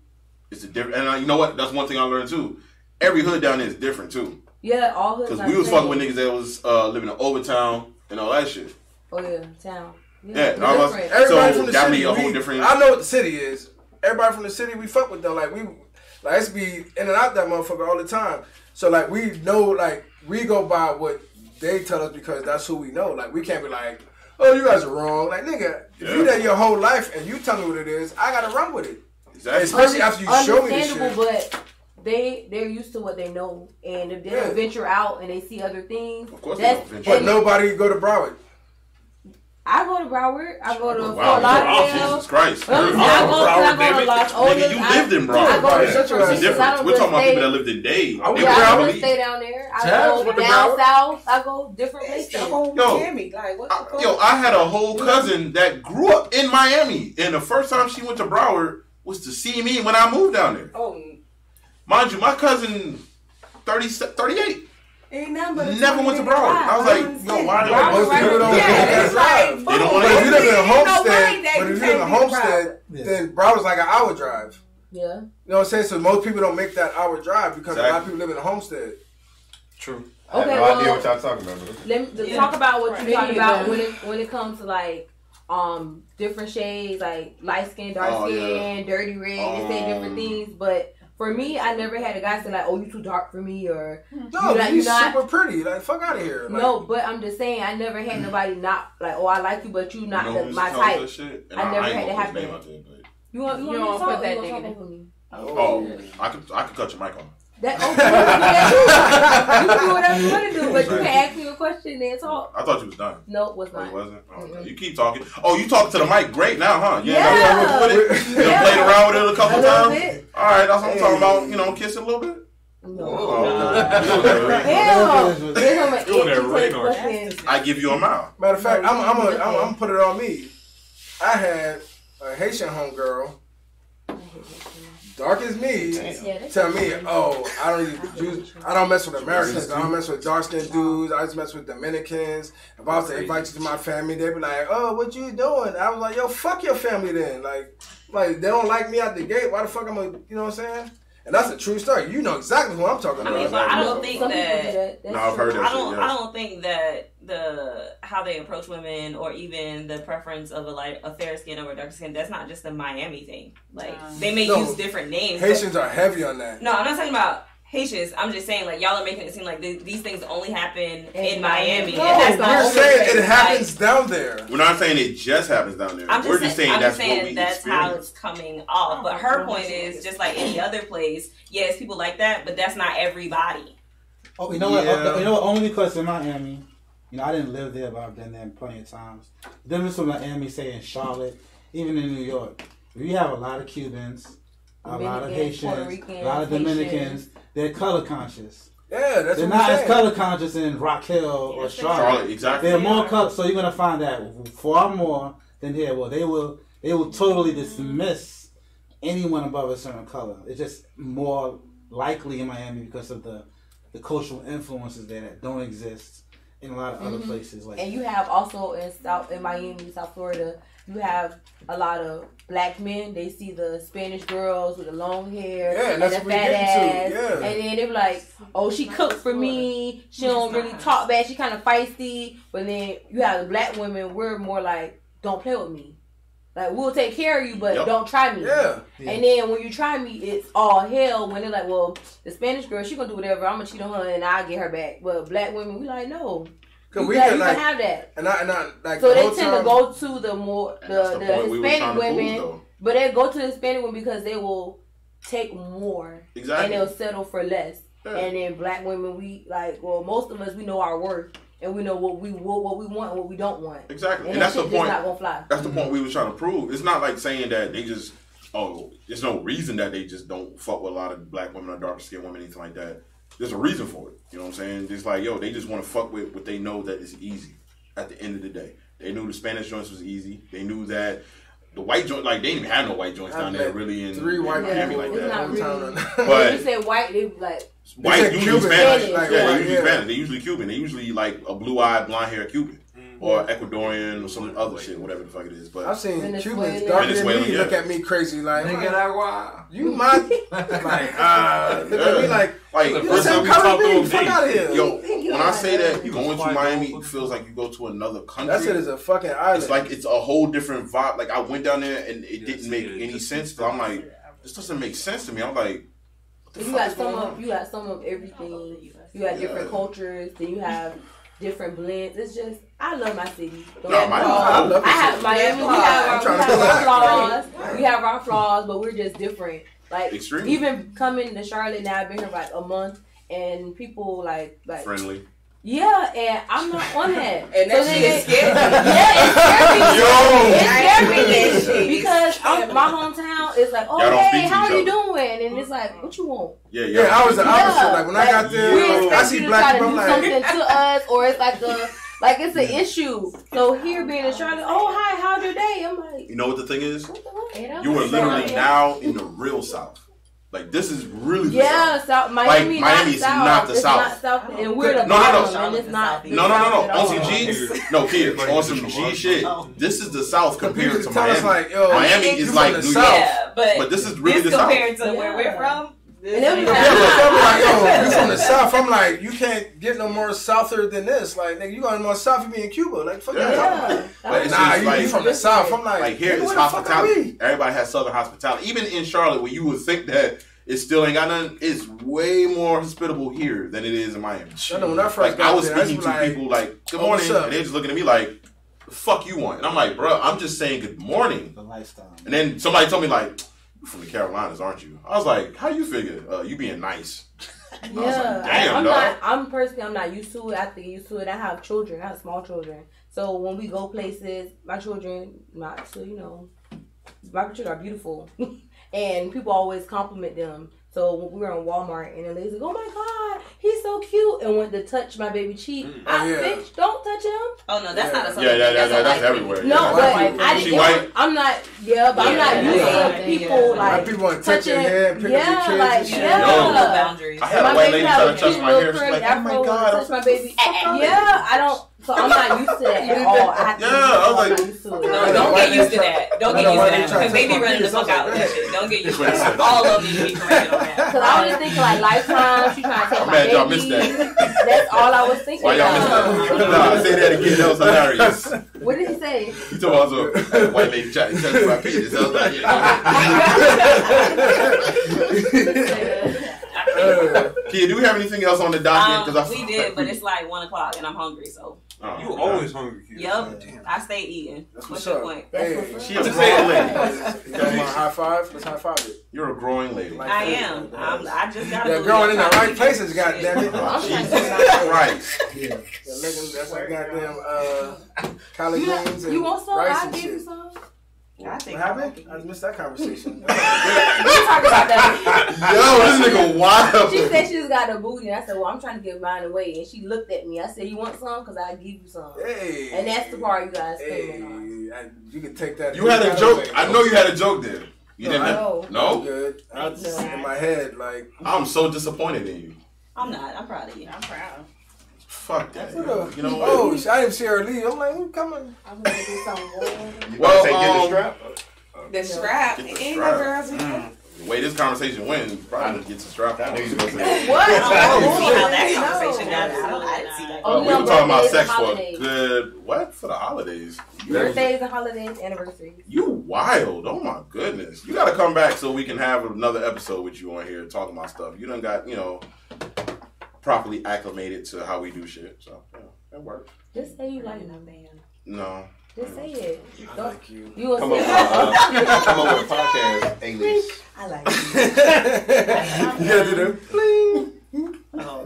It's a different, and you know what? That's one thing I learned too. Every hood down there is different too. Yeah, all hoods. Because we was fucking with niggas that was living in Overtown and all that shit. Oh yeah, town. Everybody from the city. A whole different. I know what the city is. Everybody from the city, we fuck with them. Like it's be in and out that motherfucker all the time. So like we know, like we go by what they tell us because that's who we know. Like we can't be like, oh, you guys are wrong. Like, nigga, if you there your whole life and you tell me what it is, I gotta run with it. Exactly. Especially after you show me this shit. But they're used to what they know, and if they don't venture out and they see other things, of course they don't venture. But nobody go to Broward. I go to Broward. I go to Fort Lauderdale. Jesus Christ. I go to Los Olas. Nigga, you lived in Broward. I go to it's different. We're talking about people that lived in Dade. I don't stay down there. I go down south. I go different places. Yo, I had a whole cousin that grew up in Miami, and the first time she went to Broward was to see me when I moved down there. Oh, mind you, my cousin, 38. Ain't never went to Broward. I was like, yo, why do most people don't drive? They don't want to. But if you live in Homestead, then Broward's like an hour drive. Yeah. You know what I'm saying? So most people don't make that hour drive because a lot of people live in Homestead. True. I have no idea what y'all talking about. Let me talk about what you talking about when it comes to like different shades, like light skin, dark skin, dirty red. They say different things, but. For me, I never had a guy say like, "Oh, you too dark for me," or no, you're super pretty. Like, fuck out of here. Like, no, but I'm just saying, I never had nobody not like, "Oh, I like you, but you not my type." I never had it happen. You want to put that thing in me? Oh, I could cut your mic on. You can do whatever you want to do, but you can ask me a question and talk. I thought you was done. No, it was not. Oh, it wasn't? Okay. You keep talking. Oh, you talking to the mic great now, huh? You played around with it a couple times? All right, that's what I'm talking about. You know, kiss it a little bit? No. I give you a mile. Matter of fact, I'm gonna put it on me. I had a Haitian homegirl dark as me, tell me, I don't mess with Americans. I don't mess with dark skinned dudes. I just mess with Dominicans. If I was to invite you to my family, they'd be like, oh, what you doing? I was like, yo, fuck your family then. Like they don't like me out the gate. Why the fuck I'm gonna, you know what I'm saying? And that's a true story. You know exactly who I'm talking about. I mean, but I don't think that. No, I've heard that. I don't think that how they approach women, or even the preference of a fair skin over dark skin, that's not just a Miami thing. Like they may use different names. Haitians are heavy on that. No, I'm not talking about Haitians. I'm just saying, like, y'all are making it seem like these things only happen in Miami. No, and that's we're saying it happens down there. We're not saying it just happens down there. We're just saying that's what we that's how experience. it's coming off. But her point is, just like any other place, yes, people like that, but that's not everybody. Oh, you know what? You know what? Only because in Miami, you know, I didn't live there, but I've been there plenty of times. The difference from Miami, say in Charlotte, even in New York, we have a lot of Cubans, a lot of Haitians, a lot of Dominicans. They're color conscious. Yeah, that's they're what not I'm as color conscious in Rock Hill or Charlotte. Exactly. They're more color, so you're gonna find that far more than here. Well, they will totally dismiss anyone above a certain color. It's just more likely in Miami because of the cultural influences there that don't exist in a lot of other places. Like, and you have also in Miami, South Florida, you have a lot of black men. They see the Spanish girls with the long hair and the fat ass, and then they're like, "Oh, she cooks for me. She don't really talk bad. She kind of feisty." But then you have the black women. We're more like, "Don't play with me. Like, we'll take care of you, but don't try me." Yeah. And then when you try me, it's all hell. When they're like, "Well, the Spanish girl, she gonna do whatever. I'm gonna cheat on her and I'll get her back." But black women, we like, no. You can have that. And I like, so they tend to go to the Hispanic women, but they go to the Hispanic women because they will take more and they'll settle for less. Yeah. And then black women, we like, well, most of us, we know our worth and we know what we want and what we don't want. Exactly, and that's the point. Not gonna fly. That's the point we were trying to prove. It's not like saying that they just there's no reason that they just don't fuck with a lot of black women or darker skinned women, anything like that. There's a reason for it. You know what I'm saying? Just like, they just want to fuck with what they know that is easy at the end of the day. They knew the Spanish joints was easy. They knew that the white joint, like, they didn't even have no white joints down there really in Miami like that. Not really. But when you say white, they like... White, usually Spanish. Like, they usually Spanish. They usually Cuban. They usually like a blue-eyed, blonde-haired Cuban. Or Ecuadorian or some other shit, whatever the fuck it is. But I've seen Cubans darker than me look at me crazy like, you might like look at me like first time we talked to him, fuck out of here. Yo, when I say that going to Miami, it feels like you go to another country. That shit is a fucking island. It's like it's a whole different vibe. Like I went down there and it didn't make any sense. But I'm like, this doesn't make sense to me. I'm like, you got some of everything. You got different cultures. Then you have different blends. It's just, I love my city. I have Miami. We have our flaws, but we're just different. Like, extremely. Even coming to Charlotte now, I've been here for like a month, and people like friendly. Yeah, and I'm not on that. And that shit scared me. It scared me because my hometown is like, oh, hey, how are you doing? And it's like, what you want? Yeah, I was the opposite. Like, when I got there, I see black people, I'm like, something to us, or it's like it's an issue. So here being in Charlotte, oh, hi, how's your day? I'm like, you know what the thing is? You are literally now in the real South. Like, this is really the South. South. Miami, like, Miami is not the South. Not South, and we're the bottom, and it's not. No. On some G, kids, on some G shit. This is the South compared to Miami. Like, Miami is like New York, but this is really the South compared to where we're from. And then you from the South. I'm like, you can't get no more Souther than this. Like, nigga, you going more South, you be in Cuba. Like, fuck that. Like, you from the South. I'm like here it's hospitality. Everybody has Southern hospitality. Even in Charlotte, where you would think that it still ain't got nothing, it's way more hospitable here than it is in Miami. I know when I first got I was speaking to people like, good morning, and they're just looking at me like, the fuck you want? And I'm like, bro, I'm just saying good morning. The lifestyle. And then somebody told me like, from the Carolinas, aren't you? I was like, how you figure? You being nice. Yeah. Like, damn, I'm personally, I'm not used to it. I have to get used to it. I have children. I have small children. So when we go places, my children, my children are beautiful. And people always compliment them. So when we were in Walmart and the ladies like, oh my God, he's he's so cute, and went to touch my baby cheek. Bitch, don't touch him. Oh no, that's not a that's everywhere. No, but I didn't. I'm not. Yeah, but I'm not used to people like people want to touch your hair, pick up your kids. No boundaries. I had a white lady try to touch my hair. She's like, oh my god, touch my baby. Yeah, I don't. So I'm not used to that at all. I was like, no, don't get used to that. Don't get used to that because they be running the fuck out with that shit. Don't get used to that. All of you need to be corrected on that. Because I was just thinking like Lifetime. She trying to take my baby. Y'all missed that. That's all I was thinking. Why y'all missed that? Nah, say that again. That was hilarious. What did he say? He told me I was a white lady trying to touch my penis. I was like, Kid, do we have anything else on the docket? We did, but it's like 1:00 and I'm hungry, so. You always hungry, kid. Yep, I stay eating. What's your point? Hey, she a growing lady. You want a high five? Let's high five it. You're a growing lady. I am. I just got to. Yeah, growing in the right places, goddammit. Jesus Christ. Yeah, that's like goddamn collard greens and you want some? rice I and give shit. you some. What happened? I missed that conversation. We talk about that. Yo, this nigga wild. She said she just got a booty, and I said, "Well, I'm trying to give mine away." And she looked at me. I said, "You want some? Because I'll give you some." Hey, and that's the part you guys came on. You can take that. You had a joke. I know you had a joke there. You didn't have. No? Good. I was just in my head, like. I'm so disappointed in you. I'm not. I'm proud of you. I'm proud. Fuck that. You know what? Oh, I didn't see her leave. I'm like, who coming? I'm going to do something more. Well, say get the strap. The strap. Get the Ain't strap. no girls in there. The way this conversation went, you probably get the strap. I knew you was going to say What? I don't see how that conversation got. I didn't see that. we were talking about sex for a good, what? For the holidays. Birthdays and holidays, anniversaries. You wild. Oh my goodness. You got to come back so we can have another episode with you on here talking about stuff. You done got, properly acclimated to how we do shit. So, yeah, that works. Just say you like a man. No. Just say it. I like you. You will Come say on, come on with a podcast, alias. I like you. You gotta do the bling. Oh,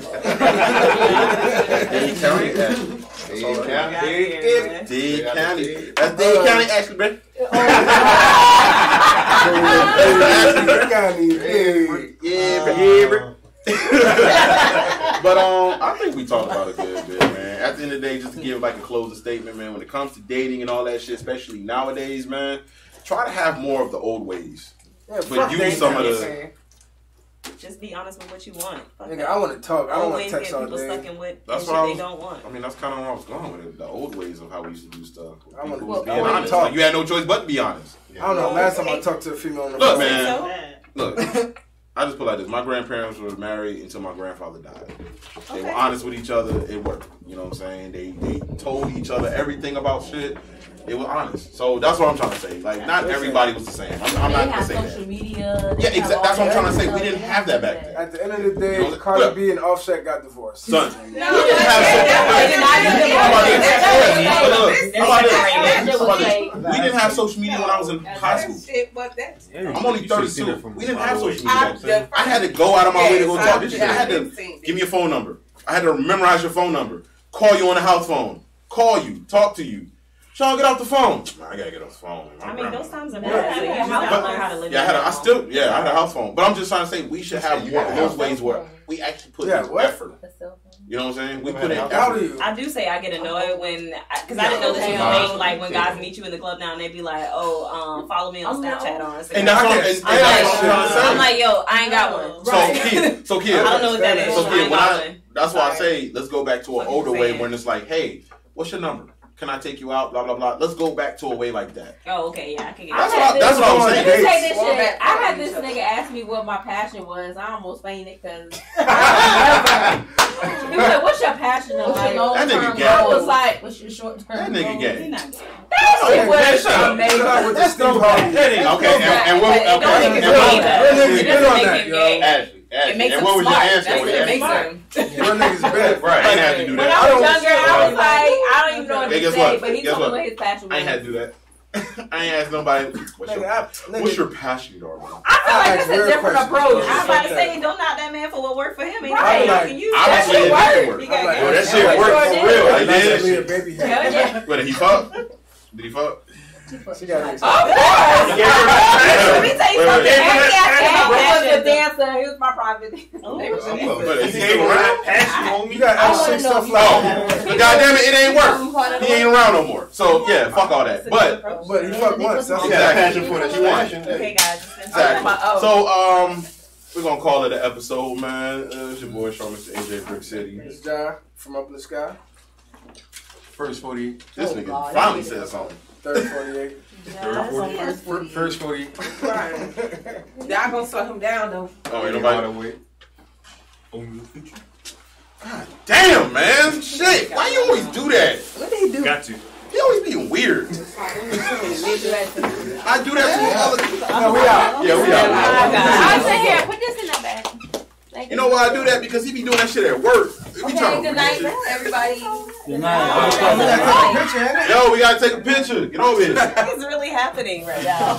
Dade County. Dade County. That's Dade County action, man. But I think we talked about it good, man. At the end of the day, just to give like a closing statement, man, when it comes to dating and all that shit, especially nowadays, man, try to have more of the old ways. Yeah, but use some of the. Just be honest with what you want. Nigga, I want to talk. I don't want to text all day. Stuck in with that's what they don't want. I mean, that's kind of where I was going with it. The old ways of how we used to do stuff. I want to be honest. Like, you had no choice but to be honest. I don't know. Last time I talked to a female on the phone. Look, man. Look. I just put it like this. My grandparents were married until my grandfather died. They were honest with each other. It worked. You know what I'm saying? They told each other everything about shit. It was honest. So that's what I'm trying to say. Like, not everybody was the same. I'm not going to say that. Social media. Yeah, exactly. That's what I'm trying to say. We didn't have that back then. At the end of the day, Cardi B and Offset got divorced. Son. We didn't have social media when I was in high school. I'm only 32. We didn't have social media. I had to go out of my way to go talk this shit. I had to give me your phone number. I had to memorize your phone number. Call you on the house phone. Call you. Talk to you. Sean, get off the phone. I gotta get off the phone. I mean, those times are bad. So you just gotta learn how to live. Yeah, I had a house phone. But I'm just trying to say we should have more of those ways where we actually put in effort. You know what I'm saying? We put in effort. I do say I get annoyed when, because I didn't know this was a thing. Like when guys meet you in the club now and they be like, "Oh, follow me on Snapchat on Instagram." And that's what I'm like, "Yo, I ain't got one." So kid, I don't know what that is. So kid, that's why I say let's go back to an older way when it's like, "Hey, what's your number? Can I take you out? Blah blah blah." Let's go back to a way like that. Oh, okay, yeah, I can get that's what I'm saying. Let me say this shit. I had this nigga ask me what my passion was. I almost fainted because he was like, "What's your passion?" That nigga gay. I was like, "What's your short term?" That nigga gay. That shit was amazing. Okay, and what? It makes and what was your answer? That's what it makes him. Your nigga's better. Right, I ain't had to do that. When I was younger, I was like, I don't even know what to say, but he told me what his passion was. I ain't had to do that. I ain't asked nobody, what's your passion, dog? I feel like it's a different approach. I'm about to say, don't knock that man for what worked for him. Right. That shit worked. That shit worked for real. Yeah. But did he fuck? Did he fuck? She got it. Of course. Let me tell you something. He was a dancer. He was my private. But if he ain't around, you got other stuff like God damn it ain't work. He ain't around no more. So yeah, fuck all that. But he fucked once. That's passion for that. You want. Okay, guys. Exactly. So we're gonna call it an episode, man. It's your boy, Sean, Mr. AJ Brick City. It's John from Up in the Sky. First 48. This nigga finally said something. Third 48. First 48. Right. Y'all gonna slow him down though. Oh, ain't nobody to wait. God damn, man. Shit. Why you always do that? What did he do? Got to. He always being weird. I do that to all the No, we out. Yeah, we out. I'll sit here. Put this in the bag. You know why I do that? Because he be doing that shit at work. Okay, good night, everybody. Good night. Yo, we gotta take a picture. Get over here. What's really happening right now?